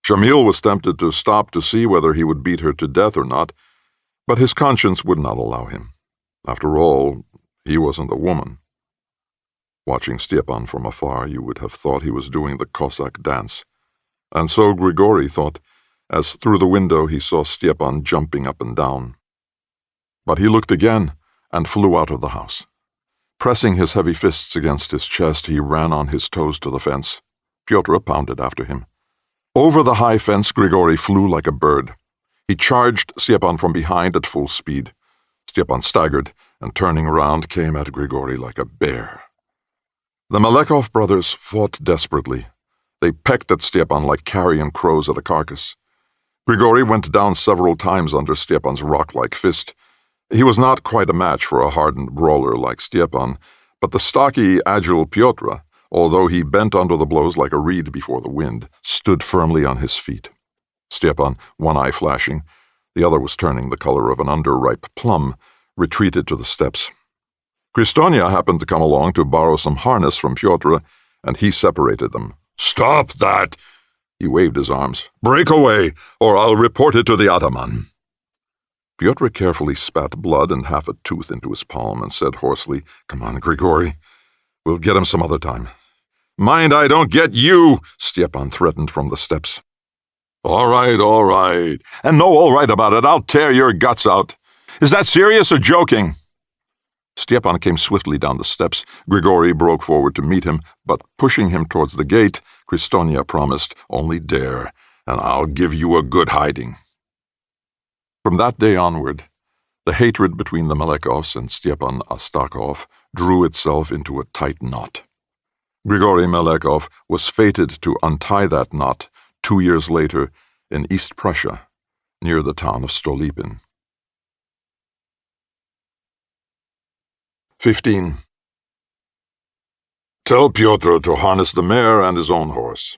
Shamil was tempted to stop to see whether he would beat her to death or not, but his conscience would not allow him. After all, he wasn't a woman. Watching Stepan from afar, you would have thought he was doing the Cossack dance. And so Grigori thought, as through the window he saw Stepan jumping up and down. But he looked again and flew out of the house. Pressing his heavy fists against his chest, he ran on his toes to the fence. Pyotr pounded after him. Over the high fence, Grigori flew like a bird. He charged Stepan from behind at full speed. Stepan staggered and, turning around, came at Grigori like a bear. The Malekov brothers fought desperately. They pecked at Stepan like carrion crows at a carcass. Grigori went down several times under Stepan's rock-like fist. He was not quite a match for a hardened brawler like Stepan, but the stocky, agile Pyotr, although he bent under the blows like a reed before the wind, stood firmly on his feet. Stepan, one eye flashing, the other was turning the color of an underripe plum, retreated to the steps. Kristonia happened to come along to borrow some harness from Pyotr, and he separated them. "Stop that!" He waved his arms. "Break away, or I'll report it to the ataman." Pyotr carefully spat blood and half a tooth into his palm and said hoarsely, "Come on, Grigori. We'll get him some other time." "Mind I don't get you," Stepan threatened from the steps. All right. And no all right about it. I'll tear your guts out. Is that serious or joking?" Stepan came swiftly down the steps. Grigori broke forward to meet him, but pushing him towards the gate, Kristonia promised, "Only dare, and I'll give you a good hiding." From that day onward, the hatred between the Malekovs and Stepan Astakov drew itself into a tight knot. Grigori Malekov was fated to untie that knot 2 years later in East Prussia, near the town of Stolypin. 15. Tell Pyotr to harness the mare and his own horse.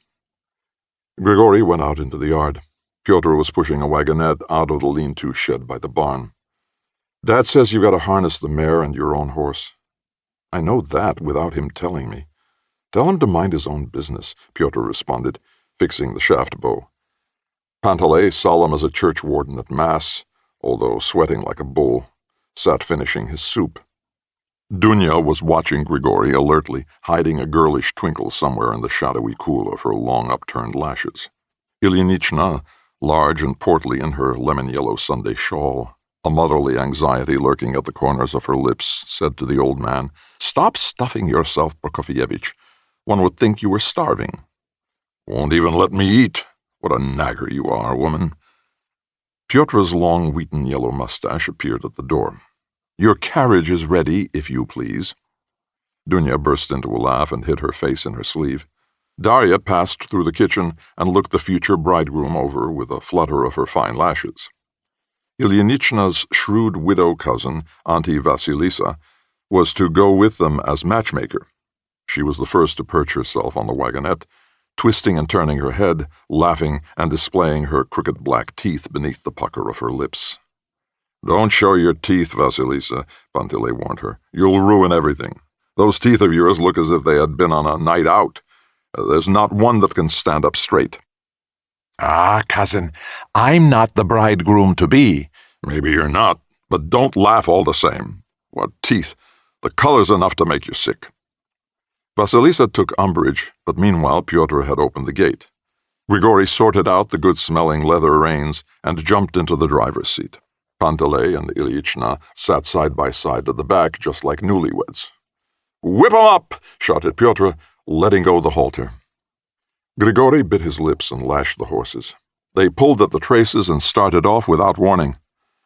Grigori went out into the yard. Pyotr was pushing a wagonette out of the lean-to shed by the barn. "Dad says you got to harness the mare and your own horse." "I know that without him telling me." "Tell him to mind his own business," Pyotr responded, fixing the shaft bow. Panteley, solemn as a church warden at Mass, although sweating like a bull, sat finishing his soup. Dunya was watching Grigori alertly, hiding a girlish twinkle somewhere in the shadowy cool of her long upturned lashes. Ilyinichna, large and portly in her lemon-yellow Sunday shawl, a motherly anxiety lurking at the corners of her lips, said to the old man, "Stop stuffing yourself, Prokofyevich. One would think you were starving." "Won't even let me eat. What a nagger you are, woman." Pyotr's long wheaten yellow mustache appeared at the door. "Your carriage is ready, if you please." Dunya burst into a laugh and hid her face in her sleeve. Darya passed through the kitchen and looked the future bridegroom over with a flutter of her fine lashes. Ilyinichna's shrewd widow cousin, Auntie Vasilisa, was to go with them as matchmaker. She was the first to perch herself on the wagonette, twisting and turning her head, laughing and displaying her crooked black teeth beneath the pucker of her lips. "Don't show your teeth, Vasilisa," Panteley warned her. "You'll ruin everything. Those teeth of yours look as if they had been on a night out. There's not one that can stand up straight." "Ah, cousin, I'm not the bridegroom-to-be." "Maybe you're not, but don't laugh all the same. What teeth! The color's enough to make you sick." Vasilisa took umbrage, but meanwhile Pyotr had opened the gate. Grigori sorted out the good-smelling leather reins and jumped into the driver's seat. Panteley and Ilyich sat side by side at the back, just like newlyweds. "Whip 'em up!" shouted Pyotr, letting go the halter. Grigory bit his lips and lashed the horses. They pulled at the traces and started off without warning.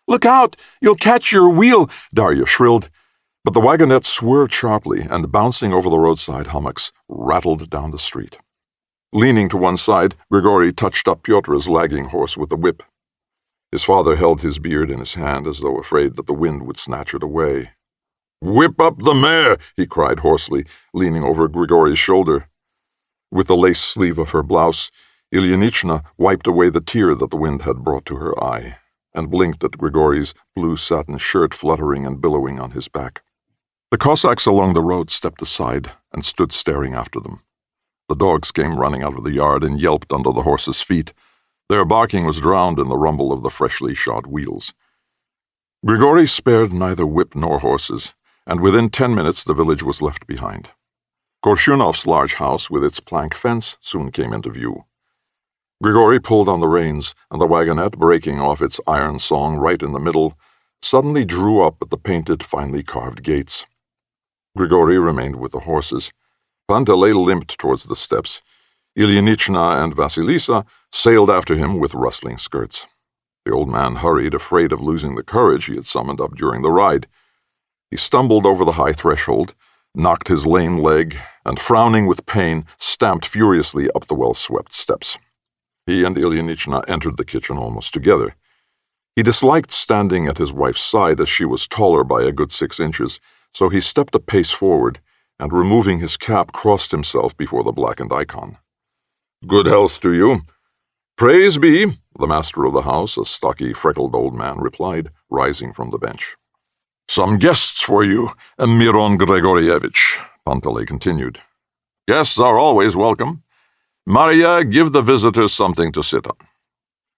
"Look out! You'll catch your wheel!" Darya shrilled. But the wagonette swerved sharply and, bouncing over the roadside hummocks, rattled down the street. Leaning to one side, Grigory touched up Pyotr's lagging horse with the whip. His father held his beard in his hand as though afraid that the wind would snatch it away. "Whip up the mare!" he cried hoarsely, leaning over Grigory's shoulder. With the lace sleeve of her blouse, Ilyinichna wiped away the tear that the wind had brought to her eye, and blinked at Grigory's blue satin shirt fluttering and billowing on his back. The Cossacks along the road stepped aside and stood staring after them. The dogs came running out of the yard and yelped under the horses' feet. Their barking was drowned in the rumble of the freshly shod wheels. Grigory spared neither whip nor horses, and within 10 minutes the village was left behind. Korshunov's large house with its plank fence soon came into view. Grigory pulled on the reins, and the wagonette, breaking off its iron song right in the middle, suddenly drew up at the painted, finely carved gates. Grigory remained with the horses. Panteley limped towards the steps. Ilyinichna and Vasilisa sailed after him with rustling skirts. The old man hurried, afraid of losing the courage he had summoned up during the ride. He stumbled over the high threshold, knocked his lame leg, and, frowning with pain, stamped furiously up the well-swept steps. He and Ilyinichna entered the kitchen almost together. He disliked standing at his wife's side, as she was taller by a good 6 inches, so he stepped a pace forward, and, removing his cap, crossed himself before the blackened icon. "Good health to you." "Praise be," the master of the house, a stocky, freckled old man, replied, rising from the bench. "Some guests for you, Miron Grigorievich," Panteley continued. "Guests are always welcome. Maria, give the visitors something to sit on."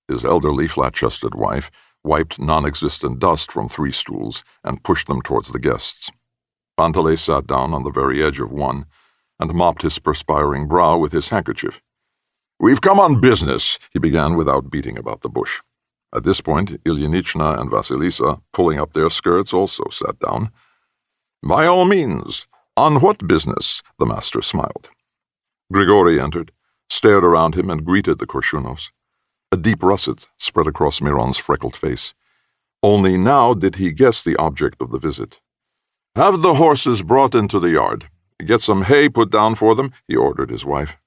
His elderly, flat-chested wife wiped non-existent dust from 3 stools and pushed them towards the guests. Panteley sat down on the very edge of one and mopped his perspiring brow with his handkerchief. "We've come on business," he began without beating about the bush. At this point, Ilyinichna and Vasilisa, pulling up their skirts, also sat down. "By all means. On what business?" the master smiled. Grigory entered, stared around him, and greeted the Korshunovs. A deep russet spread across Miron's freckled face. Only now did he guess the object of the visit. "Have the horses brought into the yard. Get some hay put down for them," he ordered his wife.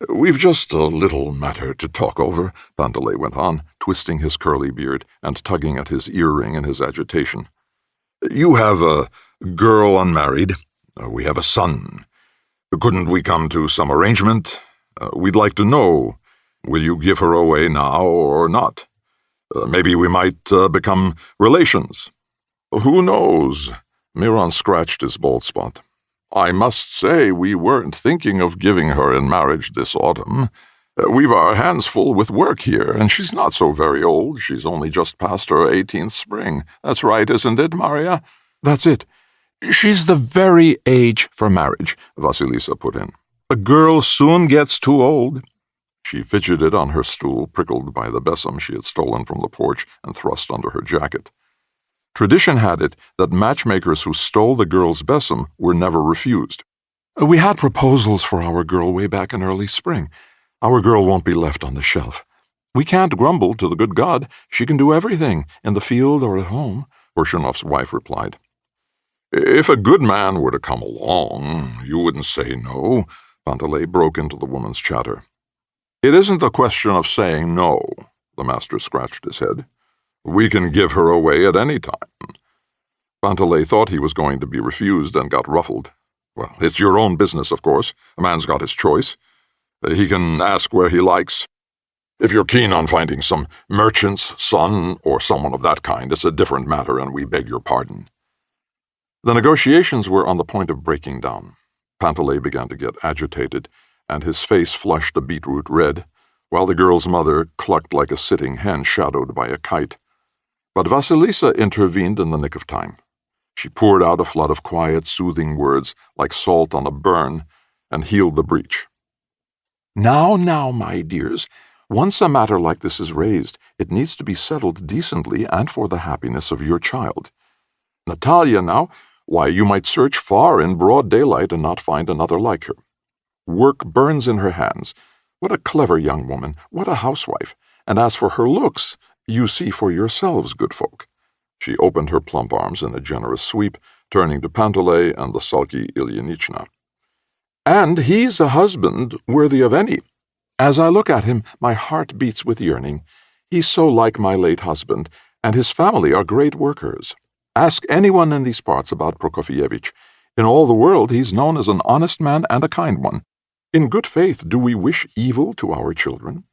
"We've just a little matter to talk over," Panteley went on, twisting his curly beard and tugging at his earring in his agitation. "You have a girl unmarried. We have a son. Couldn't we come to some arrangement? We'd like to know, will you give her away now or not? Maybe we might become relations." "Who knows?" Miron scratched his bald spot. "I must say we weren't thinking of giving her in marriage this autumn. We've our hands full with work here, and she's not so very old. She's only just past her 18th spring. That's right, isn't it, Maria?" "That's it. She's the very age for marriage," Vasilisa put in. "A girl soon gets too old." She fidgeted on her stool, prickled by the besom she had stolen from the porch and thrust under her jacket. Tradition had it that matchmakers who stole the girl's besom were never refused. "We had proposals for our girl way back in early spring. Our girl won't be left on the shelf. We can't grumble to the good God. She can do everything, in the field or at home," Korshunov's wife replied. "If a good man were to come along, you wouldn't say no," Panteley broke into the woman's chatter. "It isn't a question of saying no," the master scratched his head. "We can give her away at any time." Panteley thought he was going to be refused and got ruffled. "Well, it's your own business, of course. A man's got his choice. He can ask where he likes. If you're keen on finding some merchant's son or someone of that kind, it's a different matter, and we beg your pardon." The negotiations were on the point of breaking down. Panteley began to get agitated, and his face flushed a beetroot red, while the girl's mother clucked like a sitting hen shadowed by a kite. But Vasilisa intervened in the nick of time. She poured out a flood of quiet, soothing words like salt on a burn and healed the breach. "Now, my dears, once a matter like this is raised, It needs to be settled decently and for the happiness of your child. Natalia, now, why, you might search far in broad daylight and not find another like her. Work burns in her hands. What a clever young woman, what a housewife. And as for her looks, you see for yourselves, good folk." She opened her plump arms in a generous sweep, turning to Panteley and the sulky Ilyinichna. "And he's a husband worthy of any. As I look at him, my heart beats with yearning. He's so like my late husband, and his family are great workers. Ask anyone in these parts about Prokofievitch. In all the world he's known as an honest man and a kind one. In good faith, do we wish evil to our children?"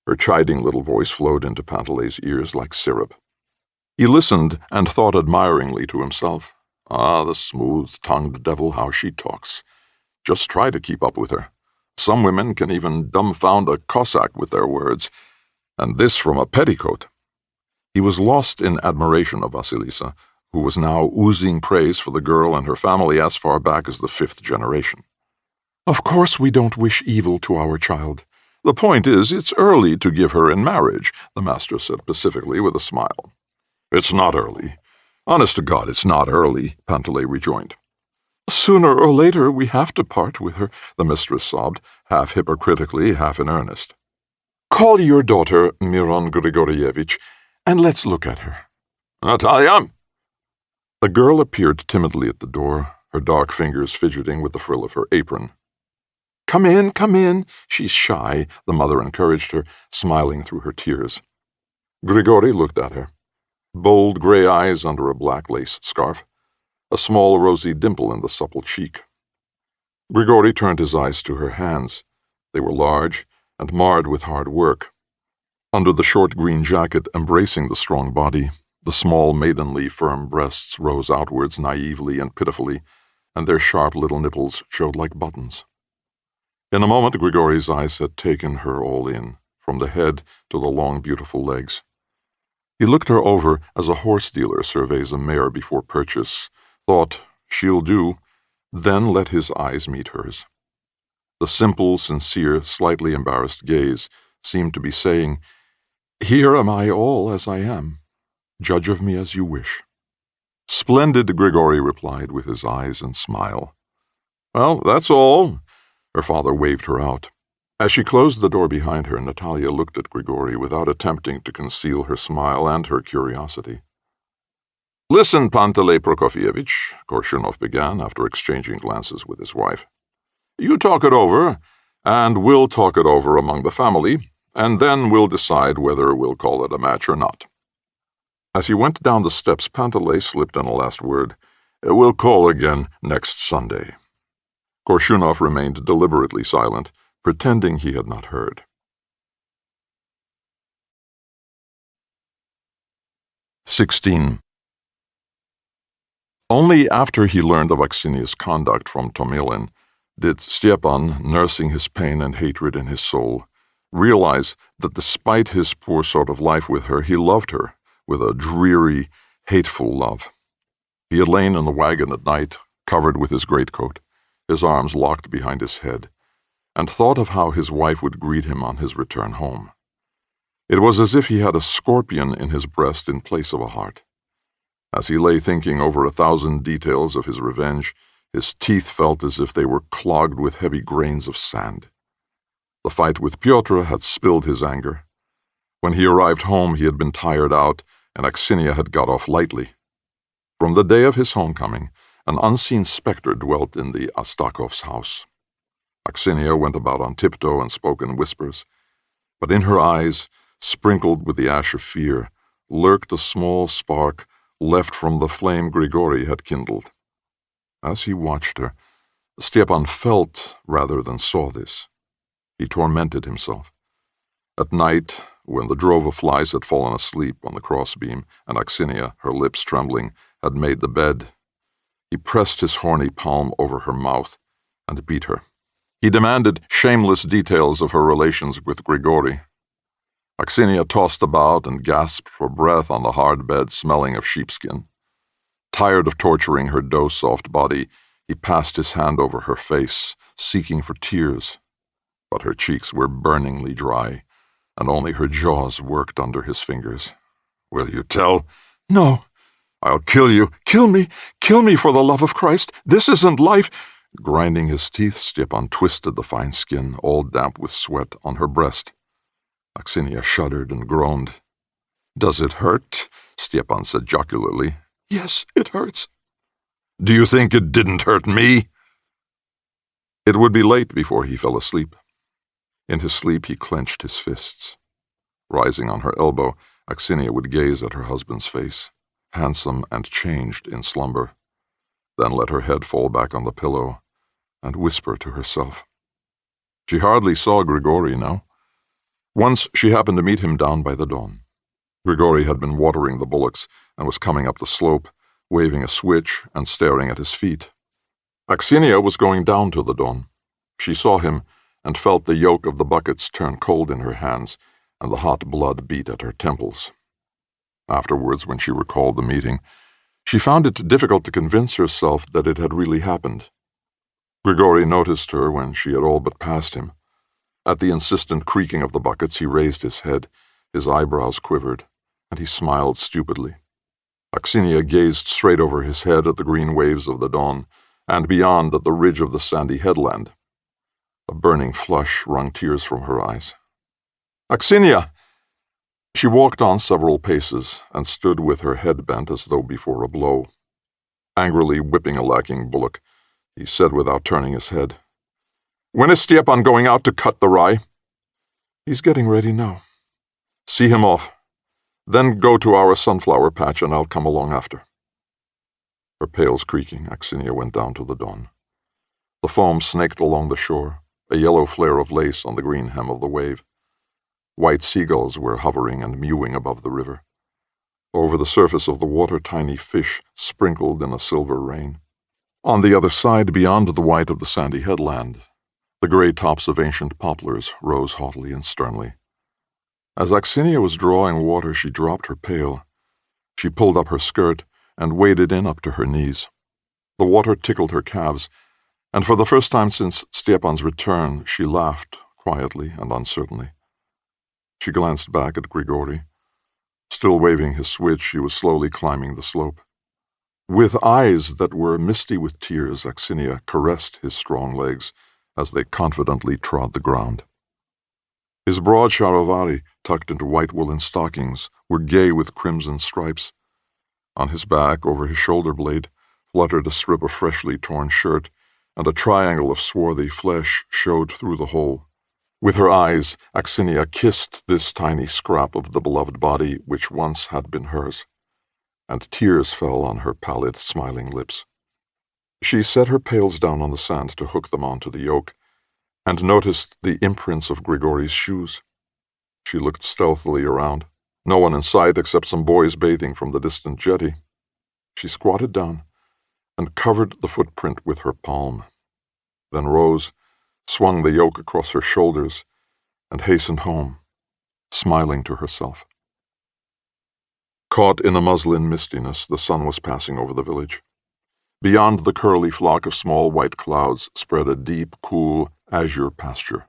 Her chiding little voice flowed into Panteley's ears like syrup. He listened and thought admiringly to himself, "Ah, the smooth-tongued devil, how she talks. Just try to keep up with her. Some women can even dumbfound a Cossack with their words, and this from a petticoat." He was lost in admiration of Vasilisa, who was now oozing praise for the girl and her family as far back as the 5th generation. "Of course we don't wish evil to our child. The point is, it's early to give her in marriage," the master said pacifically with a smile. "It's not early. Honest to God, it's not early," Panteley rejoined. "Sooner or later we have to part with her," the mistress sobbed, half hypocritically, half in earnest. "Call your daughter, Miron Grigorievich, and let's look at her." "Natalia!" The girl appeared timidly at the door, her dark fingers fidgeting with the frill of her apron. Come in. She's shy," the mother encouraged her, smiling through her tears. Grigori looked at her. Bold gray eyes under a black lace scarf, a small rosy dimple in the supple cheek. Grigori turned his eyes to her hands. They were large and marred with hard work. Under the short green jacket embracing the strong body, the small maidenly firm breasts rose outwards naively and pitifully, and their sharp little nipples showed like buttons. In a moment Grigori's eyes had taken her all in, from the head to the long beautiful legs. He looked her over as a horse dealer surveys a mare before purchase, thought, "She'll do," then let his eyes meet hers. The simple, sincere, slightly embarrassed gaze seemed to be saying, "Here am I all as I am. Judge of me as you wish." "Splendid," Grigori replied with his eyes and smile. "Well, that's all." Her father waved her out. As she closed the door behind her, Natalia looked at Grigori without attempting to conceal her smile and her curiosity. "Listen, Panteley Prokofievitch," Korshunov began after exchanging glances with his wife. "You talk it over, and we'll talk it over among the family, and then we'll decide whether we'll call it a match or not." As he went down the steps, Panteley slipped in a last word. "We'll call again next Sunday." Korshunov remained deliberately silent, pretending he had not heard. 16. Only after he learned of Aksinia's conduct from Tomilin did Stepan, nursing his pain and hatred in his soul, realize that despite his poor sort of life with her, he loved her with a dreary, hateful love. He had lain in the wagon at night, covered with his greatcoat, his arms locked behind his head, and thought of how his wife would greet him on his return home. It was as if he had a scorpion in his breast in place of a heart. As he lay thinking over 1,000 details of his revenge, his teeth felt as if they were clogged with heavy grains of sand. The fight with Pyotr had spilled his anger. When he arrived home, he had been tired out, and Aksinia had got off lightly. From the day of his homecoming, an unseen spectre dwelt in the Astakovs' house. Aksinia went about on tiptoe and spoke in whispers, but in her eyes, sprinkled with the ash of fear, lurked a small spark left from the flame Grigori had kindled. As he watched her, Stepan felt rather than saw this. He tormented himself. At night, when the drove of flies had fallen asleep on the crossbeam and Aksinia, her lips trembling, had made the bed, he pressed his horny palm over her mouth and beat her. He demanded shameless details of her relations with Grigori. Aksinia tossed about and gasped for breath on the hard bed smelling of sheepskin. Tired of torturing her dough-soft body, he passed his hand over her face, seeking for tears. But her cheeks were burningly dry. and only her jaws worked under his fingers. "Will you tell?" "No." "I'll kill you. Kill me. Kill me for the love of Christ. This isn't life." Grinding his teeth, Stepan twisted the fine skin, all damp with sweat, on her breast. Aksinia shuddered and groaned. "Does it hurt?" Stepan said jocularly. "Yes, it hurts." "Do you think it didn't hurt me?" It would be late before he fell asleep. In his sleep he clenched his fists. Rising on her elbow, Aksinia would gaze at her husband's face, handsome and changed in slumber, then let her head fall back on the pillow and whisper to herself. She hardly saw Grigori now. Once she happened to meet him down by the Don. Grigori had been watering the bullocks and was coming up the slope, waving a switch and staring at his feet. Aksinia was going down to the Don. She saw him and felt the yoke of the buckets turn cold in her hands and the hot blood beat at her temples. Afterwards, when she recalled the meeting, she found it difficult to convince herself that it had really happened. Grigori noticed her when she had all but passed him. At the insistent creaking of the buckets, he raised his head, his eyebrows quivered, and he smiled stupidly. Aksinia gazed straight over his head at the green waves of the Don, and beyond at the ridge of the sandy headland. A burning flush wrung tears from her eyes. "Aksinia!" She walked on several paces and stood with her head bent as though before a blow. Angrily whipping a lacking bullock, he said without turning his head, "When is Stepan going out to cut the rye?" "He's getting ready now." "See him off. Then go to our sunflower patch and I'll come along after." Her pails creaking, Aksinia went down to the Don. The foam snaked along the shore, a yellow flare of lace on the green hem of the wave. White seagulls were hovering and mewing above the river. Over the surface of the water, tiny fish sprinkled in a silver rain. On the other side, beyond the white of the sandy headland, the gray tops of ancient poplars rose haughtily and sternly. As Aksinia was drawing water, she dropped her pail. She pulled up her skirt and waded in up to her knees. The water tickled her calves, and for the first time since Stepan's return, she laughed quietly and uncertainly. She glanced back at Grigori. Still waving his switch, she was slowly climbing the slope. With eyes that were misty with tears, Aksinia caressed his strong legs as they confidently trod the ground. His broad sharovari, tucked into white woolen stockings, were gay with crimson stripes. On his back, over his shoulder blade, fluttered a strip of freshly torn shirt, and a triangle of swarthy flesh showed through the hole. With her eyes, Aksinia kissed this tiny scrap of the beloved body which once had been hers, and tears fell on her pallid, smiling lips. She set her pails down on the sand to hook them onto the yoke, and noticed the imprints of Grigori's shoes. She looked stealthily around. No one in sight except some boys bathing from the distant jetty. She squatted down and covered the footprint with her palm, then rose, swung the yoke across her shoulders, and hastened home, smiling to herself. Caught in a muslin mistiness, the sun was passing over the village. Beyond the curly flock of small white clouds spread a deep, cool, azure pasture.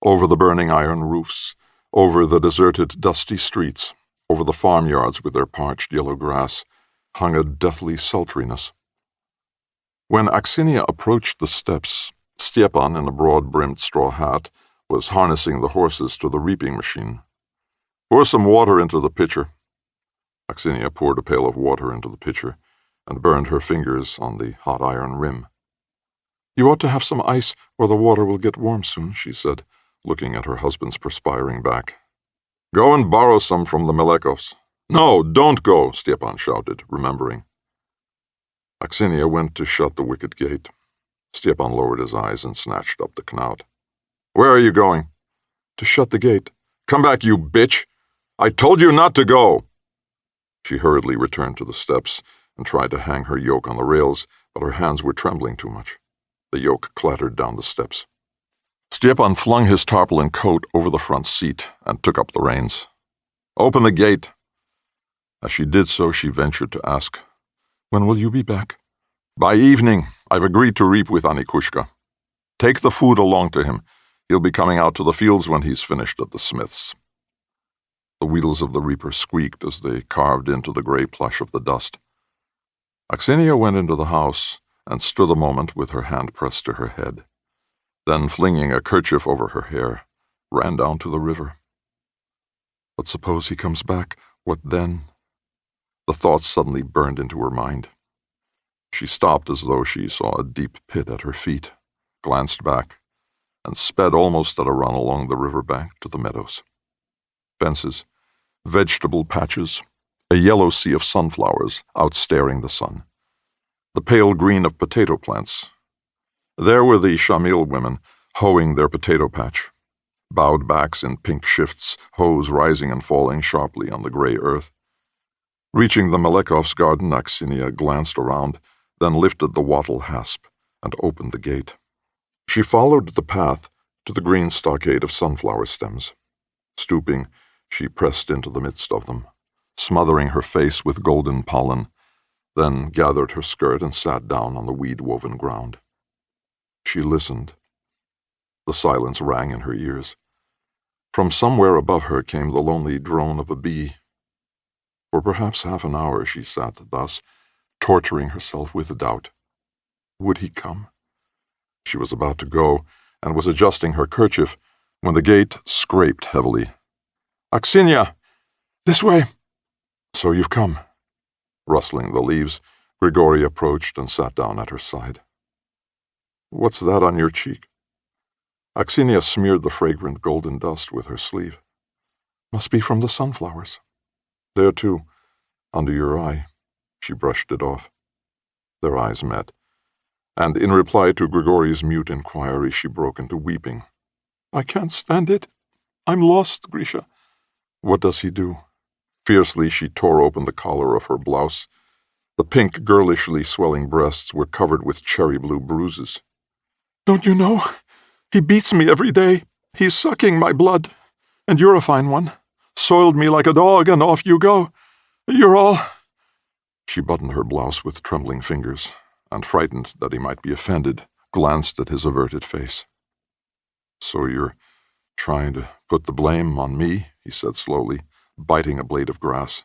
Over the burning iron roofs, over the deserted, dusty streets, over the farmyards with their parched yellow grass, hung a deathly sultriness. When Aksinia approached the steps, Stepan, in a broad-brimmed straw hat, was harnessing the horses to the reaping machine. "Pour some water into the pitcher." Aksinia poured a pail of water into the pitcher and burned her fingers on the hot iron rim. "You ought to have some ice, or the water will get warm soon," she said, looking at her husband's perspiring back. "Go and borrow some from the Melekovs." "No, don't go," Stepan shouted, remembering. Aksinia went to shut the wicket gate. Stepan lowered his eyes and snatched up the knout. "Where are you going?" "To shut the gate." "Come back, you bitch! I told you not to go!" She hurriedly returned to the steps and tried to hang her yoke on the rails, but her hands were trembling too much. The yoke clattered down the steps. Stepan flung his tarpaulin coat over the front seat and took up the reins. "Open the gate." As she did so, she ventured to ask, "When will you be back?" "By evening. I've agreed to reap with Anikushka. Take the food along to him. He'll be coming out to the fields when he's finished at the smith's." The wheels of the reaper squeaked as they carved into the gray plush of the dust. Axinia went into the house and stood a moment with her hand pressed to her head. Then, flinging a kerchief over her hair, ran down to the river. But suppose he comes back, what then? The thought suddenly burned into her mind. She stopped as though she saw a deep pit at her feet, glanced back, and sped almost at a run along the river bank to the meadows. Fences, vegetable patches, a yellow sea of sunflowers outstaring the sun, the pale green of potato plants. There were the Shamil women hoeing their potato patch, bowed backs in pink shifts, hoes rising and falling sharply on the gray earth. Reaching the Malekovs' garden, Axinia glanced around, then lifted the wattle hasp and opened the gate. She followed the path to the green stockade of sunflower stems. Stooping, she pressed into the midst of them, smothering her face with golden pollen, then gathered her skirt and sat down on the weed-woven ground. She listened. The silence rang in her ears. From somewhere above her came the lonely drone of a bee. For perhaps half an hour she sat thus, torturing herself with doubt. Would he come? She was about to go, and was adjusting her kerchief, when the gate scraped heavily. "Axinia! This way!" "So you've come." Rustling the leaves, Grigori approached and sat down at her side. "What's that on your cheek?" Axinia smeared the fragrant golden dust with her sleeve. "Must be from the sunflowers." "There, too, under your eye." She brushed it off. Their eyes met, and in reply to Grigori's mute inquiry, she broke into weeping. "I can't stand it. I'm lost, Grisha." "What does he do?" Fiercely she tore open the collar of her blouse. The pink, girlishly swelling breasts were covered with cherry-blue bruises. "Don't you know? He beats me every day. He's sucking my blood. And you're a fine one. Soiled me like a dog, and off you go. You're all—" She buttoned her blouse with trembling fingers, and, frightened that he might be offended, glanced at his averted face. "So you're trying to put the blame on me," he said slowly, biting a blade of grass.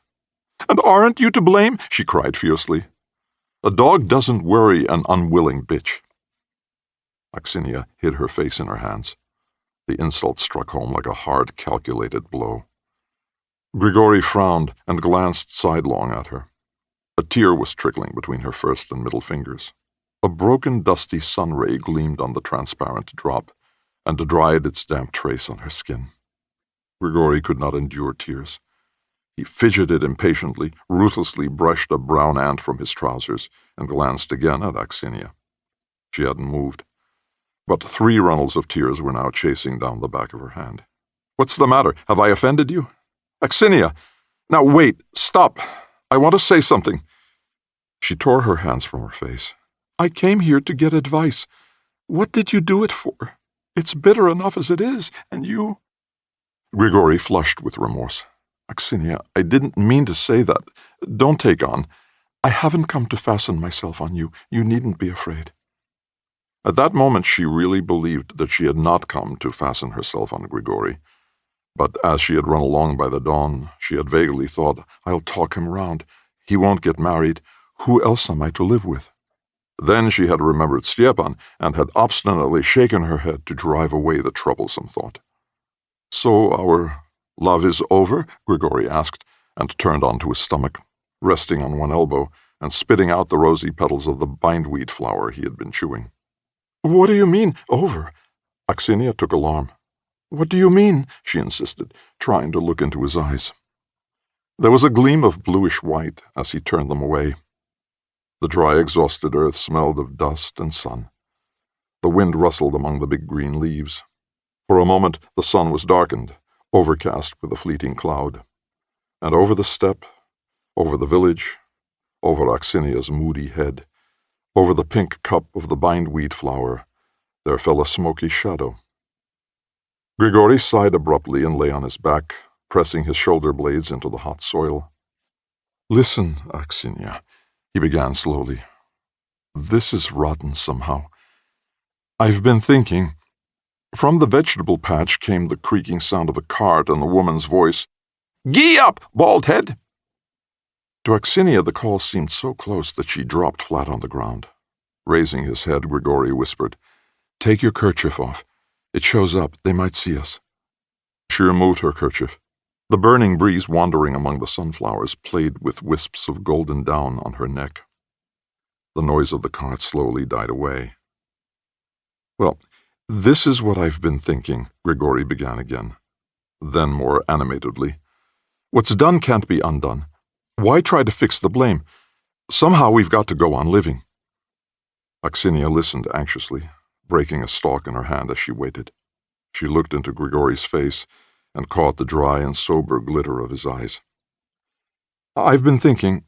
"And aren't you to blame?" she cried fiercely. "A dog doesn't worry an unwilling bitch." Axinia hid her face in her hands. The insult struck home like a hard, calculated blow. Grigori frowned and glanced sidelong at her. A tear was trickling between her first and middle fingers. A broken, dusty sun ray gleamed on the transparent drop and dried its damp trace on her skin. Grigori could not endure tears. He fidgeted impatiently, ruthlessly brushed a brown ant from his trousers, and glanced again at Axinia. She hadn't moved, but 3 runnels of tears were now chasing down the back of her hand. "What's the matter? Have I offended you?" "Axinia! Now wait! Stop! I want to say something." She tore her hands from her face. "I came here to get advice. What did you do it for? It's bitter enough as it is, and you—" Grigori flushed with remorse. "Axinia, I didn't mean to say that. Don't take on. I haven't come to fasten myself on you. You needn't be afraid." At that moment she really believed that she had not come to fasten herself on Grigori. But as she had run along by the dawn, she had vaguely thought, "I'll talk him round. He won't get married. Who else am I to live with?" Then she had remembered Stepan and had obstinately shaken her head to drive away the troublesome thought. "So our love is over?" Grigori asked, and turned onto his stomach, resting on one elbow and spitting out the rosy petals of the bindweed flower he had been chewing. "What do you mean, over?" Axinia took alarm. "What do you mean?" she insisted, trying to look into his eyes. There was a gleam of bluish-white as he turned them away. The dry, exhausted earth smelled of dust and sun. The wind rustled among the big green leaves. For a moment the sun was darkened, overcast with a fleeting cloud. And over the steppe, over the village, over Axinia's moody head, over the pink cup of the bindweed flower, there fell a smoky shadow. Grigori sighed abruptly and lay on his back, pressing his shoulder blades into the hot soil. "Listen, Axinia," he began slowly. "This is rotten somehow. I've been thinking. From the vegetable patch came the creaking sound of a cart and a woman's voice. "Gee up, bald head!" To Axinia the call seemed so close that she dropped flat on the ground. Raising his head, Grigori whispered, "Take your kerchief off. It shows up. They might see us." She removed her kerchief. The burning breeze wandering among the sunflowers played with wisps of golden down on her neck. The noise of the cart slowly died away. "Well, this is what I've been thinking," Grigori began again. Then more animatedly, "What's done can't be undone. Why try to fix the blame? Somehow we've got to go on living." Axinia listened anxiously, breaking a stalk in her hand as she waited. She looked into Grigori's face and caught the dry and sober glitter of his eyes. "I've been thinking,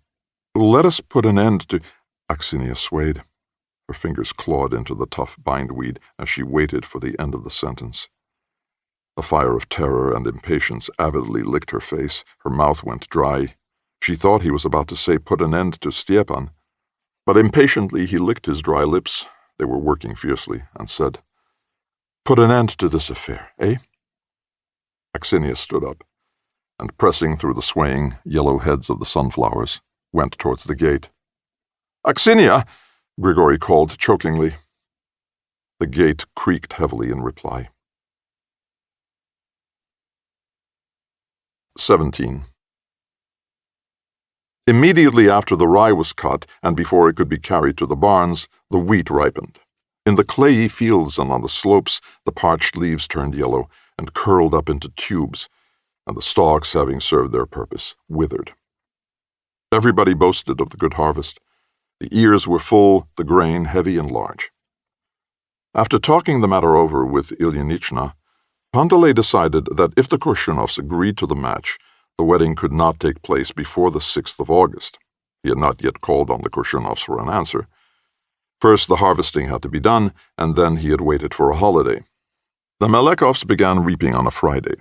let us put an end to—" Axinia swayed. Her fingers clawed into the tough bindweed as she waited for the end of the sentence. A fire of terror and impatience avidly licked her face. Her mouth went dry. She thought he was about to say put an end to Stepan, but impatiently he licked his dry lips, they were working fiercely, and said, "Put an end to this affair, eh?" Axinia stood up, and pressing through the swaying yellow heads of the sunflowers, went towards the gate. "Axinia!" Grigori called chokingly. The gate creaked heavily in reply. 17. Immediately after the rye was cut, and before it could be carried to the barns, the wheat ripened. In the clayey fields and on the slopes, the parched leaves turned yellow and curled up into tubes, and the stalks, having served their purpose, withered. Everybody boasted of the good harvest. The ears were full, the grain heavy and large. After talking the matter over with Ilyinichna, Panteley decided that if the Korshunovs agreed to the match, the wedding could not take place before the 6th of August. He had not yet called on the Korshunovs for an answer. First the harvesting had to be done, and then he had waited for a holiday. The Melekovs began reaping on a Friday.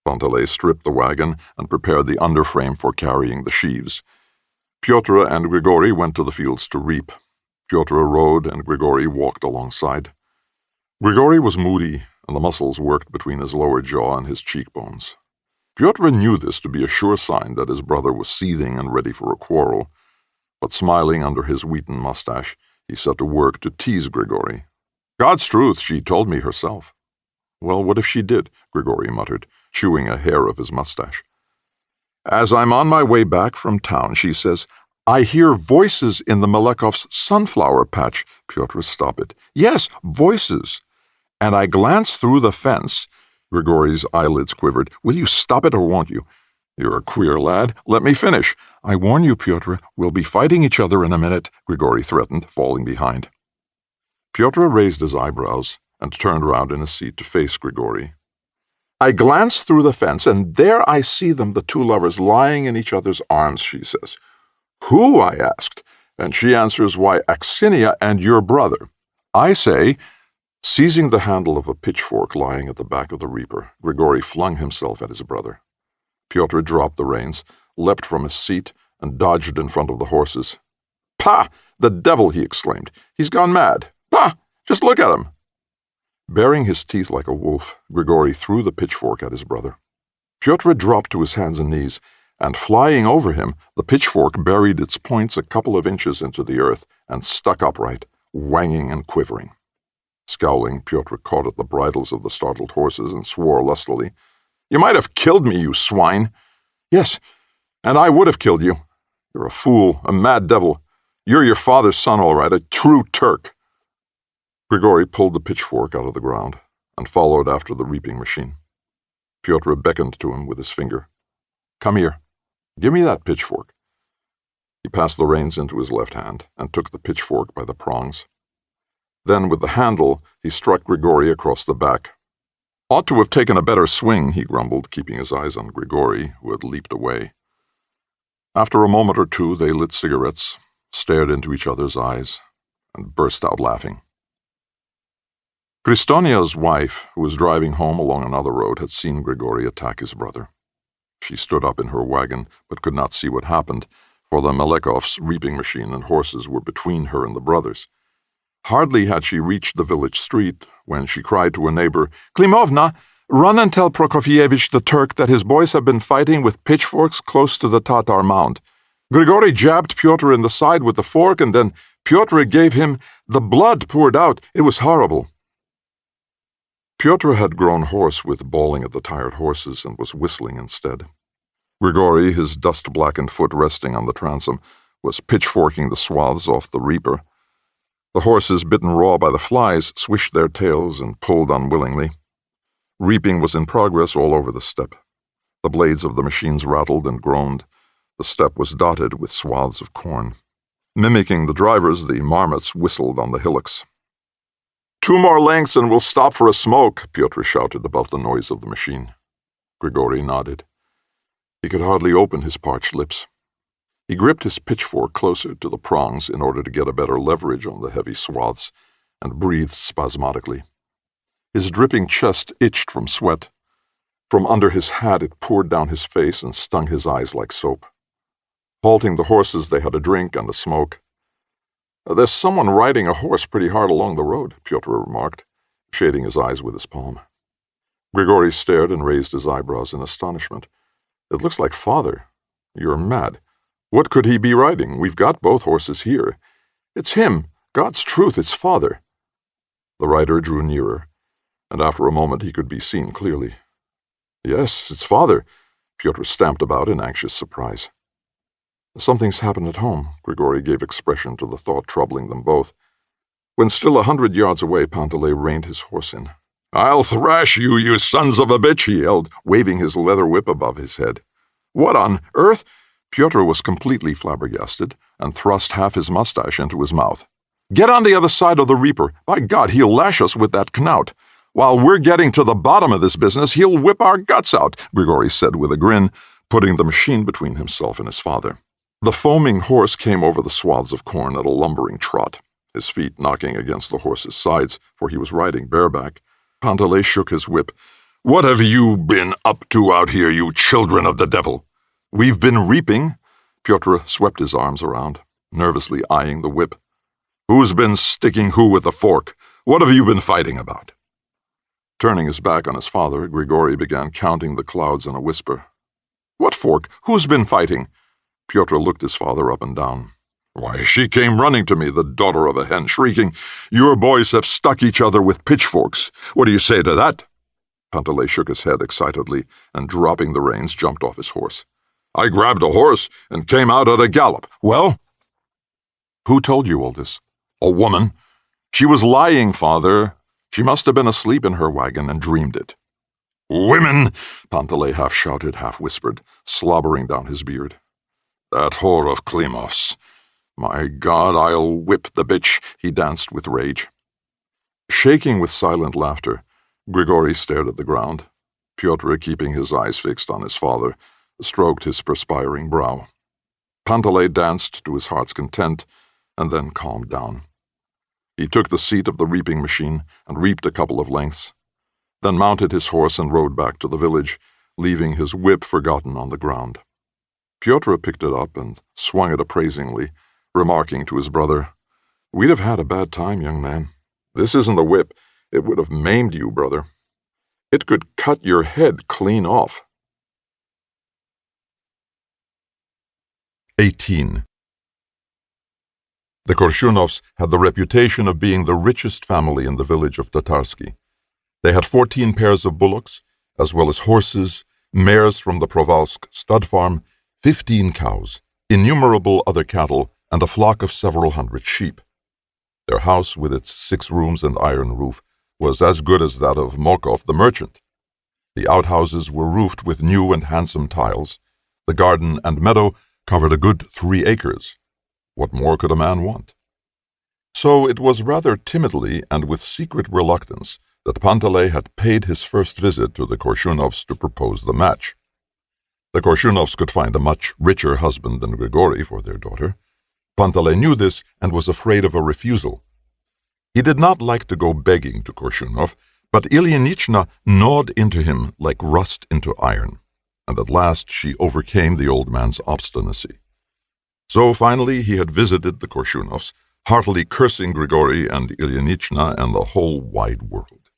Panteley stripped the wagon and prepared the underframe for carrying the sheaves. Pyotr and Grigori went to the fields to reap. Pyotr rode and Grigori walked alongside. Grigori was moody, and the muscles worked between his lower jaw and his cheekbones. Pyotr knew this to be a sure sign that his brother was seething and ready for a quarrel, but smiling under his wheaten mustache, he set to work to tease Grigori. "God's truth, she told me herself." "Well, what if she did?" Grigori muttered, chewing a hair of his mustache. "As I'm on my way back from town, she says, 'I hear voices in the Melekovs' sunflower patch.'" Pyotr, stop it. "Yes, voices. And I glance through the fence." Grigori's eyelids quivered. "Will you stop it or won't you?" "You're a queer lad. Let me finish." "I warn you, Pyotr, we'll be fighting each other in a minute," Grigori threatened, falling behind. Pyotr raised his eyebrows and turned round in his seat to face Grigori. "I glance through the fence, and there I see them, the two lovers, lying in each other's arms," she says. "Who?" I asked, and she answers, "Why, Axinia and your brother." I say, seizing the handle of a pitchfork lying at the back of the reaper, Grigori flung himself at his brother. Pyotr dropped the reins, leapt from his seat, and dodged in front of the horses. "Pah! The devil!" he exclaimed. "He's gone mad. Pah! Just look at him!" Baring his teeth like a wolf, Grigori threw the pitchfork at his brother. Pyotr dropped to his hands and knees, and flying over him, the pitchfork buried its points a couple of inches into the earth and stuck upright, whanging and quivering. Scowling, Pyotr caught at the bridles of the startled horses and swore lustily. "You might have killed me, you swine!" "Yes, and I would have killed you. You're a fool, a mad devil. You're your father's son, all right, a true Turk." Grigori pulled the pitchfork out of the ground and followed after the reaping machine. Pyotr beckoned to him with his finger. "Come here. Give me that pitchfork." He passed the reins into his left hand and took the pitchfork by the prongs. Then, with the handle, he struck Grigori across the back. "Ought to have taken a better swing," he grumbled, keeping his eyes on Grigori, who had leaped away. After a moment or two, they lit cigarettes, stared into each other's eyes, and burst out laughing. Kristonia's wife, who was driving home along another road, had seen Grigori attack his brother. She stood up in her wagon, but could not see what happened, for the Melekovs' reaping machine and horses were between her and the brothers. Hardly had she reached the village street when she cried to a neighbor, "Klimovna, run and tell Prokofyevich the Turk that his boys have been fighting with pitchforks close to the Tatar mound. Grigory jabbed Pyotr in the side with the fork, and then Pyotr gave him. The blood poured out. It was horrible." Pyotr had grown hoarse with bawling at the tired horses and was whistling instead. Grigory, his dust-blackened foot resting on the transom, was pitchforking the swaths off the reaper. The horses, bitten raw by the flies, swished their tails and pulled unwillingly. Reaping was in progress all over the steppe. The blades of the machines rattled and groaned. The steppe was dotted with swaths of corn. Mimicking the drivers, the marmots whistled on the hillocks. "2 more lengths and we'll stop for a smoke," Pyotr shouted above the noise of the machine. Grigory nodded. He could hardly open his parched lips. He gripped his pitchfork closer to the prongs in order to get a better leverage on the heavy swaths, and breathed spasmodically. His dripping chest itched from sweat. From under his hat it poured down his face and stung his eyes like soap. Halting the horses, they had a drink and a smoke. "There's someone riding a horse pretty hard along the road," Pyotr remarked, shading his eyes with his palm. Grigory stared and raised his eyebrows in astonishment. "It looks like Father. You're mad. What could he be riding? We've got both horses here. It's him. God's truth, it's Father." The rider drew nearer, and after a moment he could be seen clearly. "Yes, it's Father," Pyotr stamped about in anxious surprise. "Something's happened at home," Grigory gave expression to the thought troubling them both. When still 100 yards away, Panteley reined his horse in. "I'll thrash you, you sons of a bitch," he yelled, waving his leather whip above his head. "What on earth?" Pyotr was completely flabbergasted and thrust half his mustache into his mouth. "Get on the other side of the reaper. By God, he'll lash us with that knout. While we're getting to the bottom of this business, he'll whip our guts out," Grigory said with a grin, putting the machine between himself and his father. The foaming horse came over the swaths of corn at a lumbering trot, his feet knocking against the horse's sides, for he was riding bareback. Panteley shook his whip. "What have you been up to out here, you children of the devil?" "We've been reaping." Pyotr swept his arms around, nervously eyeing the whip. "Who's been sticking who with the fork? What have you been fighting about?" Turning his back on his father, Grigory began counting the clouds in a whisper. "What fork? Who's been fighting?" Pyotr looked his father up and down. "Why, she came running to me, the daughter of a hen, shrieking, 'Your boys have stuck each other with pitchforks. What do you say to that?'" Panteley shook his head excitedly and, dropping the reins, jumped off his horse. "I grabbed a horse and came out at a gallop. Well?" "Who told you all this?" "A woman. She was lying, Father. She must have been asleep in her wagon and dreamed it." "Women!" Panteley half shouted, half whispered, slobbering down his beard. "That whore of Klimov's. My God, I'll whip the bitch," he danced with rage. Shaking with silent laughter, Grigory stared at the ground. Pyotr, keeping his eyes fixed on his father, stroked his perspiring brow. Panteley danced to his heart's content and then calmed down. He took the seat of the reaping machine and reaped a couple of lengths, then mounted his horse and rode back to the village, leaving his whip forgotten on the ground. Pyotr picked it up and swung it appraisingly, remarking to his brother, "We'd have had a bad time, young man. This isn't a whip. It would have maimed you, brother. It could cut your head clean off." 18. The Korshunovs had the reputation of being the richest family in the village of Tatarsky. They had 14 pairs of bullocks, as well as horses, mares from the Provalsk stud farm, 15 cows, innumerable other cattle, and a flock of several hundred sheep. Their house, with its 6 rooms and iron roof, was as good as that of Mokov the merchant. The outhouses were roofed with new and handsome tiles. The garden and meadow covered a good 3 acres. What more could a man want? So it was rather timidly and with secret reluctance that Panteley had paid his first visit to the Korshunovs to propose the match. The Korshunovs could find a much richer husband than Grigory for their daughter. Panteley knew this and was afraid of a refusal. He did not like to go begging to Korshunov, but Ilyinichna gnawed into him like rust into iron, and at last she overcame the old man's obstinacy. So finally he had visited the Korshunovs, heartily cursing Grigory and Ilyinichna and the whole wide world.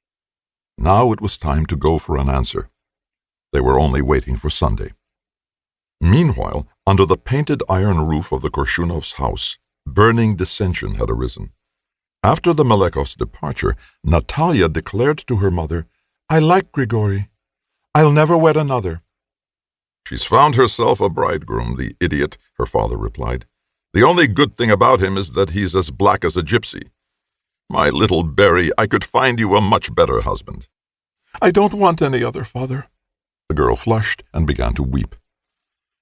Now it was time to go for an answer. They were only waiting for Sunday. Meanwhile, under the painted iron roof of the Korshunovs' house, burning dissension had arisen. After the Malekovs' departure, Natalia declared to her mother, "I like Grigory. I'll never wed another." "She's found herself a bridegroom, the idiot," her father replied. "The only good thing about him is that he's as black as a gypsy. My little Berry, I could find you a much better husband." "I don't want any other, father." The girl flushed and began to weep.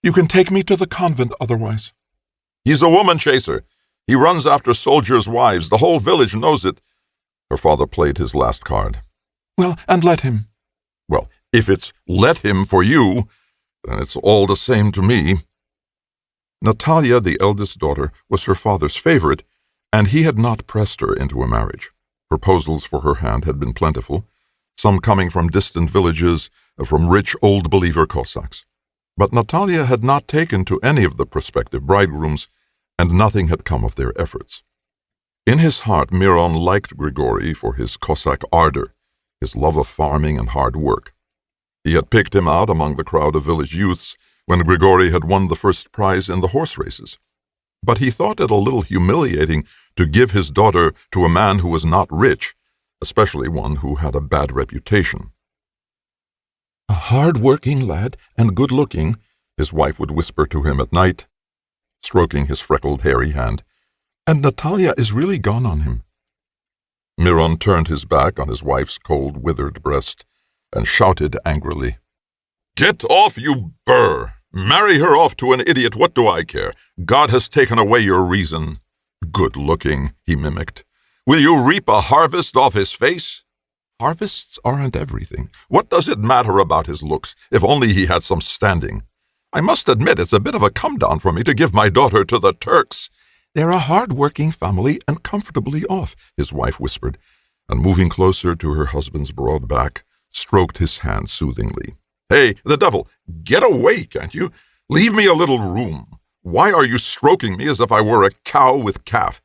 "You can take me to the convent otherwise." "He's a woman chaser. He runs after soldiers' wives. The whole village knows it." Her father played his last card. "Well, and let him." "Well, if it's let him for you, then it's all the same to me." Natalia, the eldest daughter, was her father's favorite, and he had not pressed her into a marriage. Proposals for her hand had been plentiful, some coming from distant villages, from rich old believer Cossacks. But Natalia had not taken to any of the prospective bridegrooms, and nothing had come of their efforts. In his heart, Miron liked Grigory for his Cossack ardor, his love of farming and hard work. He had picked him out among the crowd of village youths when Grigory had won the first prize in the horse races. But he thought it a little humiliating to give his daughter to a man who was not rich, especially one who had a bad reputation. "A hard-working lad and good-looking," his wife would whisper to him at night, stroking his freckled, hairy hand, "and Natalia is really gone on him." Miron turned his back on his wife's cold, withered breast and shouted angrily, "Get off, you burr! Marry her off to an idiot, what do I care? God has taken away your reason." "Good-looking," he mimicked. "Will you reap a harvest off his face?" "Harvests aren't everything. What does it matter about his looks, if only he had some standing? I must admit it's a bit of a come-down for me to give my daughter to the Turks." "They're a hard-working family and comfortably off," his wife whispered, and moving closer to her husband's broad back, stroked his hand soothingly. "Hey, the devil! Get away, can't you? Leave me a little room. Why are you stroking me as if I were a cow with calf?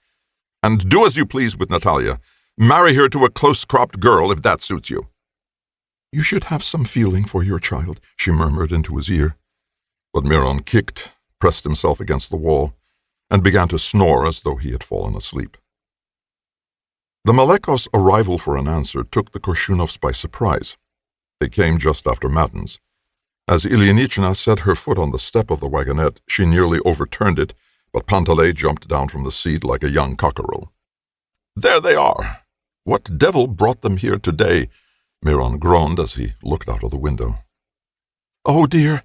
And do as you please with Natalia. Marry her to a close-cropped girl, if that suits you." "You should have some feeling for your child," she murmured into his ear. But Miron kicked, pressed himself against the wall, and began to snore as though he had fallen asleep. The Malekovs' arrival for an answer took the Korshunovs by surprise. They came just after matins. As Ilyinichna set her foot on the step of the wagonette, she nearly overturned it, but Panteley jumped down from the seat like a young cockerel. "There they are! What devil brought them here today?" Miron groaned as he looked out of the window. "Oh, dear!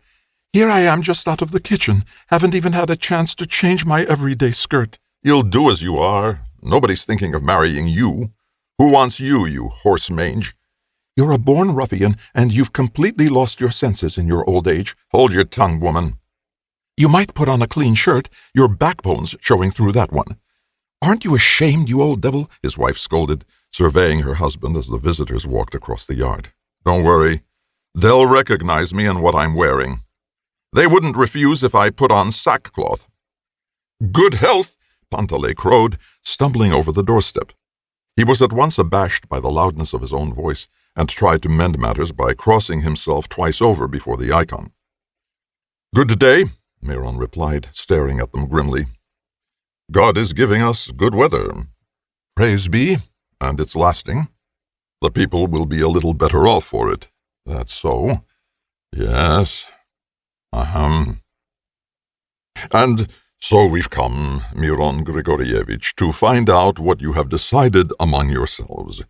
Here I am just out of the kitchen. Haven't even had a chance to change my everyday skirt." "You'll do as you are. Nobody's thinking of marrying you. Who wants you, you horse mange?" "You're a born ruffian, and you've completely lost your senses in your old age." "Hold your tongue, woman." "You might put on a clean shirt. Your backbone's showing through that one." "Aren't you ashamed, you old devil?" his wife scolded, surveying her husband as the visitors walked across the yard. "Don't worry. They'll recognize me in what I'm wearing. They wouldn't refuse if I put on sackcloth." "Good health," Panteley crowed, stumbling over the doorstep. He was at once abashed by the loudness of his own voice, and tried to mend matters by crossing himself twice over before the icon. "Good day," Miron replied, staring at them grimly. "God is giving us good weather." "Praise be, and it's lasting." "The people will be a little better off for it." "That's so." "Yes. Ahem. And so we've come, Miron Grigorievich, to find out what you have decided among yourselves,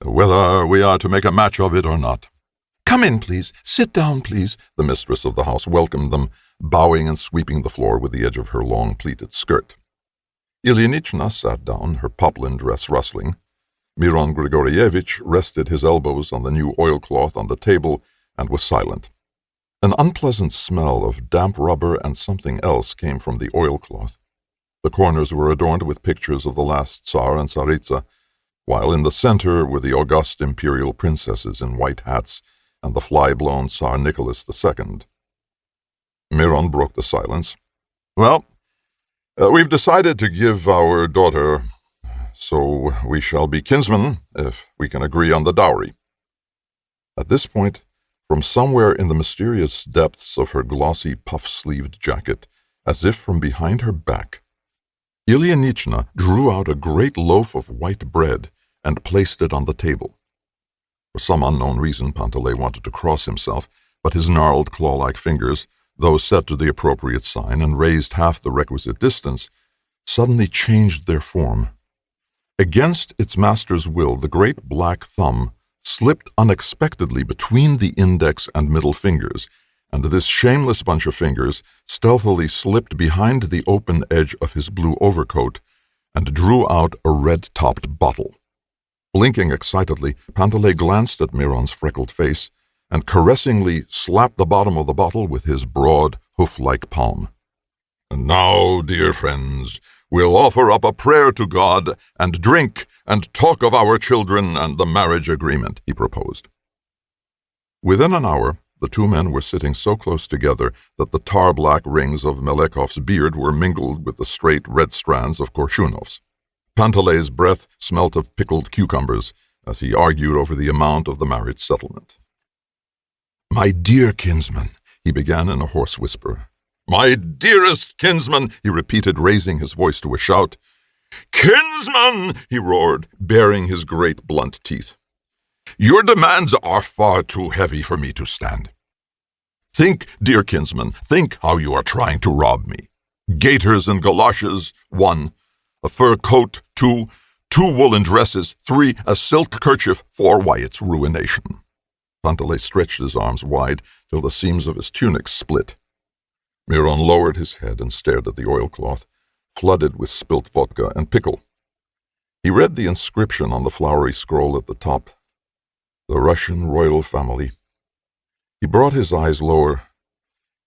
whether we are to make a match of it or not." "Come in, please. Sit down, please." The mistress of the house welcomed them, bowing and sweeping the floor with the edge of her long pleated skirt. Ilyinichna sat down, her poplin dress rustling. Miron Grigorievich rested his elbows on the new oilcloth on the table and was silent. An unpleasant smell of damp rubber and something else came from the oilcloth. The corners were adorned with pictures of the last Tsar and Tsaritsa, while in the center were the august imperial princesses in white hats and the fly-blown Tsar Nicholas II. Miron broke the silence. "Well, We've decided to give our daughter, so we shall be kinsmen if we can agree on the dowry." At this point, from somewhere in the mysterious depths of her glossy puff-sleeved jacket, as if from behind her back, Ilyinichna drew out a great loaf of white bread and placed it on the table. For some unknown reason, Panteley wanted to cross himself, but his gnarled claw-like fingers, though set to the appropriate sign and raised half the requisite distance, suddenly changed their form. Against its master's will, the great black thumb slipped unexpectedly between the index and middle fingers, and this shameless bunch of fingers stealthily slipped behind the open edge of his blue overcoat and drew out a red-topped bottle. Blinking excitedly, Panteley glanced at Miron's freckled face and caressingly slapped the bottom of the bottle with his broad, hoof-like palm. "And now, dear friends, we'll offer up a prayer to God and drink and talk of our children and the marriage agreement," he proposed. Within an hour, the two men were sitting so close together that the tar-black rings of Melekhov's beard were mingled with the straight red strands of Korchunov's. Panteley's breath smelt of pickled cucumbers as he argued over the amount of the marriage settlement. "My dear kinsman," he began in a hoarse whisper. "My dearest kinsman," he repeated, raising his voice to a shout. "Kinsman," he roared, baring his great blunt teeth. "Your demands are far too heavy for me to stand. Think, dear kinsman, think how you are trying to rob me. Gaiters and galoshes, 1. A fur coat, 2. 2 woolen dresses, 3. A silk kerchief, 4. Why, it's ruination." Panteley stretched his arms wide till the seams of his tunic split. Miron lowered his head and stared at the oilcloth, flooded with spilt vodka and pickle. He read the inscription on the flowery scroll at the top. The Russian royal family. He brought his eyes lower.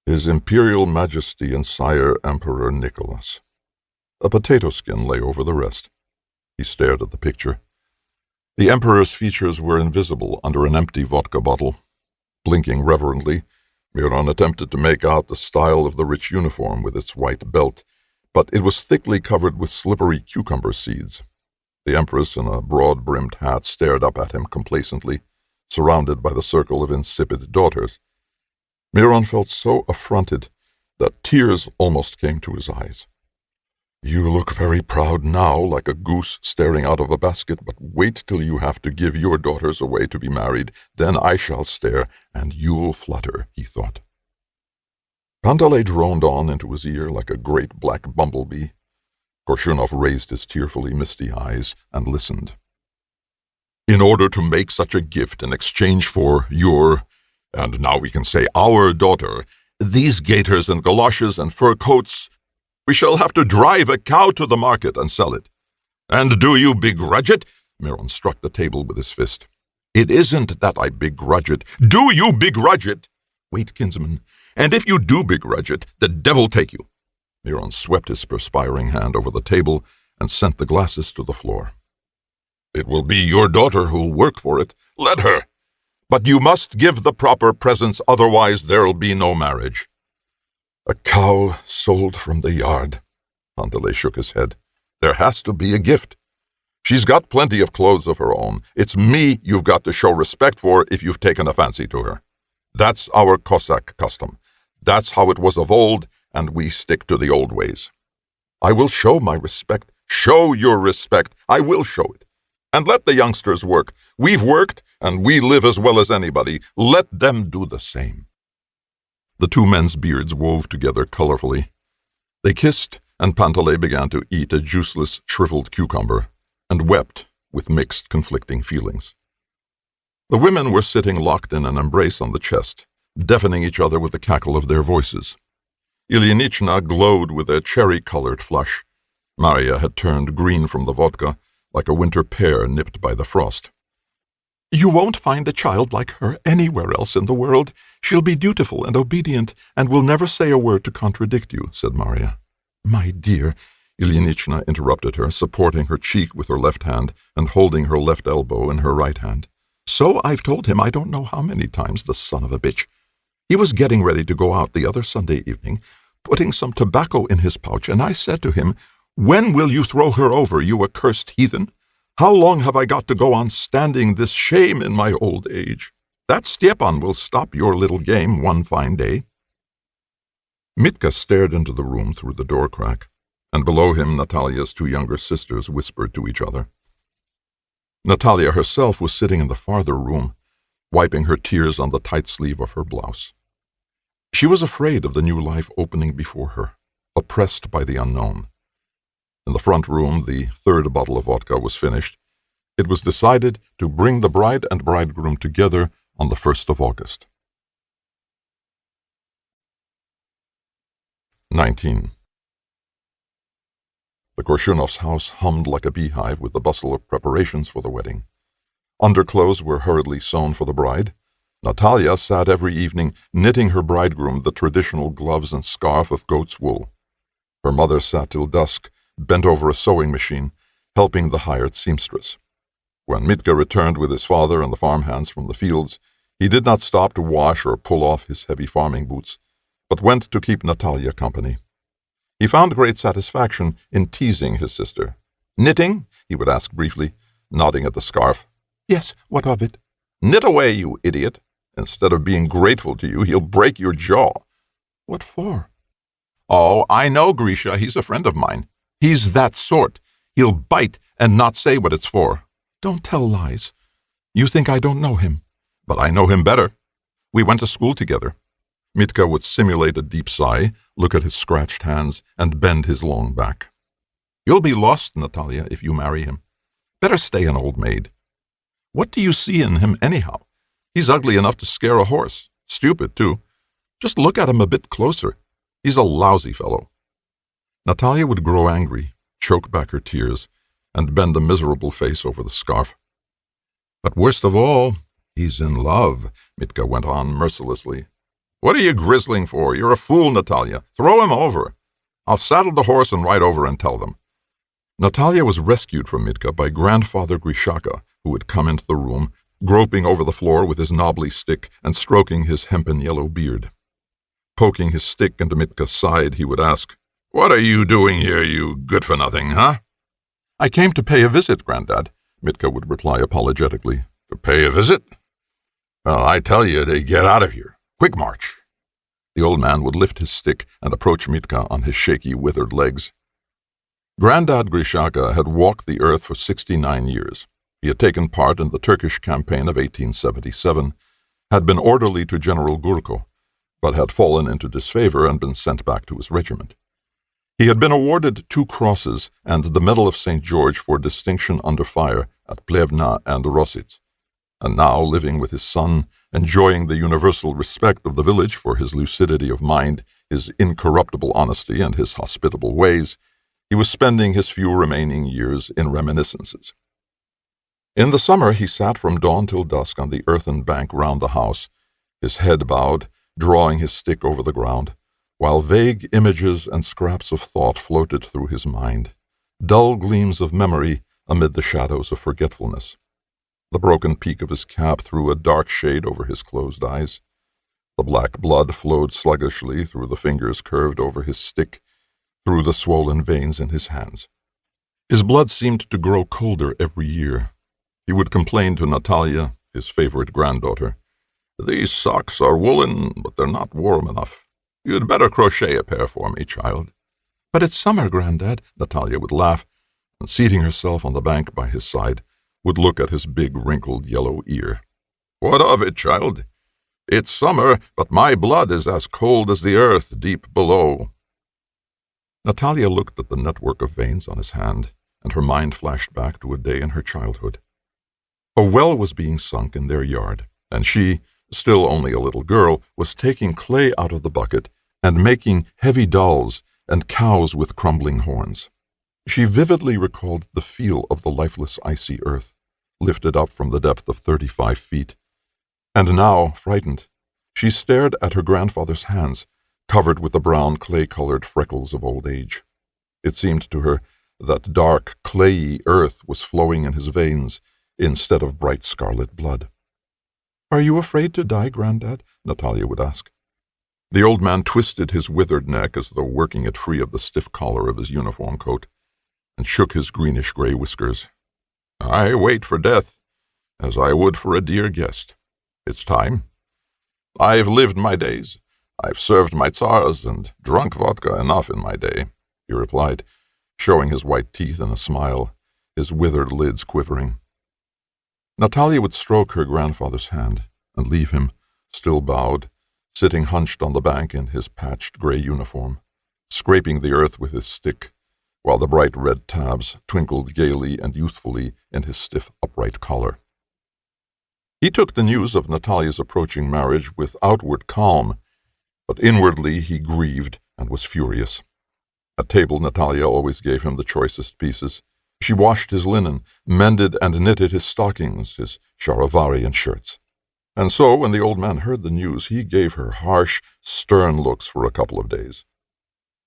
His Imperial Majesty and Sire Emperor Nicholas. A potato skin lay over the rest. He stared at the picture. The Emperor's features were invisible under an empty vodka bottle. Blinking reverently, Miron attempted to make out the style of the rich uniform with its white belt, but it was thickly covered with slippery cucumber seeds. The Empress in a broad-brimmed hat stared up at him complacently, surrounded by the circle of insipid daughters. Miron felt so affronted that tears almost came to his eyes. "You look very proud now, like a goose staring out of a basket, but wait till you have to give your daughters away to be married. Then I shall stare, and you'll flutter," he thought. Panteley droned on into his ear like a great black bumblebee. Korchunov raised his tearfully misty eyes and listened. "In order to make such a gift in exchange for your, and now we can say our daughter, these gaiters and galoshes and fur coats, we shall have to drive a cow to the market and sell it. And do you begrudge it?" Miron struck the table with his fist. "It isn't that I begrudge it. Do you begrudge it? Wait, kinsman, and if you do begrudge it, the devil take you." Miron swept his perspiring hand over the table and sent the glasses to the floor. "It will be your daughter who'll work for it. Let her. But you must give the proper presents, otherwise there'll be no marriage." "A cow sold from the yard." Panteley shook his head. "There has to be a gift. She's got plenty of clothes of her own. It's me you've got to show respect for if you've taken a fancy to her. That's our Cossack custom. That's how it was of old, and we stick to the old ways. I will show my respect. Show your respect. I will show it. And let the youngsters work. We've worked, and we live as well as anybody. Let them do the same." The two men's beards wove together colorfully. They kissed, and Panteley began to eat a juiceless, shriveled cucumber, and wept with mixed, conflicting feelings. The women were sitting locked in an embrace on the chest, deafening each other with the cackle of their voices. Ilyinichna glowed with a cherry-colored flush. Marya had turned green from the vodka, like a winter pear nipped by the frost. "You won't find a child like her anywhere else in the world. She'll be dutiful and obedient, and will never say a word to contradict you," said Marya. "My dear," Ilyinichna interrupted her, supporting her cheek with her left hand and holding her left elbow in her right hand. "So I've told him I don't know how many times, the son of a bitch. He was getting ready to go out the other Sunday evening, putting some tobacco in his pouch, and I said to him, 'When will you throw her over, you accursed heathen? How long have I got to go on standing this shame in my old age? That Stepan will stop your little game one fine day.' Mitka stared into the room through the door crack, and below him Natalia's two younger sisters whispered to each other. Natalia herself was sitting in the farther room, wiping her tears on the tight sleeve of her blouse. She was afraid of the new life opening before her, oppressed by the unknown. In the front room, the third bottle of vodka was finished. It was decided to bring the bride and bridegroom together on the 1st of August. 19. The Korshunovs' house hummed like a beehive with the bustle of preparations for the wedding. Underclothes were hurriedly sewn for the bride. Natalia sat every evening knitting her bridegroom the traditional gloves and scarf of goat's wool. Her mother sat till dusk, bent over a sewing machine, helping the hired seamstress. When Mitka returned with his father and the farmhands from the fields, he did not stop to wash or pull off his heavy farming boots, but went to keep Natalia company. He found great satisfaction in teasing his sister. "Knitting?" he would ask briefly, nodding at the scarf. "Yes, what of it?" "Knit away, you idiot. Instead of being grateful to you, he'll break your jaw." "What for?" "Oh, I know Grisha. He's a friend of mine. He's that sort. He'll bite and not say what it's for." "Don't tell lies. You think I don't know him." "But I know him better. We went to school together." Mitka would simulate a deep sigh, look at his scratched hands, and bend his long back. "You'll be lost, Natalia, if you marry him. Better stay an old maid." "What do you see in him, anyhow? He's ugly enough to scare a horse. Stupid, too. Just look at him a bit closer. He's a lousy fellow." Natalia would grow angry, choke back her tears, and bend a miserable face over the scarf. "But worst of all, he's in love," Mitka went on mercilessly. "What are you grizzling for? You're a fool, Natalia. Throw him over. I'll saddle the horse and ride over and tell them." Natalia was rescued from Mitka by Grandfather Grishaka, who had come into the room, groping over the floor with his knobbly stick and stroking his hempen yellow beard. Poking his stick into Mitka's side, he would ask, "What are you doing here, you good-for-nothing, huh?" "I came to pay a visit, Grandad," Mitka would reply apologetically. "To pay a visit? Well, I tell you to get out of here. Quick march." The old man would lift his stick and approach Mitka on his shaky, withered legs. Grandad Grishaka had walked the earth for 69 years. He had taken part in the Turkish campaign of 1877, had been orderly to General Gurko, but had fallen into disfavor and been sent back to his regiment. He had been awarded 2 crosses and the Medal of St. George for distinction under fire at Plevna and Rositz, and now, living with his son, enjoying the universal respect of the village for his lucidity of mind, his incorruptible honesty, and his hospitable ways, he was spending his few remaining years in reminiscences. In the summer he sat from dawn till dusk on the earthen bank round the house, his head bowed, drawing his stick over the ground, while vague images and scraps of thought floated through his mind, dull gleams of memory amid the shadows of forgetfulness. The broken peak of his cap threw a dark shade over his closed eyes. The black blood flowed sluggishly through the fingers curved over his stick, through the swollen veins in his hands. His blood seemed to grow colder every year. He would complain to Natalia, his favorite granddaughter, "These socks are woolen, but they're not warm enough. You'd better crochet a pair for me, child." "But it's summer, Grandad," Natalia would laugh, and seating herself on the bank by his side, would look at his big, wrinkled yellow ear. "What of it, child? It's summer, but my blood is as cold as the earth deep below." Natalia looked at the network of veins on his hand, and her mind flashed back to a day in her childhood. A well was being sunk in their yard, and she, still only a little girl, was taking clay out of the bucket and making heavy dolls and cows with crumbling horns. She vividly recalled the feel of the lifeless icy earth, lifted up from the depth of 35 feet. And now, frightened, she stared at her grandfather's hands, covered with the brown clay-colored freckles of old age. It seemed to her that dark, clayey earth was flowing in his veins instead of bright scarlet blood. "Are you afraid to die, Grandad?" Natalia would ask. The old man twisted his withered neck as though working it free of the stiff collar of his uniform coat, and shook his greenish-gray whiskers. I wait for death, as I would for a dear guest. It's time. I've lived my days. I've served my tsars and drunk vodka enough in my day, he replied, showing his white teeth in a smile, his withered lids quivering. Natalia would stroke her grandfather's hand and leave him, still bowed, sitting hunched on the bank in his patched gray uniform, scraping the earth with his stick, while the bright red tabs twinkled gaily and youthfully in his stiff, upright collar. He took the news of Natalia's approaching marriage with outward calm, but inwardly he grieved and was furious. At table, Natalia always gave him the choicest pieces. She washed his linen, mended and knitted his stockings, his charivari and shirts. And so, when the old man heard the news, he gave her harsh, stern looks for a couple of days.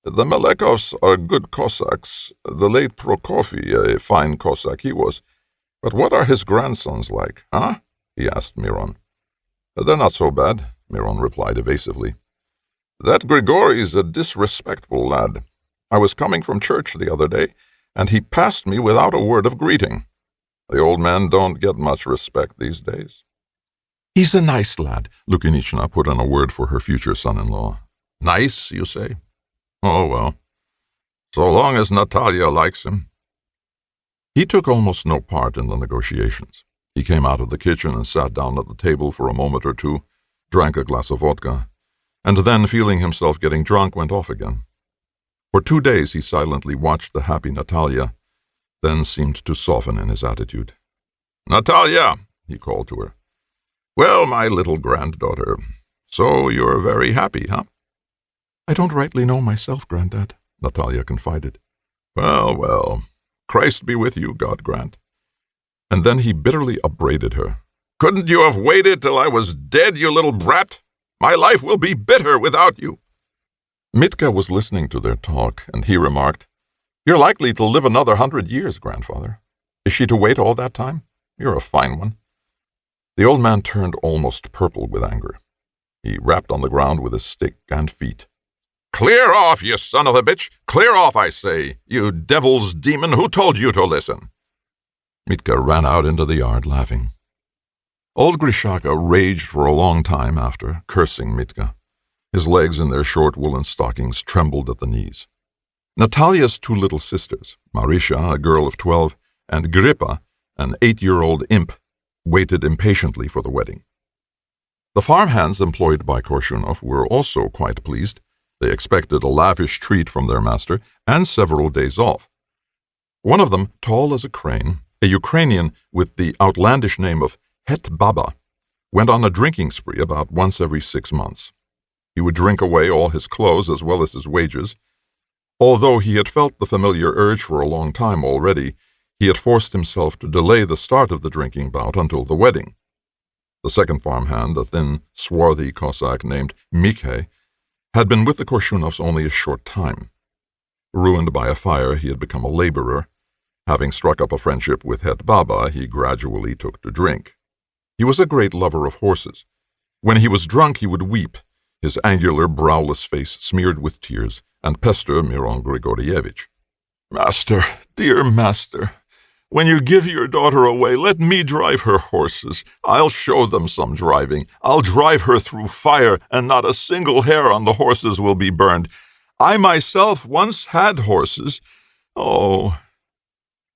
The Malekovs are good Cossacks. The late Prokofy, a fine Cossack he was. But what are his grandsons like, huh? He asked Miron. They're not so bad, Miron replied evasively. That Grigory's a disrespectful lad. I was coming from church the other day, and he passed me without a word of greeting. The old men don't get much respect these days. He's a nice lad, Lukinichna put in a word for her future son-in-law. Nice, you say? Oh, well, so long as Natalia likes him. He took almost no part in the negotiations. He came out of the kitchen and sat down at the table for a moment or two, drank a glass of vodka, and then, feeling himself getting drunk, went off again. For 2 days he silently watched the happy Natalia, then seemed to soften in his attitude. Natalia, he called to her. Well, my little granddaughter, so you're very happy, huh? I don't rightly know myself, Granddad, Natalia confided. Well, well, Christ be with you, God grant. And then he bitterly upbraided her. Couldn't you have waited till I was dead, you little brat? My life will be bitter without you. Mitka was listening to their talk, and he remarked, You're likely to live another 100 years, grandfather. Is she to wait all that time? You're a fine one. The old man turned almost purple with anger. He rapped on the ground with his stick and feet. Clear off, you son of a bitch! Clear off, I say! You devil's demon, who told you to listen? Mitka ran out into the yard, laughing. Old Grishaka raged for a long time after, cursing Mitka. His legs in their short woolen stockings trembled at the knees. Natalia's 2 little sisters, Marisha, a girl of 12, and Gripa, an 8-year-old imp, waited impatiently for the wedding. The farmhands employed by Korshunov were also quite pleased. They expected a lavish treat from their master and several days off. One of them, tall as a crane, a Ukrainian with the outlandish name of Het Baba, went on a drinking spree about once every 6 months. He would drink away all his clothes as well as his wages. Although he had felt the familiar urge for a long time already, he had forced himself to delay the start of the drinking bout until the wedding. The second farmhand, a thin, swarthy Cossack named Mikhail, had been with the Korshunovs only a short time. Ruined by a fire, he had become a laborer. Having struck up a friendship with Het Baba, he gradually took to drink. He was a great lover of horses. When he was drunk, he would weep, his angular, browless face smeared with tears, and pester Miron Grigorievich. Master, dear master, when you give your daughter away, let me drive her horses. I'll show them some driving. I'll drive her through fire, and not a single hair on the horses will be burned. I myself once had horses. Oh.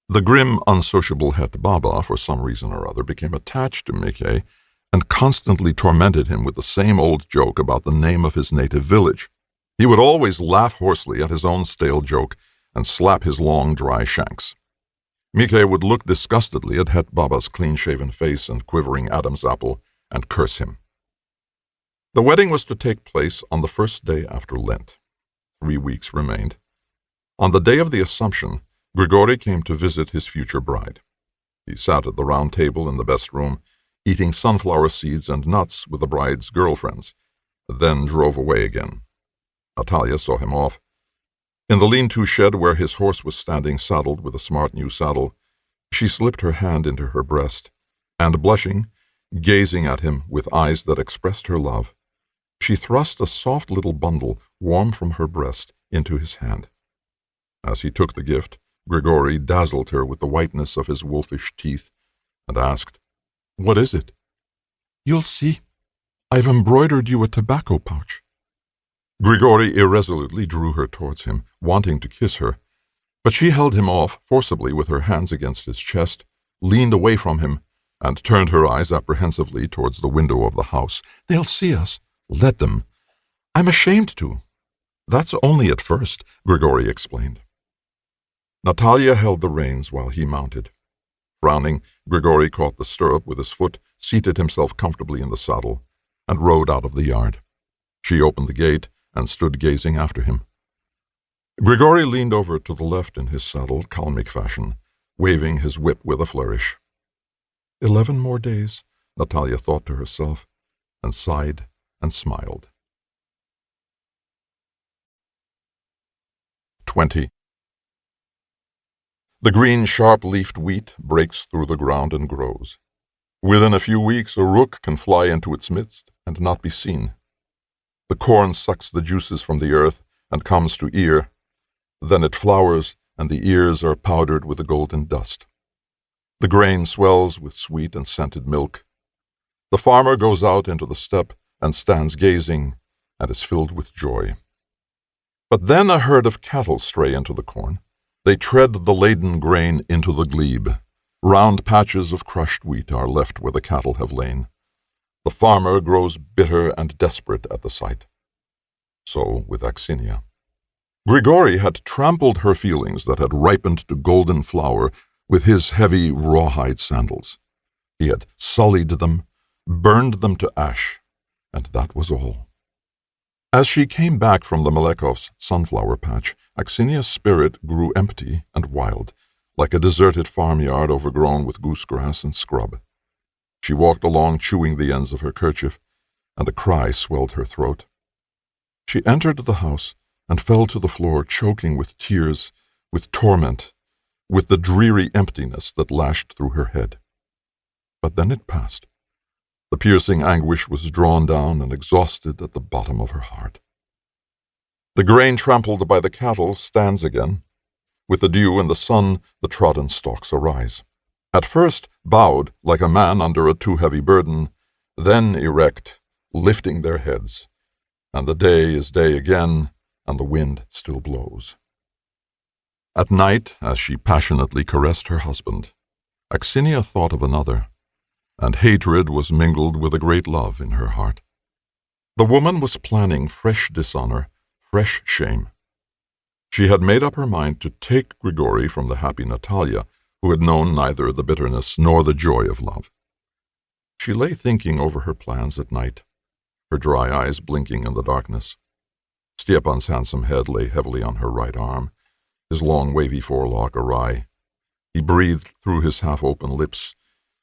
The grim, unsociable Het Baba, for some reason or other, became attached to Mikhail and constantly tormented him with the same old joke about the name of his native village. He would always laugh hoarsely at his own stale joke and slap his long, dry shanks. Mikhail would look disgustedly at Het Baba's clean-shaven face and quivering Adam's apple and curse him. The wedding was to take place on the first day after Lent. 3 weeks remained. On the day of the Assumption, Grigory came to visit his future bride. He sat at the round table in the best room, eating sunflower seeds and nuts with the bride's girlfriends, then drove away again. Natalia saw him off. In the lean-to shed where his horse was standing saddled with a smart new saddle, she slipped her hand into her breast, and blushing, gazing at him with eyes that expressed her love, She thrust a soft little bundle, warm from her breast, into his hand. As he took the gift, Grigori dazzled her with the whiteness of his wolfish teeth and asked, "What is it?" "You'll see. I've embroidered you a tobacco pouch." Grigori irresolutely drew her towards him, wanting to kiss her, but she held him off forcibly with her hands against his chest, leaned away from him, and turned her eyes apprehensively towards the window of the house. "They'll see us." "Let them. I'm ashamed to." "That's only at first," Grigori explained. Natalia held the reins while he mounted. Frowning, Grigori caught the stirrup with his foot, seated himself comfortably in the saddle, and rode out of the yard. She opened the gate and stood gazing after him. Grigori leaned over to the left in his saddle, Kalmyk fashion, waving his whip with a flourish. 11 more days, Natalia thought to herself, and sighed and smiled. 20. The green, sharp-leafed wheat breaks through the ground and grows. Within a few weeks, a rook can fly into its midst and not be seen. The corn sucks the juices from the earth and comes to ear. Then it flowers, and the ears are powdered with a golden dust. The grain swells with sweet and scented milk. The farmer goes out into the steppe and stands gazing, and is filled with joy. But then a herd of cattle stray into the corn. They tread the laden grain into the glebe. Round patches of crushed wheat are left where the cattle have lain. The farmer grows bitter and desperate at the sight. So with Aksinia. Grigori had trampled her feelings that had ripened to golden flower with his heavy rawhide sandals. He had sullied them, burned them to ash, and that was all. As she came back from the Malekovs' sunflower patch, Aksinia's spirit grew empty and wild, like a deserted farmyard overgrown with goosegrass and scrub. She walked along chewing the ends of her kerchief, and a cry swelled her throat. She entered the house and fell to the floor, choking with tears, with torment, with the dreary emptiness that lashed through her head. But then it passed. The piercing anguish was drawn down and exhausted at the bottom of her heart. The grain trampled by the cattle stands again. With the dew and the sun, the trodden stalks arise. At first bowed like a man under a too heavy burden, then erect, lifting their heads. And the day is day again, and the wind still blows. At night, as she passionately caressed her husband, Aksinia thought of another, and hatred was mingled with a great love in her heart. The woman was planning fresh dishonor, fresh shame. She had made up her mind to take Grigori from the happy Natalia, who had known neither the bitterness nor the joy of love. She lay thinking over her plans at night, her dry eyes blinking in the darkness. Stepan's handsome head lay heavily on her right arm, his long wavy forelock awry. He breathed through his half-open lips,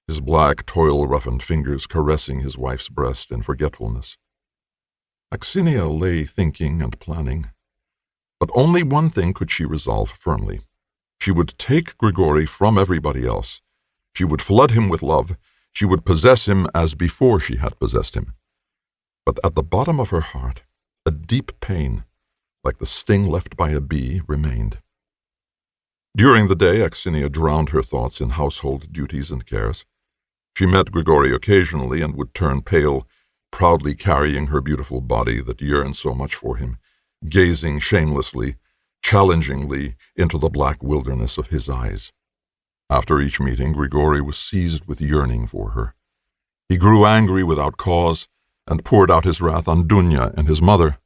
his black, toil-roughened fingers caressing his wife's breast in forgetfulness. Aksinia lay thinking and planning. But only one thing could she resolve firmly. She would take Grigori from everybody else. She would flood him with love. She would possess him as before she had possessed him. But at the bottom of her heart, a deep pain, like the sting left by a bee, remained. During the day, Aksinia drowned her thoughts in household duties and cares. She met Grigori occasionally and would turn pale, proudly carrying her beautiful body that yearned so much for him, gazing shamelessly, challengingly into the black wilderness of his eyes. After each meeting, Grigori was seized with yearning for her. He grew angry without cause and poured out his wrath on Dunya and his mother.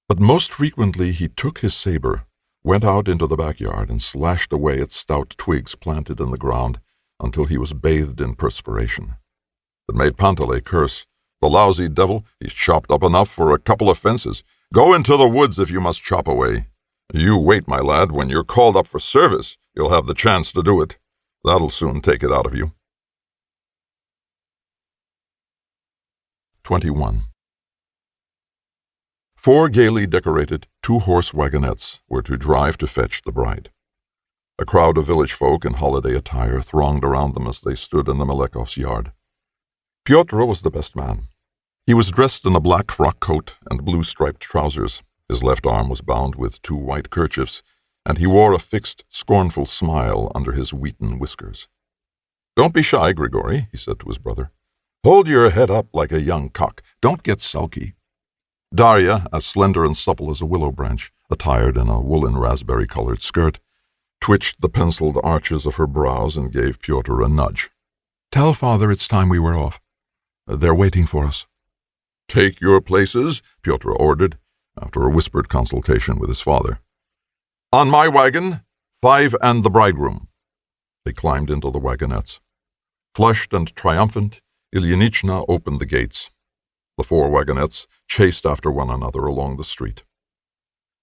But most frequently he took his saber, went out into the backyard, and slashed away at stout twigs planted in the ground until he was bathed in perspiration. It made Panteley curse. "The lousy devil, he's chopped up enough for a couple of fences. Go into the woods if you must chop away. You wait, my lad, when you're called up for service, you'll have the chance to do it. That'll soon take it out of you." 21. 4 gaily decorated 2-horse wagonettes were to drive to fetch the bride. A crowd of village folk in holiday attire thronged around them as they stood in the Malekovs' yard. Pyotr was the best man. He was dressed in a black frock coat and blue striped trousers. His left arm was bound with 2 white kerchiefs, and he wore a fixed, scornful smile under his wheaten whiskers. "Don't be shy, Grigory," he said to his brother. "Hold your head up like a young cock. Don't get sulky." Darya, as slender and supple as a willow branch, attired in a woolen raspberry-colored skirt, twitched the penciled arches of her brows and gave Pyotr a nudge. "Tell father it's time we were off. They're waiting for us." "Take your places," Pyotr ordered, after a whispered consultation with his father. "On my wagon, 5 and the bridegroom." They climbed into the wagonettes. Flushed and triumphant, Ilyinichna opened the gates. The 4 wagonettes chased after one another along the street.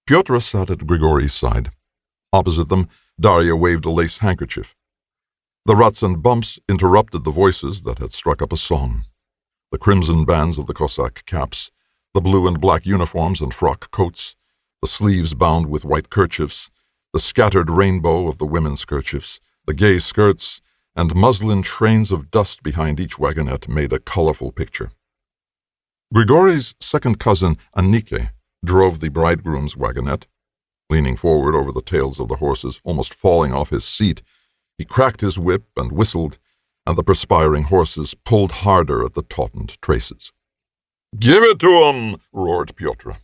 Pyotr sat at Grigory's side. Opposite them, Darya waved a lace handkerchief. The ruts and bumps interrupted the voices that had struck up a song. The crimson bands of the Cossack caps, the blue and black uniforms and frock coats, the sleeves bound with white kerchiefs, the scattered rainbow of the women's kerchiefs, the gay skirts, and muslin trains of dust behind each wagonette made a colorful picture. Grigory's second cousin, Annike, drove the bridegroom's wagonette. Leaning forward over the tails of the horses, almost falling off his seat, he cracked his whip and whistled, and the perspiring horses pulled harder at the tautened traces. "Give it to 'em!" roared Pyotr.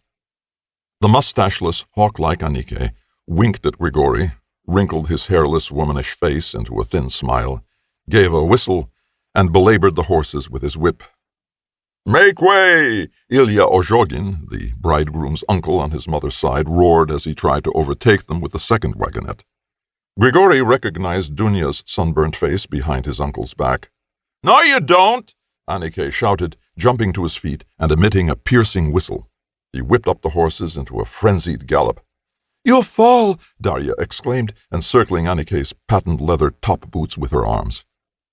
The mustacheless, hawk-like Annike winked at Grigory, wrinkled his hairless, womanish face into a thin smile, gave a whistle, and belabored the horses with his whip. "Make way!" Ilya Ozhogin, the bridegroom's uncle on his mother's side, roared as he tried to overtake them with the second wagonette. Grigory recognized Dunya's sunburnt face behind his uncle's back. "No, you don't!" Annike shouted, jumping to his feet and emitting a piercing whistle. He whipped up the horses into a frenzied gallop. "You'll fall!" Darya exclaimed, encircling Annike's patent leather top boots with her arms.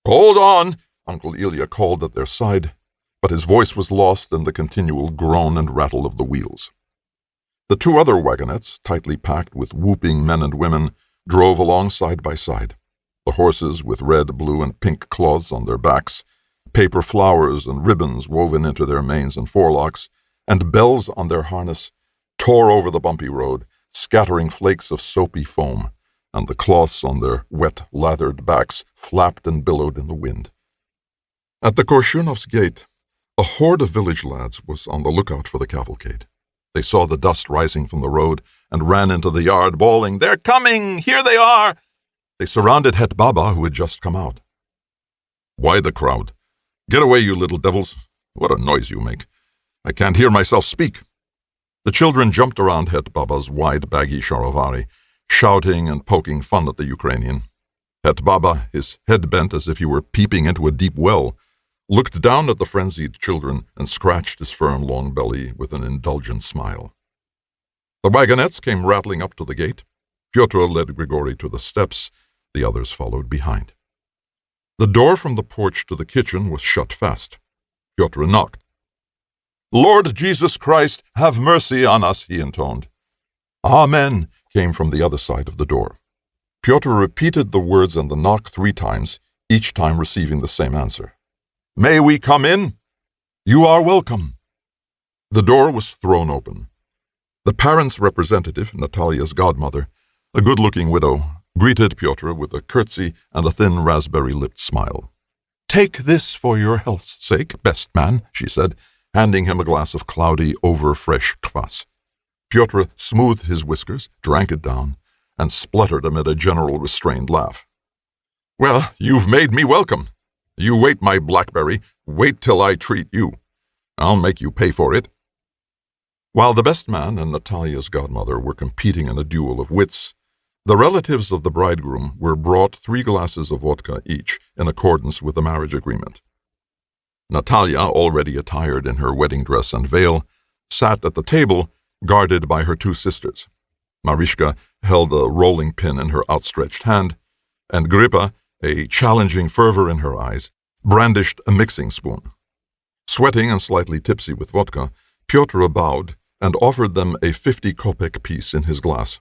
"Hold on!" Uncle Ilya called at their side, but his voice was lost in the continual groan and rattle of the wheels. The 2 other wagonettes, tightly packed with whooping men and women, drove along side by side. The horses, with red, blue, and pink cloths on their backs, paper flowers and ribbons woven into their manes and forelocks, and bells on their harness, tore over the bumpy road, scattering flakes of soapy foam, and the cloths on their wet, lathered backs flapped and billowed in the wind. At the Korshunov's gate, a horde of village lads was on the lookout for the cavalcade. They saw the dust rising from the road and ran into the yard, bawling, "They're coming! Here they are!" They surrounded Het Baba, who had just come out. "Why the crowd? Get away, you little devils! What a noise you make! I can't hear myself speak!" The children jumped around Het Baba's wide, baggy sharovari, shouting and poking fun at the Ukrainian. Het Baba, his head bent as if he were peeping into a deep well, looked down at the frenzied children and scratched his firm, long belly with an indulgent smile. The wagonettes came rattling up to the gate. Pyotr led Grigory to the steps. The others followed behind. The door from the porch to the kitchen was shut fast. Pyotr knocked. "Lord Jesus Christ, have mercy on us," he intoned. "Amen," came from the other side of the door. Pyotr repeated the words and the knock 3 times, each time receiving the same answer. "May we come in?" "You are welcome." The door was thrown open. The parents' representative, Natalia's godmother, a good-looking widow, greeted Pyotr with a curtsy and a thin raspberry-lipped smile. "Take this for your health's sake, best man," she said, handing him a glass of cloudy, over-fresh kvass. Pyotr smoothed his whiskers, drank it down, and spluttered amid a general restrained laugh. "Well, you've made me welcome. You wait, my blackberry. Wait till I treat you. I'll make you pay for it." While the best man and Natalia's godmother were competing in a duel of wits, the relatives of the bridegroom were brought 3 glasses of vodka each in accordance with the marriage agreement. Natalia, already attired in her wedding dress and veil, sat at the table, guarded by her 2 sisters. Marishka held a rolling pin in her outstretched hand, and Gripa, a challenging fervor in her eyes, brandished a mixing spoon. Sweating and slightly tipsy with vodka, Pyotr bowed and offered them a 50-kopeck piece in his glass.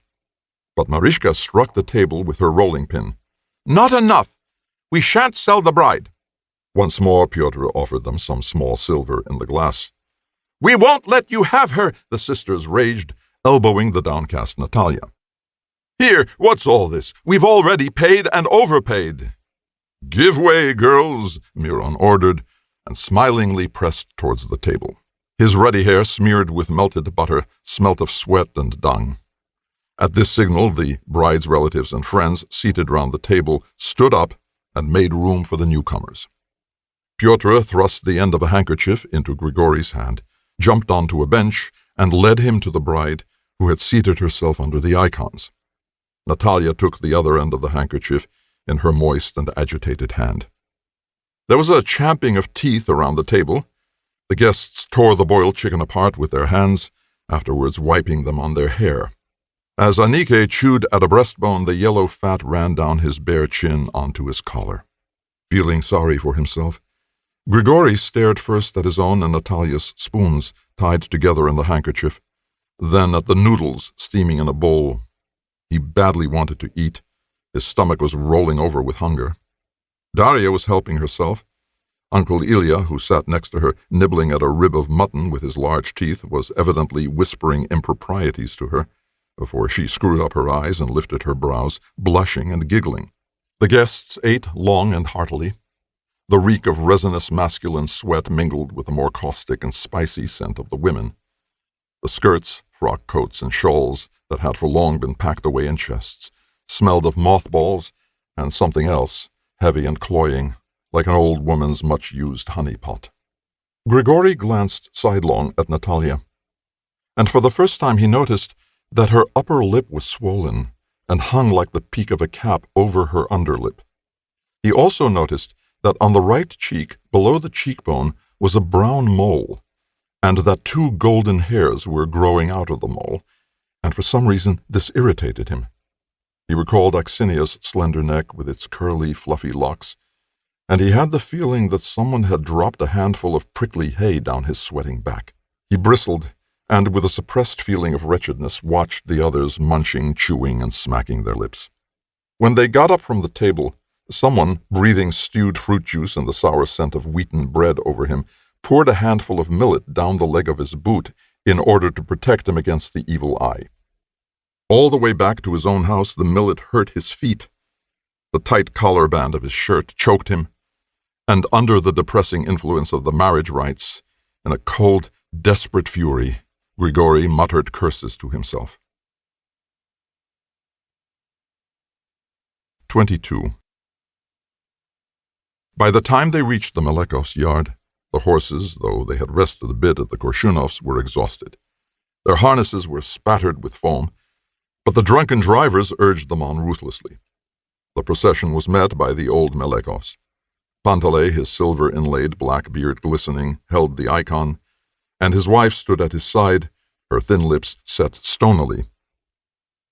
But Marishka struck the table with her rolling pin. "Not enough! We shan't sell the bride!" Once more Pyotr offered them some small silver in the glass, We won't let you have her, the sisters raged, elbowing the downcast Natalia. Here, what's all this? We've already paid and overpaid. Give way, girls, Miron ordered, and smilingly pressed towards the table. His ruddy hair, smeared with melted butter, smelt of sweat and dung. At this signal, the bride's relatives and friends, seated round the table, stood up and made room for the newcomers. Pyotr thrust the end of a handkerchief into Grigori's hand, jumped onto a bench, and led him to the bride, who had seated herself under the icons. Natalia took the other end of the handkerchief in her moist and agitated hand. There was a champing of teeth around the table. The guests tore the boiled chicken apart with their hands, afterwards wiping them on their hair. As Anike chewed at a breastbone, the yellow fat ran down his bare chin onto his collar. Feeling sorry for himself, Grigori stared first at his own and Natalia's spoons tied together in the handkerchief, then at the noodles steaming in a bowl. He badly wanted to eat. His stomach was rolling over with hunger. Daria was helping herself. Uncle Ilya, who sat next to her, nibbling at a rib of mutton with his large teeth, was evidently whispering improprieties to her, before she screwed up her eyes and lifted her brows, blushing and giggling. The guests ate long and heartily. The reek of resinous masculine sweat mingled with the more caustic and spicy scent of the women. The skirts, frock coats, and shawls that had for long been packed away in chests smelled of mothballs and something else, heavy and cloying, like an old woman's much-used honey pot. Grigori glanced sidelong at Natalia, and for the first time he noticed that her upper lip was swollen and hung like the peak of a cap over her underlip. He also noticed that on the right cheek, below the cheekbone, was a brown mole, and that 2 golden hairs were growing out of the mole, and for some reason this irritated him. He recalled Aksinia's slender neck with its curly, fluffy locks, and he had the feeling that someone had dropped a handful of prickly hay down his sweating back. He bristled, and with a suppressed feeling of wretchedness watched the others munching, chewing, and smacking their lips. When they got up from the table, someone, breathing stewed fruit juice and the sour scent of wheaten bread over him, poured a handful of millet down the leg of his boot in order to protect him against the evil eye. All the way back to his own house, the millet hurt his feet. The tight collar band of his shirt choked him, and under the depressing influence of the marriage rites, in a cold, desperate fury, Grigori muttered curses to himself. 22. By the time they reached the Malekovs' yard, the horses, though they had rested a bit at the Korshunovs', were exhausted. Their harnesses were spattered with foam, but the drunken drivers urged them on ruthlessly. The procession was met by the old Malekovs. Panteley, his silver-inlaid black beard glistening, held the icon, and his wife stood at his side, her thin lips set stonily.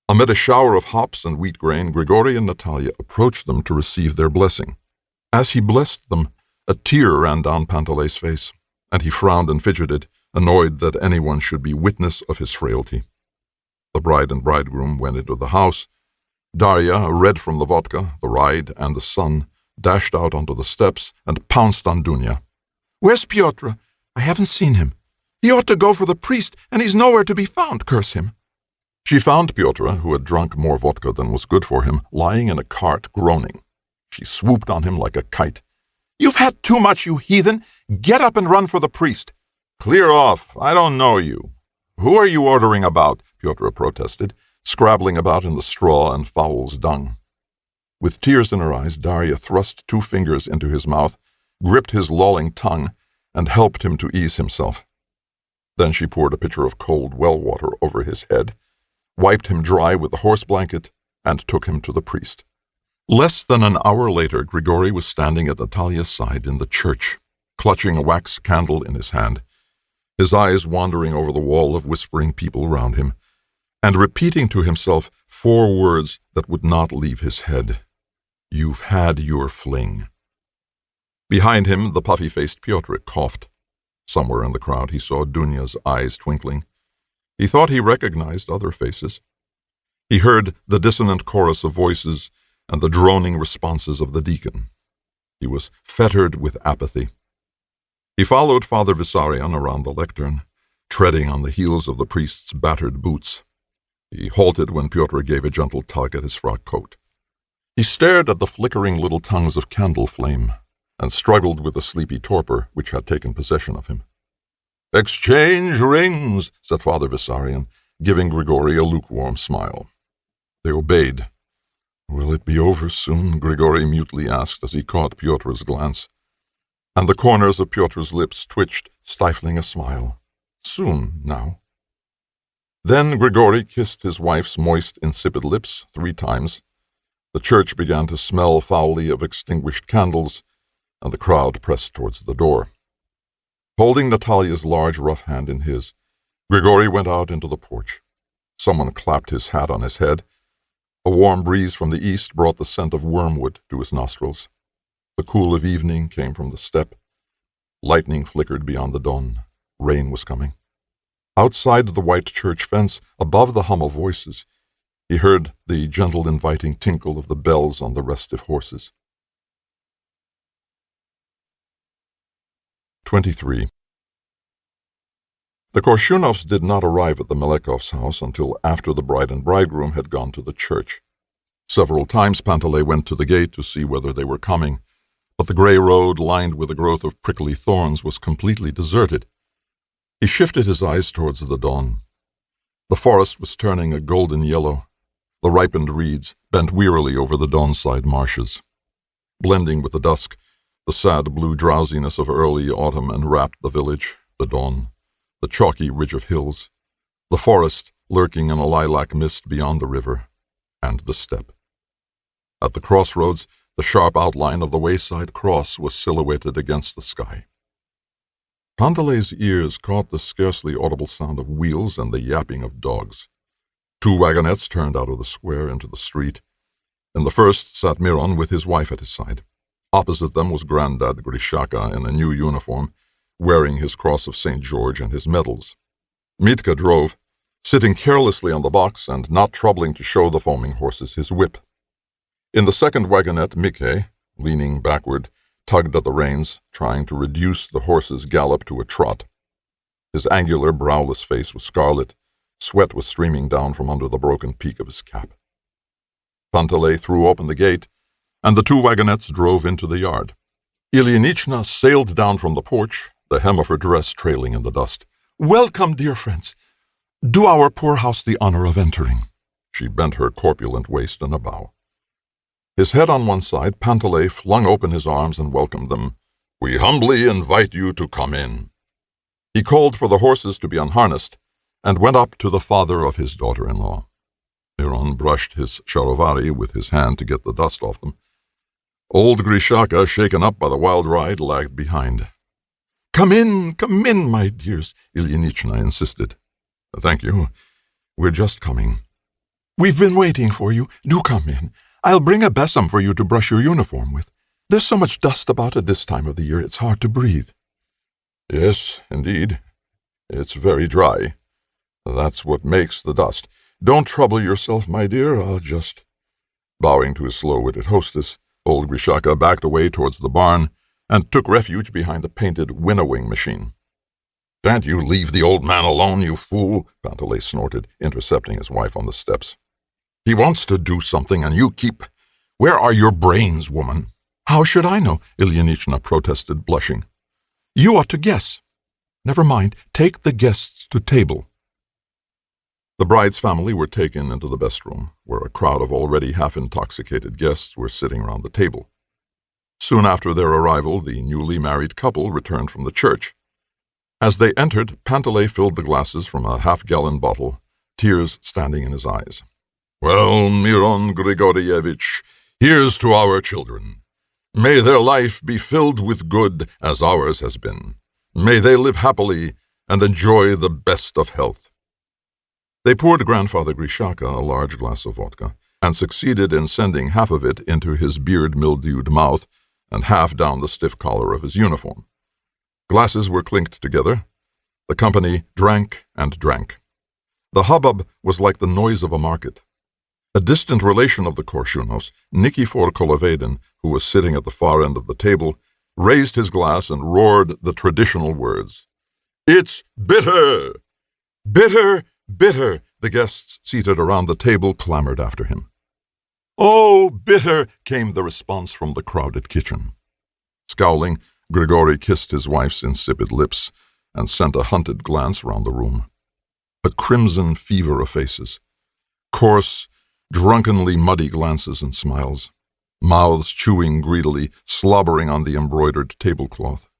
Amid a shower of hops and wheat grain, Grigori and Natalia approached them to receive their blessing. As he blessed them, a tear ran down Panteley's face, and he frowned and fidgeted, annoyed that anyone should be witness of his frailty. The bride and bridegroom went into the house. Daria, red from the vodka, the ride, and the sun, dashed out onto the steps and pounced on Dunya. "Where's Pyotr? I haven't seen him. He ought to go for the priest, and he's nowhere to be found, curse him." She found Pyotr, who had drunk more vodka than was good for him, lying in a cart, groaning. She swooped on him like a kite. "You've had too much, you heathen! Get up and run for the priest!" "Clear off! I don't know you. Who are you ordering about?" Pyotr protested, scrabbling about in the straw and fowl's dung. With tears in her eyes, Daria thrust 2 fingers into his mouth, gripped his lolling tongue, and helped him to ease himself. Then she poured a pitcher of cold well water over his head, wiped him dry with the horse blanket, and took him to the priest. Less than an hour later, Grigori was standing at Natalia's side in the church, clutching a wax candle in his hand, his eyes wandering over the wall of whispering people round him, and repeating to himself 4 words that would not leave his head. "You've had your fling." Behind him, the puffy-faced Pyotr coughed. Somewhere in the crowd he saw Dunya's eyes twinkling. He thought he recognized other faces. He heard the dissonant chorus of voices and the droning responses of the deacon. He was fettered with apathy. He followed Father Vissarion around the lectern, treading on the heels of the priest's battered boots. He halted when Pyotr gave a gentle tug at his frock coat. He stared at the flickering little tongues of candle flame and struggled with the sleepy torpor which had taken possession of him. "Exchange rings," said Father Vissarion, giving Grigory a lukewarm smile. They obeyed. "Will it be over soon?" Grigory mutely asked as he caught Pyotr's glance, and the corners of Pyotr's lips twitched, stifling a smile. Soon, now. Then Grigory kissed his wife's moist, insipid lips 3 times. The church began to smell foully of extinguished candles, and the crowd pressed towards the door. Holding Natalia's large, rough hand in his, Grigory went out into the porch. Someone clapped his hat on his head. A warm breeze from the east brought the scent of wormwood to his nostrils. The cool of evening came from the steppe. Lightning flickered beyond the Don. Rain was coming. Outside the white church fence, above the hum of voices, he heard the gentle, inviting tinkle of the bells on the restive horses. 23. The Korshunovs did not arrive at the Melekovs' house until after the bride and bridegroom had gone to the church. Several times Panteley went to the gate to see whether they were coming, but the gray road, lined with a growth of prickly thorns, was completely deserted. He shifted his eyes towards the dawn. The forest was turning a golden yellow. The ripened reeds bent wearily over the Donside marshes. Blending with the dusk, the sad blue drowsiness of early autumn enwrapped the village, the dawn, the chalky ridge of hills, the forest lurking in a lilac mist beyond the river, and the steppe. At the crossroads, the sharp outline of the wayside cross was silhouetted against the sky. Panteley's ears caught the scarcely audible sound of wheels and the yapping of dogs. 2 wagonettes turned out of the square into the street. In the first sat Miron with his wife at his side. Opposite them was Grandad Grishaka in a new uniform, wearing his cross of St. George and his medals. Mitka drove, sitting carelessly on the box and not troubling to show the foaming horses his whip. In the second wagonette, Mikhail, leaning backward, tugged at the reins, trying to reduce the horse's gallop to a trot. His angular, browless face was scarlet. Sweat was streaming down from under the broken peak of his cap. Panteley threw open the gate, and the 2 wagonettes drove into the yard. Ilyinichna sailed down from the porch, the hem of her dress trailing in the dust. "Welcome, dear friends. Do our poor house the honor of entering." She bent her corpulent waist in a bow. His head on one side, Panteley flung open his arms and welcomed them. "We humbly invite you to come in." He called for the horses to be unharnessed, and went up to the father of his daughter-in-law. Miron brushed his sharovari with his hand to get the dust off them. Old Grishaka, shaken up by the wild ride, lagged behind. Come in, my dears," Ilyinichna insisted. "Thank you. We're just coming." "We've been waiting for you. Do come in. I'll bring a besom for you to brush your uniform with. There's so much dust about at this time of the year, it's hard to breathe." "Yes, indeed. It's very dry. That's what makes the dust. Don't trouble yourself, my dear. I'll just—" Bowing to his slow-witted hostess, old Grishaka backed away towards the barn and took refuge behind a painted winnowing machine. "Can't you leave the old man alone, you fool?" Panteley snorted, intercepting his wife on the steps. "He wants to do something, and you keep— Where are your brains, woman?" "How should I know?" Ilyinichna protested, blushing. "You ought to guess. Never mind, take the guests to table." The bride's family were taken into the best room, where a crowd of already half-intoxicated guests were sitting round the table. Soon after their arrival, the newly married couple returned from the church. As they entered, Panteley filled the glasses from a half-gallon bottle, tears standing in his eyes. "Well, Miron Grigorievich, here's to our children. May their life be filled with good as ours has been. May they live happily and enjoy the best of health." They poured Grandfather Grishaka a large glass of vodka, and succeeded in sending half of it into his beard-mildewed mouth and half down the stiff collar of his uniform. Glasses were clinked together. The company drank and drank. The hubbub was like the noise of a market. A distant relation of the Korshunovs, Nikifor Kolovedin, who was sitting at the far end of the table, raised his glass and roared the traditional words. It's bitter! Bitter, bitter! The guests seated around the table clamored after him. Oh, bitter! Came the response from the crowded kitchen. Scowling, Grigory kissed his wife's insipid lips and sent a hunted glance round the room. A crimson fever of faces. Coarse, drunkenly muddy glances and smiles. Mouths chewing greedily, slobbering on the embroidered tablecloth.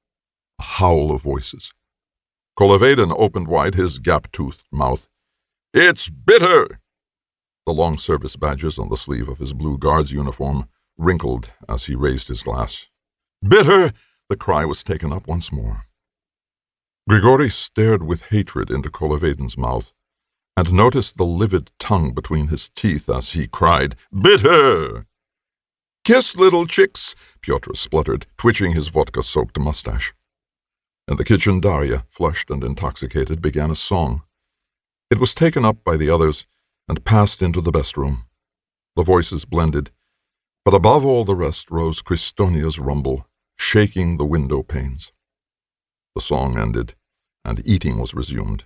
A howl of voices. Kolovedin opened wide his gap-toothed mouth. It's bitter! The long service badges on the sleeve of his blue guard's uniform wrinkled as he raised his glass. Bitter! The cry was taken up once more. Grigory stared with hatred into Kolovedin's mouth and noticed the livid tongue between his teeth as he cried, Bitter! Kiss, little chicks, Pyotr spluttered, twitching his vodka-soaked mustache. In the kitchen, Darya, flushed and intoxicated, began a song. It was taken up by the others and passed into the best room. The voices blended, but above all the rest rose Kristonia's rumble, shaking the window panes. The song ended, and eating was resumed.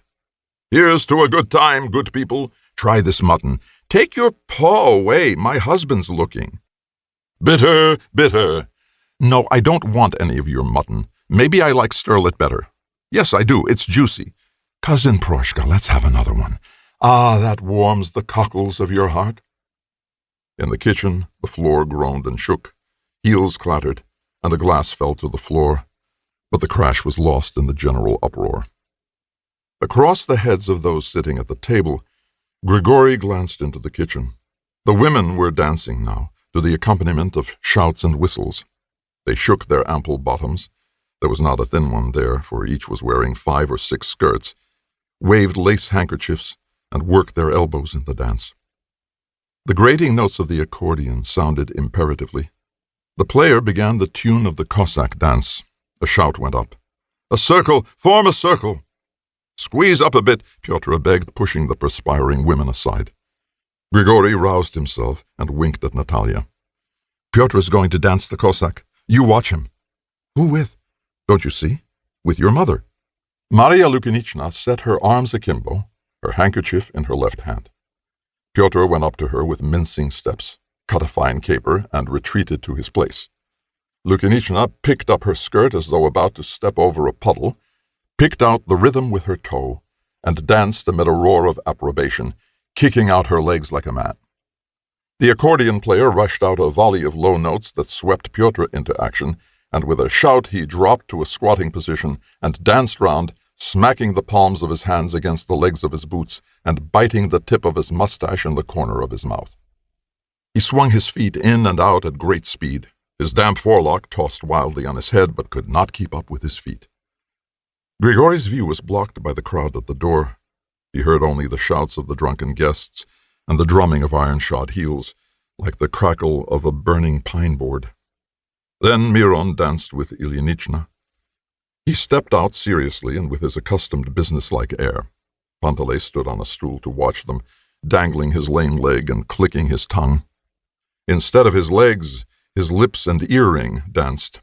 Here's to a good time, good people. Try this mutton. Take your paw away. My husband's looking. Bitter, bitter. No, I don't want any of your mutton. Maybe I like sterlet better. Yes, I do. It's juicy. Cousin Proshka, let's have another one. Ah, that warms the cockles of your heart. In the kitchen, the floor groaned and shook. Heels clattered, and a glass fell to the floor, but the crash was lost in the general uproar. Across the heads of those sitting at the table, Grigory glanced into the kitchen. The women were dancing now, to the accompaniment of shouts and whistles. They shook their ample bottoms. There was not a thin one there, for each was wearing 5 or 6 skirts, waved lace handkerchiefs, and worked their elbows in the dance. The grating notes of the accordion sounded imperatively. The player began the tune of the Cossack dance. A shout went up. A circle! Form a circle! Squeeze up a bit, Pyotr begged, pushing the perspiring women aside. Grigory roused himself and winked at Natalia. Pyotr's going to dance the Cossack. You watch him. Who with? Don't you see? With your mother. Maria Lukinichna set her arms akimbo, her handkerchief in her left hand. Pyotr went up to her with mincing steps, cut a fine caper, and retreated to his place. Lukinichna picked up her skirt as though about to step over a puddle, picked out the rhythm with her toe, and danced amid a roar of approbation, kicking out her legs like a man. The accordion player rushed out a volley of low notes that swept Pyotr into action, and with a shout he dropped to a squatting position and danced round, smacking the palms of his hands against the legs of his boots and biting the tip of his mustache in the corner of his mouth. He swung his feet in and out at great speed. His damp forelock tossed wildly on his head but could not keep up with his feet. Grigory's view was blocked by the crowd at the door. He heard only the shouts of the drunken guests and the drumming of iron-shod heels, like the crackle of a burning pine board. Then Miron danced with Ilyinichna. He stepped out seriously and with his accustomed businesslike air. Panteley stood on a stool to watch them, dangling his lame leg and clicking his tongue. Instead of his legs, his lips and earring danced.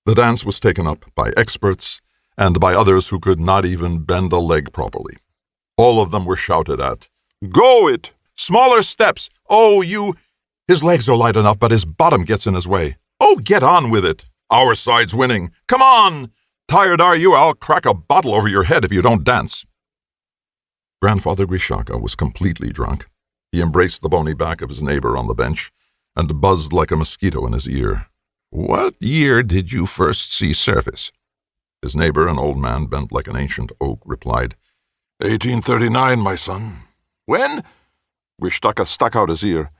The dance was taken up by experts and by others who could not even bend a leg properly. All of them were shouted at. Go it! Smaller steps! Oh, you... His legs are light enough, but his bottom gets in his way. Oh, get on with it! Our side's winning! Come on! Tired are you? I'll crack a bottle over your head if you don't dance. Grandfather Grishaka was completely drunk. He embraced the bony back of his neighbor on the bench and buzzed like a mosquito in his ear. What year did you first see service? His neighbor, an old man bent like an ancient oak, replied, 1839, my son. When? Grishaka stuck out his ear.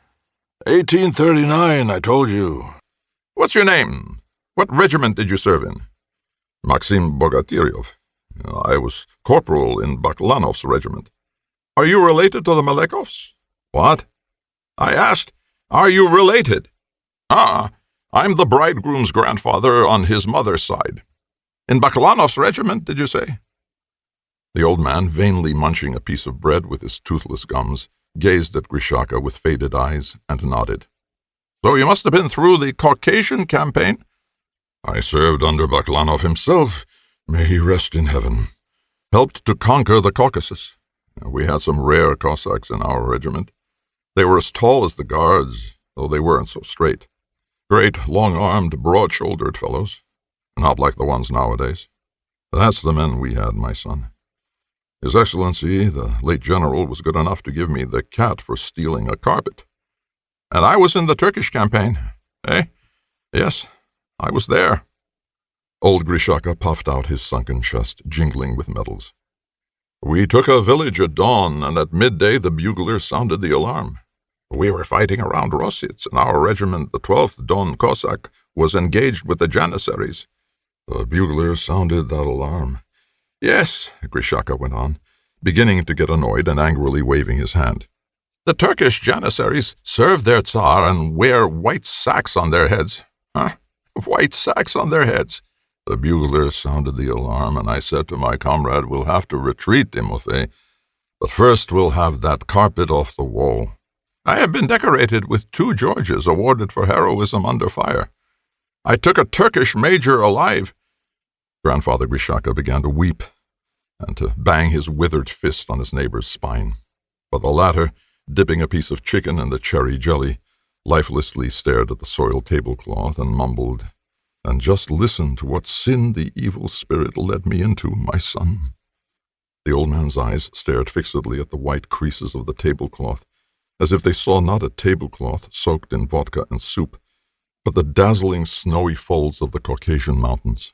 1839, I told you. What's your name? What regiment did you serve in? Maxim Bogatyryov. I was corporal in Baklanov's regiment. Are you related to the Malekovs? What? I asked, are you related? I'm the bridegroom's grandfather on his mother's side. In Baklanov's regiment, did you say? The old man, vainly munching a piece of bread with his toothless gums, gazed at Grishaka with faded eyes and nodded. So you must have been through the Caucasian campaign? I served under Baklanov himself. May he rest in heaven. helped to conquer the Caucasus. We had some rare Cossacks in our regiment. They were as tall as the Guards, though they weren't so straight. Great, long-armed, broad-shouldered fellows, not like the ones nowadays. That's the men we had, my son. His Excellency, the late general, was good enough to give me the cat for stealing a carpet. And I was in the Turkish campaign. Eh? Yes, I was there. Old Grishaka puffed out his sunken chest, jingling with medals. We took a village at dawn, and at midday the bugler sounded the alarm. We were fighting around Rositz, and our regiment, the 12th Don Cossack, was engaged with the Janissaries. The bugler sounded that alarm. Yes, Grishaka went on, beginning to get annoyed and angrily waving his hand. The Turkish Janissaries serve their Tsar and wear white sacks on their heads. Huh? White sacks on their heads. The bugler sounded the alarm, and I said to my comrade, we'll have to retreat, Timofey, but first we'll have that carpet off the wall. I have been decorated with 2 Georges awarded for heroism under fire. I took a Turkish major alive. Grandfather Grishaka began to weep and to bang his withered fist on his neighbor's spine, but the latter, dipping a piece of chicken in the cherry jelly, lifelessly stared at the soiled tablecloth and mumbled, "And just listen to what sin the evil spirit led me into, my son." The old man's eyes stared fixedly at the white creases of the tablecloth, as if they saw not a tablecloth soaked in vodka and soup, but the dazzling snowy folds of the Caucasian mountains.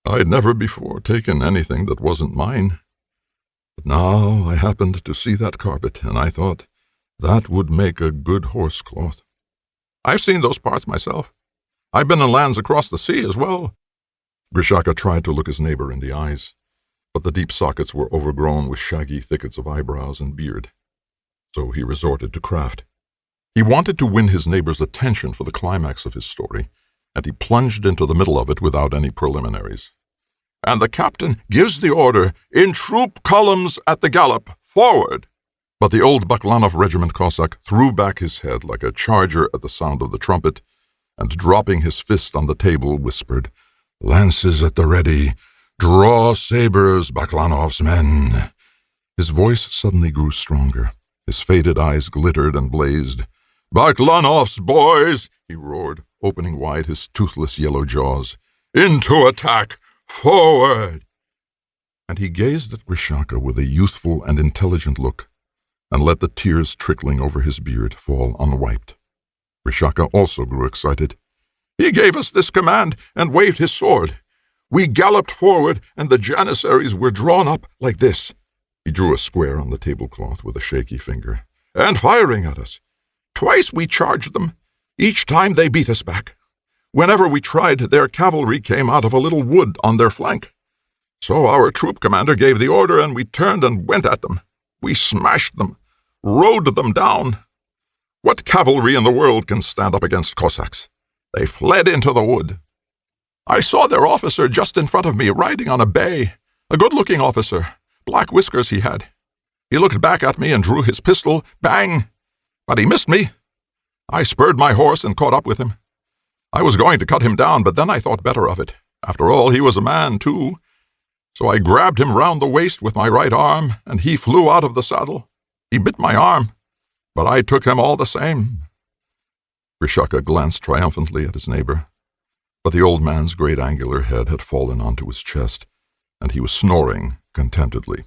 I'd never before taken anything that wasn't mine, but now I happened to see that carpet, and I thought that would make a good horse cloth. I've seen those parts myself. I've been in lands across the sea as well. Grishaka tried to look his neighbor in the eyes, but the deep sockets were overgrown with shaggy thickets of eyebrows and beard. So he resorted to craft. He wanted to win his neighbor's attention for the climax of his story, and he plunged into the middle of it without any preliminaries. And the captain gives the order, in troop columns at the gallop, forward. But the old Baklanov regiment Cossack threw back his head like a charger at the sound of the trumpet, and dropping his fist on the table, whispered, "Lances at the ready! Draw sabers, Baklanov's men!" His voice suddenly grew stronger. His faded eyes glittered and blazed. "Baklanov's boys!" he roared, opening wide his toothless yellow jaws. "Into attack! Forward!" And he gazed at Grishaka with a youthful and intelligent look, and let the tears trickling over his beard fall unwiped. Grishaka also grew excited. "He gave us this command and waved his sword. We galloped forward, and the Janissaries were drawn up like this." He drew a square on the tablecloth with a shaky finger. "And firing at us. Twice we charged them. Each time they beat us back. Whenever we tried, their cavalry came out of a little wood on their flank. So our troop commander gave the order, and we turned and went at them. We smashed them, rode them down. What cavalry in the world can stand up against Cossacks? They fled into the wood. I saw their officer just in front of me, riding on a bay. A good-looking officer. Black whiskers he had. He looked back at me and drew his pistol. Bang! But he missed me. I spurred my horse and caught up with him. I was going to cut him down, but then I thought better of it. After all, he was a man, too. So I grabbed him round the waist with my right arm, and he flew out of the saddle. He bit my arm, but I took him all the same." Grishaka glanced triumphantly at his neighbor, but the old man's great angular head had fallen onto his chest, and he was snoring contentedly.